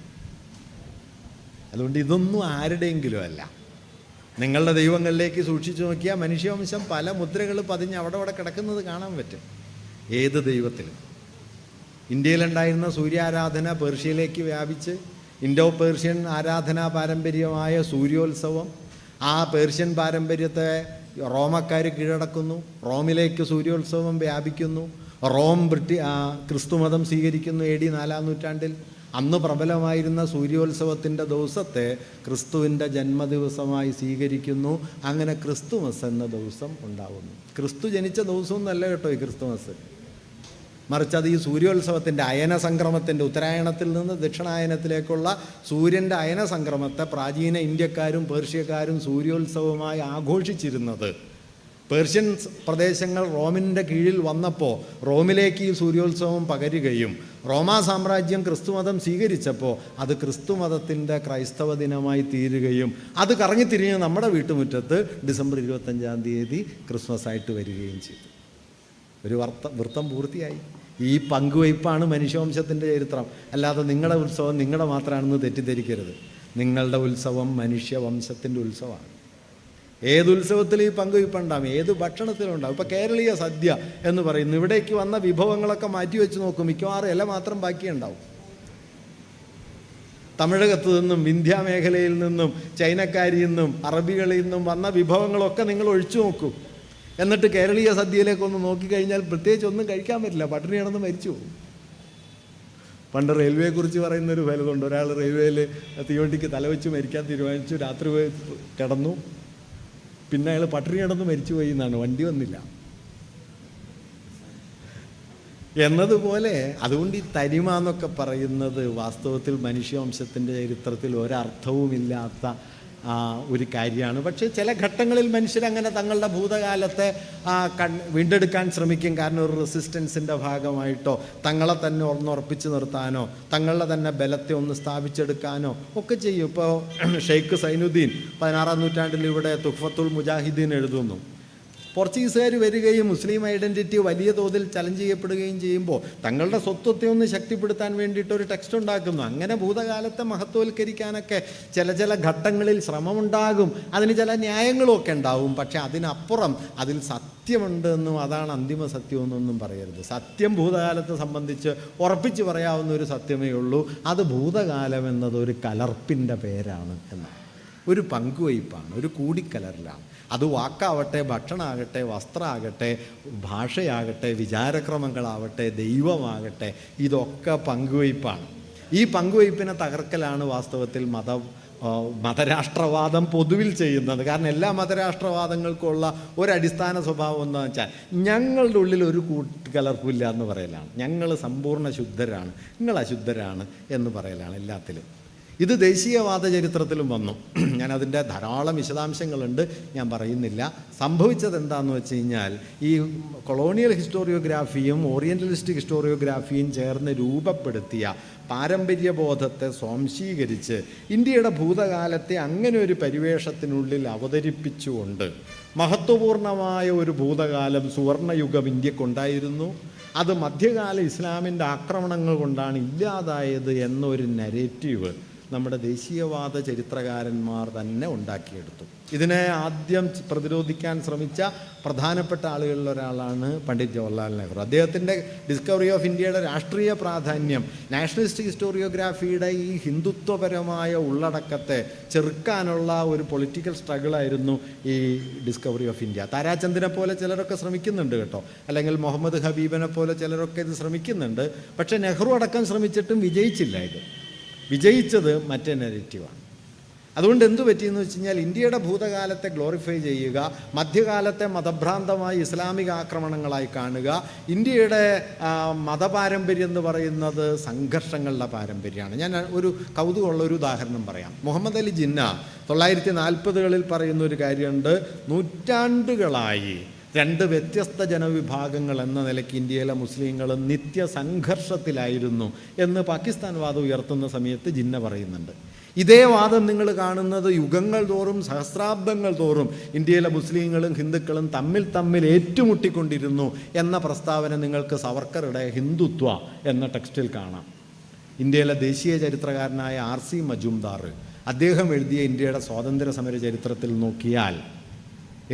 അതുകൊണ്ട് ഇതൊന്നും ആരുടെയെങ്കിലും അല്ല. നിങ്ങളുടെ ദൈവങ്ങളിലേക്ക് സൂക്ഷിച്ചു നോക്കിയാൽ മനുഷ്യവംശം പല മുദ്രകൾ പതിഞ്ഞ് അവിടെ കിടക്കുന്നത് കാണാൻ പറ്റും. ഏത് ദൈവത്തിലും. ഇന്ത്യയിലുണ്ടായിരുന്ന സൂര്യാരാധന പേർഷ്യയിലേക്ക് വ്യാപിച്ച് ഇൻഡോ പേർഷ്യൻ ആരാധനാ പാരമ്പര്യമായ സൂര്യോത്സവം, ആ പേർഷ്യൻ പാരമ്പര്യത്തെ റോമക്കാർ കീഴടക്കുന്നു. റോമിലേക്ക് സൂര്യോത്സവം വ്യാപിക്കുന്നു. റോം ക്രിസ്തുമതം സ്വീകരിക്കുന്നു AD 4-ാം നൂറ്റാണ്ടിൽ. അന്ന് പ്രബലമായിരുന്ന സൂര്യോത്സവത്തിൻ്റെ ദിവസത്തെ ക്രിസ്തുവിൻ്റെ ജന്മദിവസമായി സ്വീകരിക്കുന്നു. അങ്ങനെ ക്രിസ്തുമസ് എന്ന ദിവസം ഉണ്ടാവുന്നു. ക്രിസ്തു ജനിച്ച ദിവസമൊന്നല്ല കേട്ടോ ഈ ക്രിസ്തുമസ്. മറിച്ച് അത് ഈ സൂര്യോത്സവത്തിൻ്റെ അയന സംക്രമത്തിൻ്റെ, ഉത്തരായണത്തിൽ നിന്ന് ദക്ഷിണായനത്തിലേക്കുള്ള സൂര്യൻ്റെ അയന സംക്രമത്തെ പ്രാചീന ഇന്ത്യക്കാരും പേർഷ്യക്കാരും സൂര്യോത്സവമായി ആഘോഷിച്ചിരുന്നത്. പേർഷ്യൻ പ്രദേശങ്ങൾ റോമിൻ്റെ കീഴിൽ വന്നപ്പോൾ റോമിലേക്ക് ഈ സൂര്യോത്സവം പകരുകയും റോമാ സാമ്രാജ്യം ക്രിസ്തുമതം സ്വീകരിച്ചപ്പോൾ അത് ക്രിസ്തുമതത്തിൻ്റെ ക്രൈസ്തവ ദിനമായി തീരുകയും അത് കറങ്ങിത്തിരിഞ്ഞ് നമ്മുടെ വീട്ടുമുറ്റത്ത് ഡിസംബർ 25-ാം തീയതി ക്രിസ്മസ് ആയിട്ട് വരികയും ചെയ്തു. ഒരു വൃത്തം പൂർത്തിയായി. ഈ പങ്കുവയ്പ്പാണ് മനുഷ്യവംശത്തിൻ്റെ ചരിത്രം. അല്ലാതെ നിങ്ങളുടെ ഉത്സവം നിങ്ങളുടെ മാത്രമാണെന്ന് തെറ്റിദ്ധരിക്കരുത്. നിങ്ങളുടെ ഉത്സവം മനുഷ്യവംശത്തിൻ്റെ ഉത്സവമാണ്. ഏതുത്സവത്തിൽ ഈ പങ്കുവയ്പ്പുണ്ടാകും, ഏത് ഭക്ഷണത്തിലുണ്ടാകും. ഇപ്പോൾ കേരളീയ സദ്യ എന്ന് പറയുന്നു. ഇവിടേക്ക് വന്ന വിഭവങ്ങളൊക്കെ മാറ്റി വെച്ച് നോക്കും, മിക്കവാറും ഇല മാത്രം ബാക്കിയുണ്ടാവും. തമിഴകത്തു നിന്നും വിന്ധ്യ മേഖലയിൽ നിന്നും ചൈനക്കാരിൽ നിന്നും അറബികളിൽ നിന്നും വന്ന വിഭവങ്ങളൊക്കെ നിങ്ങൾ ഒഴിച്ചു നോക്കും. എന്നിട്ട് കേരളീയ സദ്യയിലേക്കൊന്ന് നോക്കിക്കഴിഞ്ഞാൽ പ്രത്യേകിച്ച് ഒന്നും കഴിക്കാൻ പറ്റില്ല, പട്ടിണി കിടന്ന് മരിച്ചു പോകും. പണ്ട് റെയിൽവേയെക്കുറിച്ച് പറയുന്നൊരു ഫലമുണ്ട്. ഒരാൾ റെയിൽവേയിൽ തീവണ്ടിക്ക് തലവെച്ച് മരിക്കാൻ തീരുമാനിച്ചു. രാത്രി പോയി കിടന്നു. പിന്നെ അയാൾ പട്ടിണി കിടന്ന് മരിച്ചുപോയി എന്നാണ്, വണ്ടി വന്നില്ല എന്നതുപോലെ. അതുകൊണ്ട് ഈ തനിമ എന്നൊക്കെ പറയുന്നത് വാസ്തവത്തിൽ മനുഷ്യവംശത്തിൻ്റെ ചരിത്രത്തിൽ ഒരർത്ഥവുമില്ലാത്ത ഒരു കാര്യമാണ്. പക്ഷേ ചില ഘട്ടങ്ങളിൽ മനുഷ്യരങ്ങനെ തങ്ങളുടെ ഭൂതകാലത്തെ വീണ്ടെടുക്കാൻ ശ്രമിക്കും. കാരണം ഒരു റെസിസ്റ്റൻസിൻ്റെ ഭാഗമായിട്ടോ തങ്ങളെ തന്നെ ഒന്നുറപ്പിച്ച് നിർത്താനോ തങ്ങളുടെ തന്നെ ബലത്തെ ഒന്ന് സ്ഥാപിച്ചെടുക്കാനോ ഒക്കെ ചെയ്യും. ഇപ്പോൾ ഷെയ്ഖ് സൈനുദ്ദീൻ 16-ാം നൂറ്റാണ്ടിൽ ഇവിടെ തുഹ്ഫത്തുൽ മുജാഹിദീൻ എഴുതുന്നു. പോർച്ചുഗീസുകാർ വരികയും മുസ്ലിം ഐഡൻറ്റിറ്റി വലിയ തോതിൽ ചലഞ്ച് ചെയ്യപ്പെടുകയും ചെയ്യുമ്പോൾ തങ്ങളുടെ സ്വത്വത്തെ ഒന്ന് ശക്തിപ്പെടുത്താൻ വേണ്ടിയിട്ടൊരു ടെക്സ്റ്റ് ഉണ്ടാക്കുന്നു. അങ്ങനെ ഭൂതകാലത്തെ മഹത്വവൽക്കരിക്കാനൊക്കെ ചില ഘട്ടങ്ങളിൽ ശ്രമമുണ്ടാകും. അതിന് ചില ന്യായങ്ങളും ഒക്കെ ഉണ്ടാവും. പക്ഷെ അതിനപ്പുറം അതിൽ സത്യമുണ്ടെന്നും അതാണ് അന്തിമ സത്യമെന്നൊന്നും പറയരുത്. സത്യം ഭൂതകാലത്തെ സംബന്ധിച്ച് ഉറപ്പിച്ച് പറയാവുന്ന ഒരു സത്യമേ ഉള്ളൂ. അത് ഭൂതകാലം എന്നതൊരു കലർപ്പിൻ്റെ പേരാണ് എന്നാണ്. ഒരു പങ്കുവയ്പ്പാണ്, ഒരു കൂടിക്കലറിലാണ്. അത് വാക്കാവട്ടെ, ഭക്ഷണമാകട്ടെ, വസ്ത്രമാകട്ടെ, ഭാഷയാകട്ടെ, വിചാരക്രമങ്ങളാവട്ടെ, ദൈവമാകട്ടെ, ഇതൊക്കെ പങ്കുവയ്പ്പാണ്. ഈ പങ്കുവയ്പ്പിനെ തകർക്കലാണ് വാസ്തവത്തിൽ മതരാഷ്ട്രവാദം പൊതുവിൽ ചെയ്യുന്നത്. കാരണം എല്ലാ മതരാഷ്ട്രവാദങ്ങൾക്കുള്ള ഒരടിസ്ഥാന സ്വഭാവം എന്താണെന്ന് വെച്ചാൽ ഞങ്ങളുടെ ഉള്ളിൽ ഒരു കൂട്ടുകലർപ്പില്ല എന്ന് പറയലാണ്. ഞങ്ങൾ സമ്പൂർണ്ണ ശുദ്ധരാണ്, നിങ്ങൾ അശുദ്ധരാണ് എന്ന് പറയലാണ് എല്ലാത്തിലും. ഇത് ദേശീയവാദ ചരിത്രത്തിലും വന്നു. ഞാനതിൻ്റെ ധാരാളം വിശദാംശങ്ങളുണ്ട്, ഞാൻ പറയുന്നില്ല. സംഭവിച്ചത് എന്താണെന്ന് വെച്ച് കഴിഞ്ഞാൽ ഈ കൊളോണിയൽ ഹിസ്റ്റോറിയോഗ്രാഫിയും ഓറിയൻ്റലിസ്റ്റ് ഹിസ്റ്റോറിയോഗ്രാഫിയും ചേർന്ന് രൂപപ്പെടുത്തിയ പാരമ്പര്യബോധത്തെ സ്വാംശീകരിച്ച് ഇന്ത്യയുടെ ഭൂതകാലത്തെ അങ്ങനെ ഒരു പരിവേഷത്തിനുള്ളിൽ അവതരിപ്പിച്ചുകൊണ്ട് മഹത്വപൂർണമായ ഒരു ഭൂതകാലം, സുവർണയുഗം ഇന്ത്യക്കുണ്ടായിരുന്നു. അത് മധ്യകാല ഇസ്ലാമിൻ്റെ ആക്രമണങ്ങൾ കൊണ്ടാണ് ഇല്ലാതായത് എന്നൊരു നരേറ്റീവ് നമ്മുടെ ദേശീയവാദ ചരിത്രകാരന്മാർ തന്നെ ഉണ്ടാക്കിയെടുത്തു. ഇതിനെ ആദ്യം പ്രതിരോധിക്കാൻ ശ്രമിച്ച പ്രധാനപ്പെട്ട ആളുകളിൽ ഒരാളാണ് പണ്ഡിറ്റ് ജവഹർലാൽ നെഹ്റു. അദ്ദേഹത്തിൻ്റെ ഡിസ്കവറി ഓഫ് ഇന്ത്യയുടെ രാഷ്ട്രീയ പ്രാധാന്യം, നാഷണലിസ്റ്റ് ഹിസ്റ്റോറിയോഗ്രാഫിയുടെ ഈ ഹിന്ദുത്വപരമായ ഉള്ളടക്കത്തെ ചെറുക്കാനുള്ള ഒരു പൊളിറ്റിക്കൽ സ്ട്രഗിളായിരുന്നു ഈ ഡിസ്കവറി ഓഫ് ഇന്ത്യ. താരാചന്ദിനെ പോലെ ചിലരൊക്കെ ശ്രമിക്കുന്നുണ്ട് കേട്ടോ, അല്ലെങ്കിൽ മുഹമ്മദ് ഹബീബിനെ പോലെ ചിലരൊക്കെ ഇത് ശ്രമിക്കുന്നുണ്ട്. പക്ഷേ നെഹ്റു അടക്കം ശ്രമിച്ചിട്ടും വിജയിച്ചില്ല. ഇത് വിജയിച്ചത് മറ്റേ നെഗറ്റീവാണ്. അതുകൊണ്ട് എന്തു പറ്റിയെന്ന് വെച്ച് കഴിഞ്ഞാൽ ഇന്ത്യയുടെ ഭൂതകാലത്തെ ഗ്ലോറിഫൈ ചെയ്യുക, മധ്യകാലത്തെ മതഭ്രാന്തമായ ഇസ്ലാമിക ആക്രമണങ്ങളായി കാണുക. ഇന്ത്യയുടെ മതപാരമ്പര്യം എന്ന് പറയുന്നത് സംഘർഷങ്ങളുടെ പാരമ്പര്യമാണ്. ഞാൻ ഒരു കൗതുകമുള്ള ഒരു ഉദാഹരണം പറയാം. മുഹമ്മദ് അലി ജിന്ന 1940കളിൽ പറയുന്ന ഒരു കാര്യമുണ്ട്. നൂറ്റാണ്ടുകളായി രണ്ട് വ്യത്യസ്ത ജനവിഭാഗങ്ങൾ എന്ന നിലയ്ക്ക് ഇന്ത്യയിലെ മുസ്ലിങ്ങൾ നിത്യസംഘർഷത്തിലായിരുന്നു എന്ന് പാകിസ്ഥാൻ വാദം ഉയർത്തുന്ന സമയത്ത് ജിന്ന പറയുന്നുണ്ട്. ഇതേ വാദം നിങ്ങൾ കാണുന്നത് യുഗങ്ങൾ തോറും സഹസ്രാബ്ദങ്ങൾ തോറും ഇന്ത്യയിലെ മുസ്ലിങ്ങളും ഹിന്ദുക്കളും തമ്മിൽ ഏറ്റുമുട്ടിക്കൊണ്ടിരുന്നു എന്ന പ്രസ്താവന നിങ്ങൾക്ക് സവർക്കറുടെ ഹിന്ദുത്വ എന്ന ടെക്സ്റ്റിൽ കാണാം. ഇന്ത്യയിലെ ദേശീയ ചരിത്രകാരനായ R.C. മജുംദാർ അദ്ദേഹം എഴുതിയ ഇന്ത്യയുടെ സ്വാതന്ത്ര്യ സമര ചരിത്രത്തിൽ നോക്കിയാൽ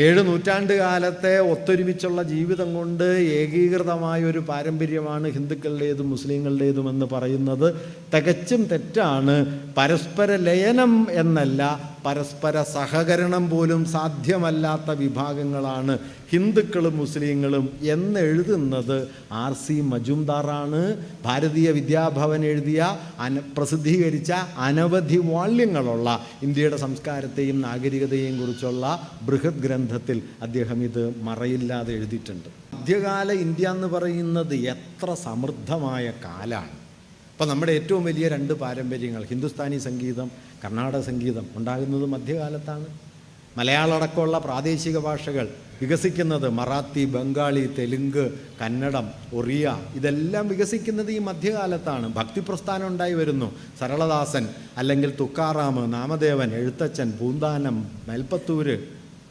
7 നൂറ്റാണ്ട് കാലത്തെ ഒത്തൊരുമിച്ചുള്ള ജീവിതം കൊണ്ട് ഏകീകൃതമായ ഒരു പാരമ്പര്യമാണ് ഹിന്ദുക്കളുടേതും മുസ്ലിങ്ങളുടേതുമെന്ന് പറയുന്നത് തികച്ചും തെറ്റാണ്. പരസ്പര ലയനം എന്നല്ല, പരസ്പര സഹകരണം പോലും സാധ്യമല്ലാത്ത വിഭാഗങ്ങളാണ് ഹിന്ദുക്കളും മുസ്ലിങ്ങളും എന്നെഴുതുന്നത് R.C. മജുംദാറാണ്. ഭാരതീയ വിദ്യാഭവൻ എഴുതിയ പ്രസിദ്ധീകരിച്ച അനവധി വാള്യങ്ങളുള്ള ഇന്ത്യയുടെ സംസ്കാരത്തെയും നാഗരികതയെയും കുറിച്ചുള്ള ബൃഹത് ഗ്രന്ഥത്തിൽ അദ്ദേഹം ഇത് മറയില്ലാതെ എഴുതിയിട്ടുണ്ട്. മധ്യകാല ഇന്ത്യ എന്ന് പറയുന്നത് എത്ര സമൃദ്ധമായ കാലാണ്. അപ്പോൾ നമ്മുടെ ഏറ്റവും വലിയ 2 പാരമ്പര്യങ്ങൾ, ഹിന്ദുസ്ഥാനി സംഗീതം, കർണാടക സംഗീതം ഉണ്ടാകുന്നത് മധ്യകാലത്താണ്. മലയാളം അടക്കമുള്ള പ്രാദേശിക ഭാഷകൾ വികസിക്കുന്നത് മറാത്തി, ബംഗാളി, തെലുങ്ക്, കന്നഡം, ഒറിയ ഇതെല്ലാം വികസിക്കുന്നത് ഈ മധ്യകാലത്താണ്. ഭക്തിപ്രസ്ഥാനം ഉണ്ടായി വരുന്നു. സരളദാസൻ അല്ലെങ്കിൽ തുക്കാറാം, നാമദേവൻ, എഴുത്തച്ഛൻ, പൂന്താനം, മേൽപ്പത്തൂര്,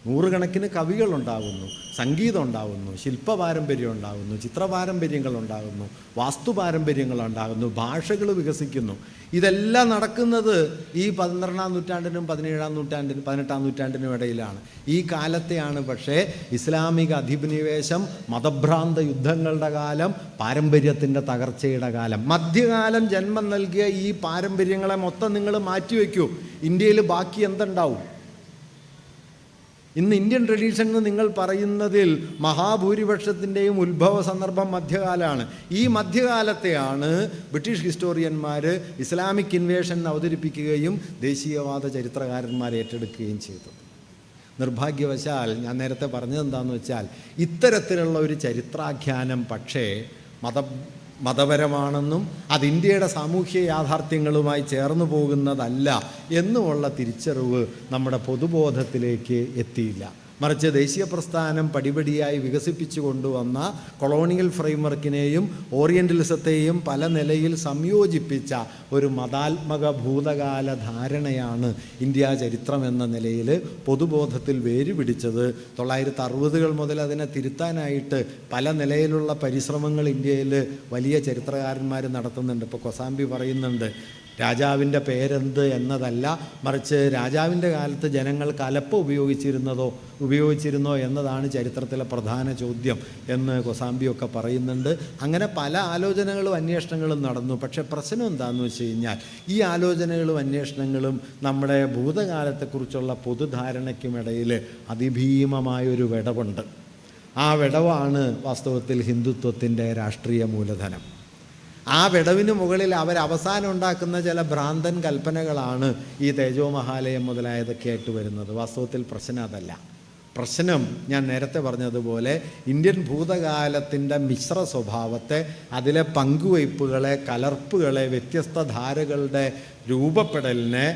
നൂറുകണക്കിന് കവികളുണ്ടാകുന്നു, സംഗീതം ഉണ്ടാകുന്നു, ശില്പപാരമ്പര്യം ഉണ്ടാകുന്നു, ചിത്രപാരമ്പര്യങ്ങൾ ഉണ്ടാകുന്നു, വാസ്തുപാരമ്പര്യങ്ങളുണ്ടാകുന്നു, ഭാഷകൾ വികസിക്കുന്നു. ഇതെല്ലാം നടക്കുന്നത് ഈ 12-ാം നൂറ്റാണ്ടിനും 17-ാം നൂറ്റാണ്ടിനും 18-ാം നൂറ്റാണ്ടിനും ഇടയിലാണ്. ഈ കാലത്തെയാണ് പക്ഷേ ഇസ്ലാമിക അധിനിവേശം, മതഭ്രാന്ത യുദ്ധങ്ങളുടെ കാലം, പാരമ്പര്യത്തിൻ്റെ തകർച്ചയുടെ കാലം. മധ്യകാലം ജന്മം നൽകിയ ഈ പാരമ്പര്യങ്ങളെ മൊത്തം നിങ്ങൾ മാറ്റിവെക്കൂ, ഇന്ത്യയിൽ ബാക്കി എന്തുണ്ടാവും? ഇന്ന് ഇന്ത്യൻ ട്രഡീഷൻ എന്ന് നിങ്ങൾ പറയുന്നതിൽ മഹാഭൂരിപക്ഷത്തിൻ്റെയും ഉത്ഭവ സന്ദർഭം മധ്യകാലമാണ്. ഈ മധ്യകാലത്തെയാണ് ബ്രിട്ടീഷ് ഹിസ്റ്റോറിയന്മാർ ഇസ്ലാമിക് ഇൻവേഷൻ അവതരിപ്പിക്കുകയും ദേശീയവാദ ചരിത്രകാരന്മാർ ഏറ്റെടുക്കുകയും ചെയ്തത്. നിർഭാഗ്യവശാൽ ഞാൻ നേരത്തെ പറഞ്ഞത് എന്താണെന്ന് വെച്ചാൽ, ഇത്തരത്തിലുള്ള ഒരു ചരിത്രാഖ്യാനം പക്ഷേ മതപരമാണെന്നും അത് ഇന്ത്യയുടെ സാമൂഹ്യ യാഥാർത്ഥ്യങ്ങളുമായി ചേർന്നു പോകുന്നതല്ല എന്നുമുള്ള തിരിച്ചറിവ് നമ്മുടെ പൊതുബോധത്തിലേക്ക് എത്തിയില്ല. മറിച്ച് ദേശീയ പ്രസ്ഥാനം പടിപടിയായി വികസിപ്പിച്ചു കൊണ്ടുവന്ന കൊളോണിയൽ ഫ്രെയിംവർക്കിനെയും ഓറിയൻ്റലിസത്തെയും പല നിലയിൽ സംയോജിപ്പിച്ച ഒരു മതാത്മക ഭൂതകാല ധാരണയാണ് ഇന്ത്യ ചരിത്രം എന്ന നിലയിൽ പൊതുബോധത്തിൽ വേരുപിടിച്ചത്. 1960കൾ മുതൽ അതിനെ തിരുത്താനായിട്ട് പല നിലയിലുള്ള പരിശ്രമങ്ങൾ ഇന്ത്യയിൽ വലിയ ചരിത്രകാരന്മാർ നടത്തുന്നുണ്ട്. ഇപ്പോൾ കൊസാംബി പറയുന്നുണ്ട്, രാജാവിൻ്റെ പേരെന്ത് എന്നതല്ല, മറിച്ച് രാജാവിൻ്റെ കാലത്ത് ജനങ്ങൾ കലപ്പ ഉപയോഗിച്ചിരുന്നോ എന്നതാണ് ചരിത്രത്തിലെ പ്രധാന ചോദ്യം എന്ന് കൊസാംബിയൊക്കെ പറയുന്നുണ്ട്. അങ്ങനെ പല ആലോചനകളും അന്വേഷണങ്ങളും നടന്നു. പക്ഷേ പ്രശ്നം എന്താണെന്ന് വെച്ച് കഴിഞ്ഞാൽ, ഈ ആലോചനകളും അന്വേഷണങ്ങളും നമ്മുടെ ഭൂതകാലത്തെക്കുറിച്ചുള്ള പൊതുധാരണയ്ക്കുമിടയിൽ അതിഭീമമായൊരു വിടവുണ്ട്. ആ വിടവാണ് വാസ്തവത്തിൽ ഹിന്ദുത്വത്തിൻ്റെ രാഷ്ട്രീയ മൂലധനം. ആ വിടവിന് മുകളിൽ അവരവസാനം ഉണ്ടാക്കുന്ന ചില ഭ്രാന്തൻ കൽപ്പനകളാണ് ഈ തേജോമഹാലയം മുതലായതൊക്കെ ആയിട്ട് വരുന്നത്. വാസ്തവത്തിൽ പ്രശ്നം അതല്ല. പ്രശ്നം ഞാൻ നേരത്തെ പറഞ്ഞതുപോലെ ഇന്ത്യൻ ഭൂതകാലത്തിൻ്റെ മിശ്ര സ്വഭാവത്തെ, അതിലെ പങ്കുവയ്പ്പുകളെ, കലർപ്പുകളെ, വ്യത്യസ്ത ധാരകളുടെ രൂപപ്പെടലിനെ,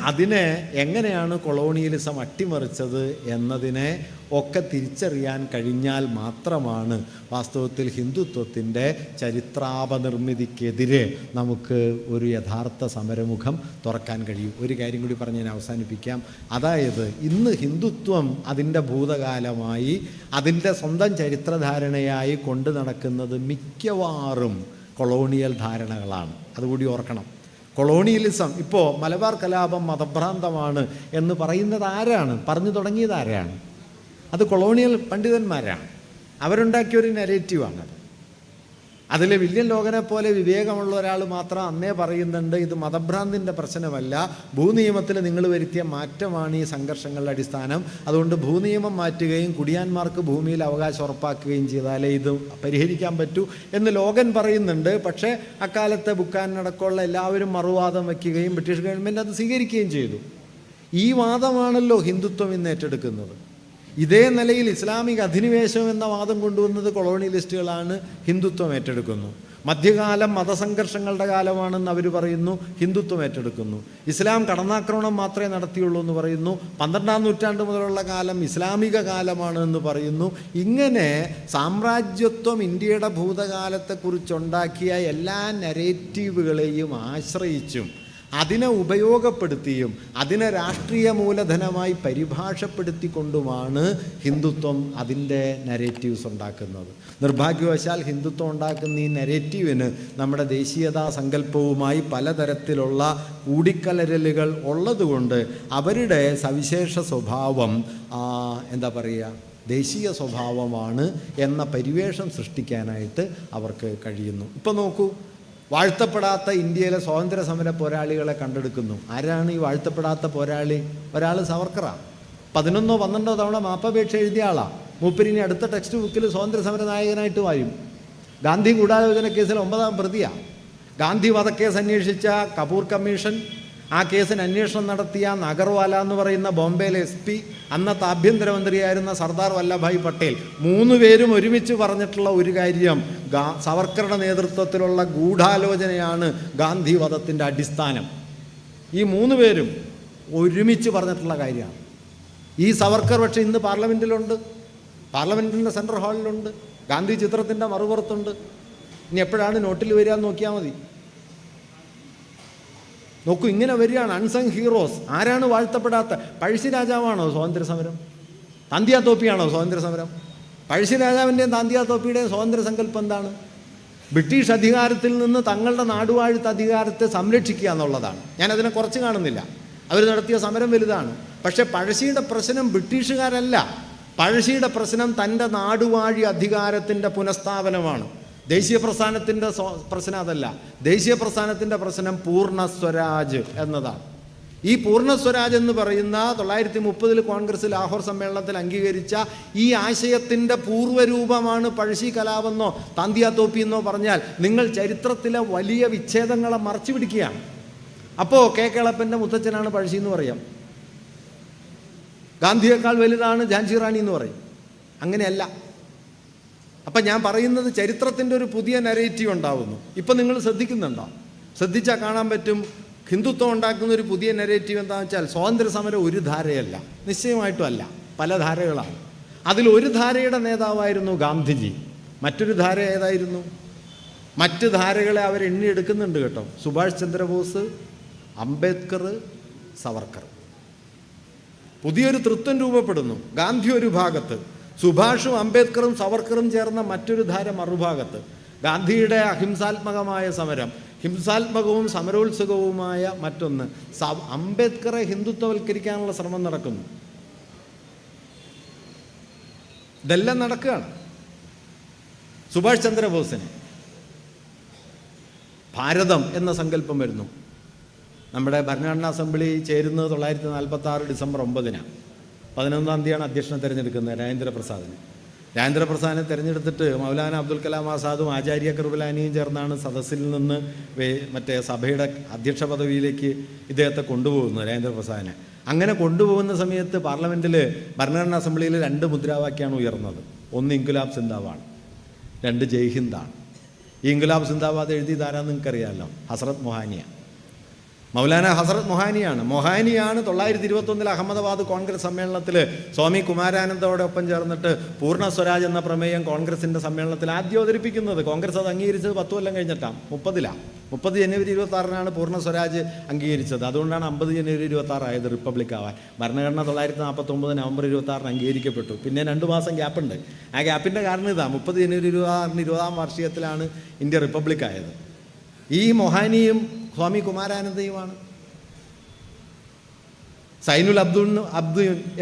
അതിനെ എങ്ങനെയാണ് കൊളോണിയലിസം അട്ടിമറിച്ചത് എന്നതിനെ ഒക്കെ തിരിച്ചറിയാൻ കഴിഞ്ഞാൽ മാത്രമാണ് വാസ്തവത്തിൽ ഹിന്ദുത്വത്തിൻ്റെ ചരിത്രാപനിർമ്മിതിക്കെതിരെ നമുക്ക് ഒരു യഥാർത്ഥ സമരമുഖം തുറക്കാൻ കഴിയും. ഒരു കാര്യം കൂടി പറഞ്ഞ് ഞാൻ അവസാനിപ്പിക്കാം. അതായത് ഇന്ന് ഹിന്ദുത്വം അതിൻ്റെ ഭൂതകാലമായി, അതിൻ്റെ സ്വന്തം ചരിത്രധാരണയായി കൊണ്ടു നടക്കുന്നത് മിക്കവാറും കൊളോണിയൽ ധാരണകളാണ്. അതുകൂടി ഓർക്കണം. കൊളോണിയലിസം, ഇപ്പോൾ മലബാർ കലാപം മതഭ്രാന്തമാണ് എന്ന് പറയുന്നത് ആരാണ്? പറഞ്ഞു തുടങ്ങിയത് ആരാണ്? അത് കൊളോണിയൽ പണ്ഡിതന്മാരാണ്. അവരുണ്ടാക്കിയൊരു നെറേറ്റീവാണത്. അതിൽ വില്യം ലോഗനെ പോലെ വിവേകമുള്ള ഒരാൾ മാത്രം അന്നേ പറയുന്നുണ്ട് ഇത് മതഭ്രാന്തിൻ്റെ പ്രശ്നമല്ല, ഭൂനിയമത്തിൽ നിങ്ങൾ വരുത്തിയ മാറ്റമാണ് ഈ സംഘർഷങ്ങളുടെ അടിസ്ഥാനം, അതുകൊണ്ട് ഭൂനിയമം മാറ്റുകയും കുടിയാന്മാർക്ക് ഭൂമിയിൽ അവകാശം ഉറപ്പാക്കുകയും ചെയ്താലേ ഇത് പരിഹരിക്കാൻ പറ്റൂ എന്ന് ലോഗൻ പറയുന്നുണ്ട്. പക്ഷേ അക്കാലത്തെ ബുക്കാനടക്കമുള്ള എല്ലാവരും മറുവാദം വയ്ക്കുകയും ബ്രിട്ടീഷ് ഗവൺമെൻറ് അത് സ്വീകരിക്കുകയും ചെയ്തു. ഈ വാദമാണല്ലോ ഹിന്ദുത്വം ഇന്ന് ഏറ്റെടുക്കുന്നത്. ഇതേ നിലയിൽ ഇസ്ലാമിക അധിനിവേശം എന്ന വാദം കൊണ്ടുവന്നത് കൊളോണിയലിസ്റ്റുകളാണ്, ഹിന്ദുത്വം ഏറ്റെടുക്കുന്നു. മധ്യകാലം മതസംഘർഷങ്ങളുടെ കാലമാണെന്ന് അവർ പറയുന്നു, ഹിന്ദുത്വം ഏറ്റെടുക്കുന്നു. ഇസ്ലാം കടന്നാക്രമണം മാത്രമേ നടത്തിയുള്ളൂ എന്ന് പറയുന്നു. 12-ാം നൂറ്റാണ്ട് മുതലുള്ള കാലം ഇസ്ലാമിക കാലമാണ് എന്ന് പറയുന്നു. ഇങ്ങനെ സാമ്രാജ്യത്വം ഇന്ത്യയുടെ ഭൂതകാലത്തെക്കുറിച്ചുണ്ടാക്കിയ എല്ലാ നരേറ്റീവുകളെയും ആശ്രയിച്ചും അതിനെ ഉപയോഗപ്പെടുത്തിയും അതിനെ രാഷ്ട്രീയ മൂലധനമായി പരിഭാഷപ്പെടുത്തിക്കൊണ്ടുമാണ് ഹിന്ദുത്വം അതിൻ്റെ നരേറ്റീവ്സ് ഉണ്ടാക്കുന്നത്. നിർഭാഗ്യവശാൽ ഹിന്ദുത്വം ഉണ്ടാക്കുന്ന ഈ നരേറ്റീവിന് നമ്മുടെ ദേശീയതാ സങ്കല്പവുമായി പലതരത്തിലുള്ള കൂടിക്കലരലുകൾ ഉള്ളതുകൊണ്ട് അവരുടെ സവിശേഷ സ്വഭാവം എന്താ പറയുക, ദേശീയ സ്വഭാവമാണ് എന്ന പരിവേഷം സൃഷ്ടിക്കാനായിട്ട് അവർക്ക് കഴിയുന്നു. ഇപ്പോൾ നോക്കൂ, വാഴ്ത്തപ്പെടാത്ത ഇന്ത്യയിലെ സ്വാതന്ത്ര്യ സമര പോരാളികളെ കണ്ടെടുക്കുന്നു. ആരാണ് ഈ വാഴ്ത്തപ്പെടാത്ത പോരാളി? ഒരാൾ സവർക്കറാണ്. 11-12 തവണ മാപ്പപേക്ഷ എഴുതിയ ആളാണ്. മൂപ്പരിനി അടുത്ത ടെക്സ്റ്റ് ബുക്കിൽ സ്വാതന്ത്ര്യ സമര നായകനായിട്ട് വായും. ഗാന്ധി ഗൂഢാലോചന കേസിൽ 9-ാം പ്രതിയാണ്. ഗാന്ധി വധക്കേസ് അന്വേഷിച്ച കപൂർ കമ്മീഷൻ, ആ കേസിന് അന്വേഷണം നടത്തിയ അഗർവാല എന്ന് പറയുന്ന ബോംബെയിലെ SP, അന്നത്തെ ആഭ്യന്തരമന്ത്രിയായിരുന്ന സർദാർ വല്ലഭായ് പട്ടേൽ, 3 പേരും ഒരുമിച്ച് പറഞ്ഞിട്ടുള്ള ഒരു കാര്യം, സവർക്കറുടെ നേതൃത്വത്തിലുള്ള ഗൂഢാലോചനയാണ് ഗാന്ധി വധത്തിൻ്റെ അടിസ്ഥാനം. ഈ 3 പേരും ഒരുമിച്ച് പറഞ്ഞിട്ടുള്ള കാര്യമാണ്. ഈ സവർക്കർ പക്ഷേ ഇന്ന് പാർലമെൻറ്റിലുണ്ട്, പാർലമെൻറ്റിൻ്റെ സെൻട്രൽ ഹാളിലുണ്ട്, ഗാന്ധി ചിത്രത്തിൻ്റെ മറുപുറത്തുണ്ട്. ഇനി എപ്പോഴാണ് നോട്ടിൽ വരിക എന്ന് നോക്കിയാൽ മതി. നോക്കൂ, ഇങ്ങനെ വരികയാണ് അൺസങ് ഹീറോസ്. ആരാണ് വാഴ്ത്തപ്പെടാത്ത? പഴശ്ശി രാജാവാണോ സ്വാതന്ത്ര്യ സമരം? താന്തിയാ തോപ്പിയാണോ സ്വാതന്ത്ര്യ സമരം? പഴശ്ശി രാജാവിൻ്റെയും താന്തിയാ തോപ്പിയുടെയും സ്വാതന്ത്ര്യ സങ്കല്പം എന്താണ്? ബ്രിട്ടീഷ് അധികാരത്തിൽ നിന്ന് തങ്ങളുടെ നാടുവാഴ്ത്ത അധികാരത്തെ സംരക്ഷിക്കുക എന്നുള്ളതാണ്. ഞാനതിനെ കുറച്ച് കാണുന്നില്ല. അവർ നടത്തിയ സമരം വലുതാണ്. പക്ഷേ പഴശ്ശിയുടെ പ്രശ്നം ബ്രിട്ടീഷുകാരല്ല. പഴശ്ശിയുടെ പ്രശ്നം തൻ്റെ നാടുവാഴി അധികാരത്തിൻ്റെ പുനഃസ്ഥാപനമാണ്. ദേശീയ പ്രസ്ഥാനത്തിൻ്റെ പ്രശ്നം അതല്ല. ദേശീയ പ്രസ്ഥാനത്തിൻ്റെ പ്രശ്നം പൂർണ്ണ സ്വരാജ് എന്നതാണ്. ഈ പൂർണ്ണ സ്വരാജ് എന്ന് പറയുന്ന 1930 കോൺഗ്രസ് ലാഹോർ സമ്മേളനത്തിൽ അംഗീകരിച്ച ഈ ആശയത്തിൻ്റെ പൂർവ്വരൂപമാണ് പഴശ്ശി കലാപെന്നോ താന്തിയാ തോപ്പി എന്നോ പറഞ്ഞാൽ നിങ്ങൾ ചരിത്രത്തിലെ വലിയ വിച്ഛേദങ്ങളെ മറച്ചു പിടിക്കുകയാണ്. അപ്പോൾ കേളപ്പൻ്റെ മുത്തച്ഛനാണ് പഴശ്ശി എന്ന് പറയാം. ഗാന്ധിയേക്കാൾ വലുതാണ് ഝാൻസി റാണി എന്ന് പറയും. അങ്ങനെയല്ല. അപ്പം ഞാൻ പറയുന്നത് ചരിത്രത്തിൻ്റെ ഒരു പുതിയ നരേറ്റീവ് ഉണ്ടാവുന്നു. ഇപ്പം നിങ്ങൾ ശ്രദ്ധിക്കുന്നുണ്ടോ? ശ്രദ്ധിച്ചാൽ കാണാൻ പറ്റും. ഹിന്ദുത്വം ഉണ്ടാക്കുന്ന ഒരു പുതിയ നരേറ്റീവ് എന്താണെന്ന് വെച്ചാൽ സ്വാതന്ത്ര്യ സമരം ഒരു ധാരയല്ല, നിശ്ചയമായിട്ടും അല്ല, പല ധാരകളാണ്. അതിലൊരു ധാരയുടെ നേതാവായിരുന്നു ഗാന്ധിജി. മറ്റൊരു ധാര ഏതായിരുന്നു? മറ്റ് ധാരകളെ അവർ എണ്ണിയെടുക്കുന്നുണ്ട് കേട്ടോ. സുഭാഷ് ചന്ദ്രബോസ്, അംബേദ്കർ, സവർക്കർ. പുതിയൊരു തൃത്വം രൂപപ്പെടുന്നു. ഗാന്ധി ഒരു ഭാഗത്ത്, സുഭാഷും അംബേദ്കറും സവർക്കറും ചേർന്ന മറ്റൊരു ധാര മറുഭാഗത്ത്. ഗാന്ധിയുടെ അഹിംസാത്മകമായ സമരം, ഹിംസാത്മകവും സമരോത്സുകവുമായ മറ്റൊന്ന്. അംബേദ്കറെ ഹിന്ദുത്വവൽക്കരിക്കാനുള്ള ശ്രമം നടക്കുന്നു. ഇതെല്ലാം നടക്കുകയാണ്. സുഭാഷ് ചന്ദ്രബോസിന് ഭാരതം എന്ന സങ്കല്പം വരുന്നു. നമ്മുടെ ഭരണഘടനാ അസംബ്ലി ചേരുന്നത് 1946 ഡിസംബർ 9-നാണ്. 11-ാം തീയതിയാണ് അധ്യക്ഷനെ തിരഞ്ഞെടുക്കുന്നത്, രാജേന്ദ്രപ്രസാദിനെ തിരഞ്ഞെടുത്തിട്ട് മൗലാന അബ്ദുൽ കലാം ആസാദും ആചാര്യ കൃപലാനിയും ചേർന്നാണ് സദസ്സിൽ നിന്ന് മറ്റേ സഭയുടെ അധ്യക്ഷ പദവിയിലേക്ക് ഇദ്ദേഹത്തെ കൊണ്ടുപോകുന്നത്, രാജേന്ദ്രപ്രസാദിനെ. അങ്ങനെ കൊണ്ടുപോകുന്ന സമയത്ത് പാർലമെൻറ്റിൽ ഭരണഘടനാ അസംബ്ലിയിൽ 2 മുദ്രാവാക്യമാണ് ഉയർന്നത്. ഒന്ന് ഇൻകുലാബ് സിന്ദാബാദ്, 2 ജയ് ഹിന്ദാണ്. ഈ ഇൻകുലാബ് സിന്ദാബാദ് എഴുതിയതാരാന്ന് നിങ്ങൾക്കറിയാമല്ലോ, ഹസ്രത്ത് മൊഹാനിയ. മൗലാന ഹസ്രത്ത് മൊഹാനിയാണ്. 1921 അഹമ്മദാബാദ് കോൺഗ്രസ് സമ്മേളനത്തിൽ സ്വാമി കുമാരാനന്ദോടൊപ്പം ചേർന്നിട്ട് പൂർണ്ണ സ്വരാജ് എന്ന പ്രമേയം കോൺഗ്രസിൻ്റെ സമ്മേളനത്തിൽ ആദ്യം അവതരിപ്പിക്കുന്നത്. കോൺഗ്രസ് അത് അംഗീകരിച്ചത് 10 കൊല്ലം കഴിഞ്ഞിട്ടാണ്, 30 ജനുവരി 26-നാണ് പൂർണ്ണ സ്വരാജ് അംഗീകരിച്ചത്. അതുകൊണ്ടാണ് 50 ജനുവരി 26 ആയത് റിപ്പബ്ലിക് ആവാൻ. ഭരണഘടന 1949 നവംബർ 26-ന് അംഗീകരിക്കപ്പെട്ടു. പിന്നെ 2 മാസം ഗ്യാപ്പുണ്ട്. ആ ഗ്യാപ്പിൻ്റെ കാരണം ഇതാണ്, 30 ജനുവരി 26-ന് 20-ാം വാർഷികത്തിലാണ് ഇന്ത്യ റിപ്പബ്ലിക് ആയത്. ഈ മൊഹാനിയും സ്വാമി കുമാരാനന്ദയുമാണ്. സൈനുൽ അബ്ദുൻ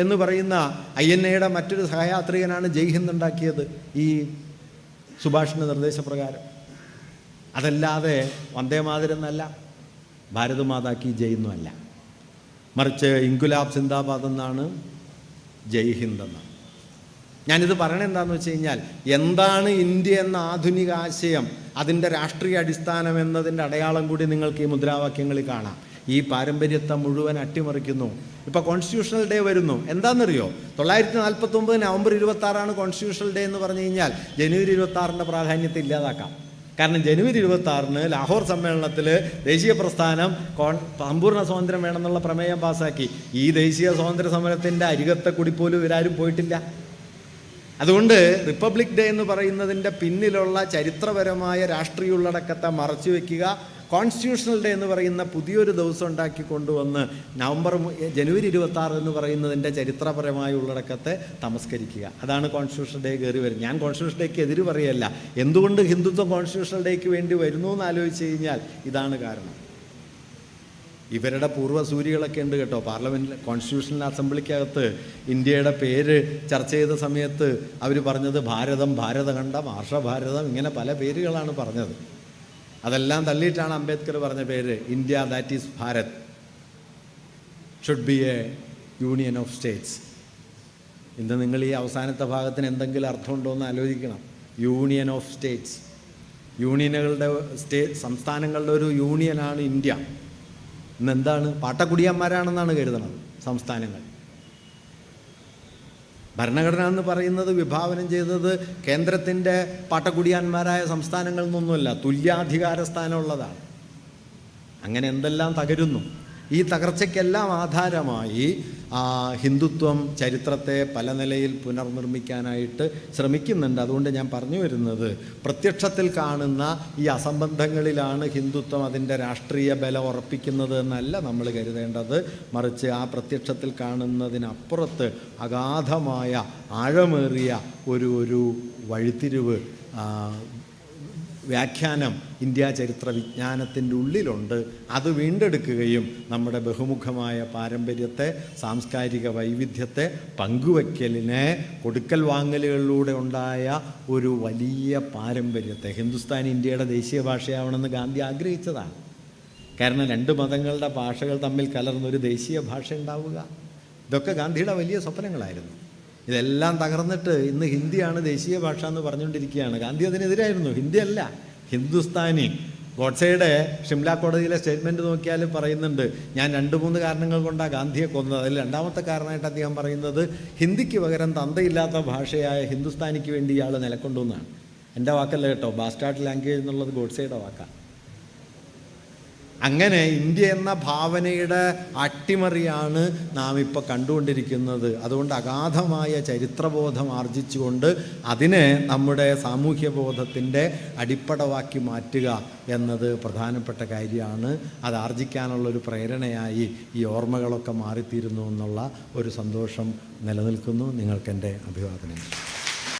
എന്ന് പറയുന്ന INA-യുടെ മറ്റൊരു സഹയാത്രികനാണ് ജയ് ഹിന്ദ് ഉണ്ടാക്കിയത് ഈ സുഭാഷിൻ്റെ നിർദ്ദേശപ്രകാരം. അതല്ലാതെ വന്ദേമാതരം എന്നല്ല, ഭാരത് മാതാ കി ജയ് എന്നുമല്ല, മറിച്ച് ഇൻകുലാബ് സിന്ദാബാദ് എന്നാണ്, ജയ് ഹിന്ദ് എന്നാണ്. ഞാനിത് പറയണത് എന്താണെന്ന് വെച്ച് കഴിഞ്ഞാൽ, എന്താണ് ഇന്ത്യ എന്ന ആധുനിക ആശയം, അതിൻ്റെ രാഷ്ട്രീയ അടിസ്ഥാനം എന്നതിൻ്റെ അടയാളം കൂടി നിങ്ങൾക്ക് ഈ മുദ്രാവാക്യങ്ങളിൽ കാണാം. ഈ പാരമ്പര്യത്തെ മുഴുവൻ അട്ടിമറിക്കുന്നു. ഇപ്പോൾ കോൺസ്റ്റിറ്റ്യൂഷണൽ ഡേ വരുന്നു. എന്താണെന്നറിയോ? 1949 നവംബർ 26 കോൺസ്റ്റിറ്റ്യൂഷണൽ ഡേ എന്ന് പറഞ്ഞു കഴിഞ്ഞാൽ ജനുവരി 26 പ്രാധാന്യത്തെ ഇല്ലാതാക്കാം. കാരണം ജനുവരി 26 ലാഹോർ സമ്മേളനത്തിൽ ദേശീയ പ്രസ്ഥാനം സമ്പൂർണ്ണ സ്വാതന്ത്ര്യം വേണമെന്നുള്ള പ്രമേയം പാസ്സാക്കി. ഈ ദേശീയ സ്വാതന്ത്ര്യ സമരത്തിൻ്റെ അരികത്തെ കൂടി പോലും ഇവരാരും പോയിട്ടില്ല. അതുകൊണ്ട് റിപ്പബ്ലിക് ഡേ എന്ന് പറയുന്നതിൻ്റെ പിന്നിലുള്ള ചരിത്രപരമായ രാഷ്ട്രീയ ഉള്ളടക്കത്തെ മറച്ചു വയ്ക്കുക, കോൺസ്റ്റിറ്റ്യൂഷണൽ ഡേ എന്ന് പറയുന്ന പുതിയൊരു ദിവസം ഉണ്ടാക്കി കൊണ്ടുവന്ന് ജനുവരി 26 എന്ന് പറയുന്നതിൻ്റെ ചരിത്രപരമായ ഉള്ളടക്കത്തെ തമസ്കരിക്കുക. അതാണ് കോൺസ്റ്റിറ്റ്യൂഷണൽ ഡേ കയറി വരും. ഞാൻ കോൺസ്റ്റിറ്റ്യൂഷണൽ ഡേക്ക് എതിര് പറയല്ല. എന്തുകൊണ്ട് ഹിന്ദുത്വം കോൺസ്റ്റിറ്റ്യൂഷണൽ ഡേക്ക് വേണ്ടി വരുന്നു എന്ന് ആലോചിച്ച് കഴിഞ്ഞാൽ ഇതാണ് കാരണം. ഇവരുടെ പൂർവ്വസൂരികളൊക്കെ ഉണ്ട് കേട്ടോ. പാർലമെൻറ്റിൽ കോൺസ്റ്റിറ്റ്യൂഷണൽ അസംബ്ലിക്കകത്ത് ഇന്ത്യയുടെ പേര് ചർച്ച ചെയ്ത സമയത്ത് അവർ പറഞ്ഞത് ഭാരതം, ഭാരതഖണ്ഡം, ആർഷഭാരതം, ഇങ്ങനെ പല പേരുകളാണ് പറഞ്ഞത്. അതെല്ലാം തള്ളിയിട്ടാണ് അംബേദ്കർ പറഞ്ഞ പേര് India, that is Bharat, should be A union of States. ഇന്ന് നിങ്ങൾ ഈ അവസാനത്തെ ഭാഗത്തിന് എന്തെങ്കിലും അർത്ഥമുണ്ടോ എന്ന് ആലോചിക്കണം. യൂണിയൻ ഓഫ് സ്റ്റേറ്റ്സ്, യൂണിയനുകളുടെ സംസ്ഥാനങ്ങളുടെ ഒരു യൂണിയനാണ് ഇന്ത്യ. ഇന്നെന്താണ്? പാട്ടക്കുടിയന്മാരാണെന്നാണ് കരുതണത് സംസ്ഥാനങ്ങൾ. ഭരണഘടന എന്ന് പറയുന്നത് വിഭാവനം ചെയ്തത് കേന്ദ്രത്തിൻ്റെ പാട്ടക്കുടിയാന്മാരായ സംസ്ഥാനങ്ങളിൽ നിന്നൊന്നുമല്ല, തുല്യാധികാര സ്ഥാനമുള്ളതാണ്. അങ്ങനെ എന്തെല്ലാം തകരുന്നു. ഈ തകർച്ചയ്ക്കെല്ലാം ആധാരമായി ഹിന്ദുത്വം ചരിത്രത്തെ പല നിലയിൽ പുനർനിർമ്മിക്കാനായിട്ട് ശ്രമിക്കുന്നുണ്ട്. അതുകൊണ്ട് ഞാൻ പറഞ്ഞു വരുന്നത്, പ്രത്യക്ഷത്തിൽ കാണുന്ന ഈ അസംബന്ധങ്ങളിലാണ് ഹിന്ദുത്വം അതിൻ്റെ രാഷ്ട്രീയ ബലം ഉറപ്പിക്കുന്നത് എന്നല്ല നമ്മൾ കരുതേണ്ടത്. മറിച്ച് ആ പ്രത്യക്ഷത്തിൽ കാണുന്നതിനപ്പുറത്ത് അഗാധമായ ആഴമേറിയ ഒരു വഴിത്തിരിവ്, വ്യാഖ്യാനം ഇന്ത്യ ചരിത്ര വിജ്ഞാനത്തിൻ്റെ ഉള്ളിലുണ്ട്. അത് വീണ്ടെടുക്കുകയും നമ്മുടെ ബഹുമുഖമായ പാരമ്പര്യത്തെ, സാംസ്കാരിക വൈവിധ്യത്തെ, പങ്കുവയ്ക്കലിനെ, കൊടുക്കൽ വാങ്ങലുകളിലൂടെ ഉണ്ടായ ഒരു വലിയ പാരമ്പര്യത്തെ, ഹിന്ദുസ്ഥാനി ഇന്ത്യയുടെ ദേശീയ ഭാഷയാവണമെന്ന് ഗാന്ധി ആഗ്രഹിച്ചതാണ്. കാരണം രണ്ട് മതങ്ങളുടെ ഭാഷകൾ തമ്മിൽ കലർന്നൊരു ദേശീയ ഭാഷ ഉണ്ടാവുക, ഇതൊക്കെ ഗാന്ധിയുടെ വലിയ സ്വപ്നങ്ങളായിരുന്നു. ഇതെല്ലാം തകർന്നിട്ട് ഇന്ന് ഹിന്ദിയാണ് ദേശീയ ഭാഷ എന്ന് പറഞ്ഞുകൊണ്ടിരിക്കുകയാണ്. ഗാന്ധി അതിനെതിരായിരുന്നു. ഹിന്ദി അല്ല, ഹിന്ദുസ്ഥാനി. ഗോഡ്സെയുടെ ഷിംല കോടതിയിലെ സ്റ്റേറ്റ്മെൻറ്റ് നോക്കിയാൽ പറയുന്നുണ്ട്, ഞാൻ 2-3 കാരണങ്ങൾ കൊണ്ടാണ് ഗാന്ധിയെ കൊന്നത്. അതിൽ രണ്ടാമത്തെ കാരണമായിട്ട് അദ്ദേഹം പറയുന്നത് ഹിന്ദിക്ക് പകരം തന്തയില്ലാത്ത ഭാഷയായ ഹിന്ദുസ്ഥാനിക്ക് വേണ്ടി ഇയാൾ നിലക്കൊണ്ടു എന്നാണ്. എൻ്റെ വാക്കല്ല കേട്ടോ, ബാസ്റ്റാർഡ് ലാംഗ്വേജ് എന്നുള്ളത് ഗോഡ്സെയുടെ വാക്കാണ്. അങ്ങനെ ഇന്ത്യ എന്ന ഭാവനയുടെ അട്ടിമറിയാണ് നാം ഇപ്പോൾ കണ്ടുകൊണ്ടിരിക്കുന്നത്. അതുകൊണ്ട് അഗാധമായ ചരിത്രബോധം ആർജിച്ചുകൊണ്ട് അതിനെ നമ്മുടെ സാമൂഹ്യബോധത്തിൻ്റെ അടിപ്പടവാക്കി മാറ്റുക എന്നത് പ്രധാനപ്പെട്ട കാര്യമാണ്. അത് ആർജിക്കാനുള്ളൊരു പ്രേരണയായി ഈ ഓർമ്മകളൊക്കെ മാറിത്തീരുന്നു എന്നുള്ള ഒരു സന്തോഷം നിലനിൽക്കുന്നു. നിങ്ങൾക്കെൻ്റെ അഭിവാദനങ്ങൾ.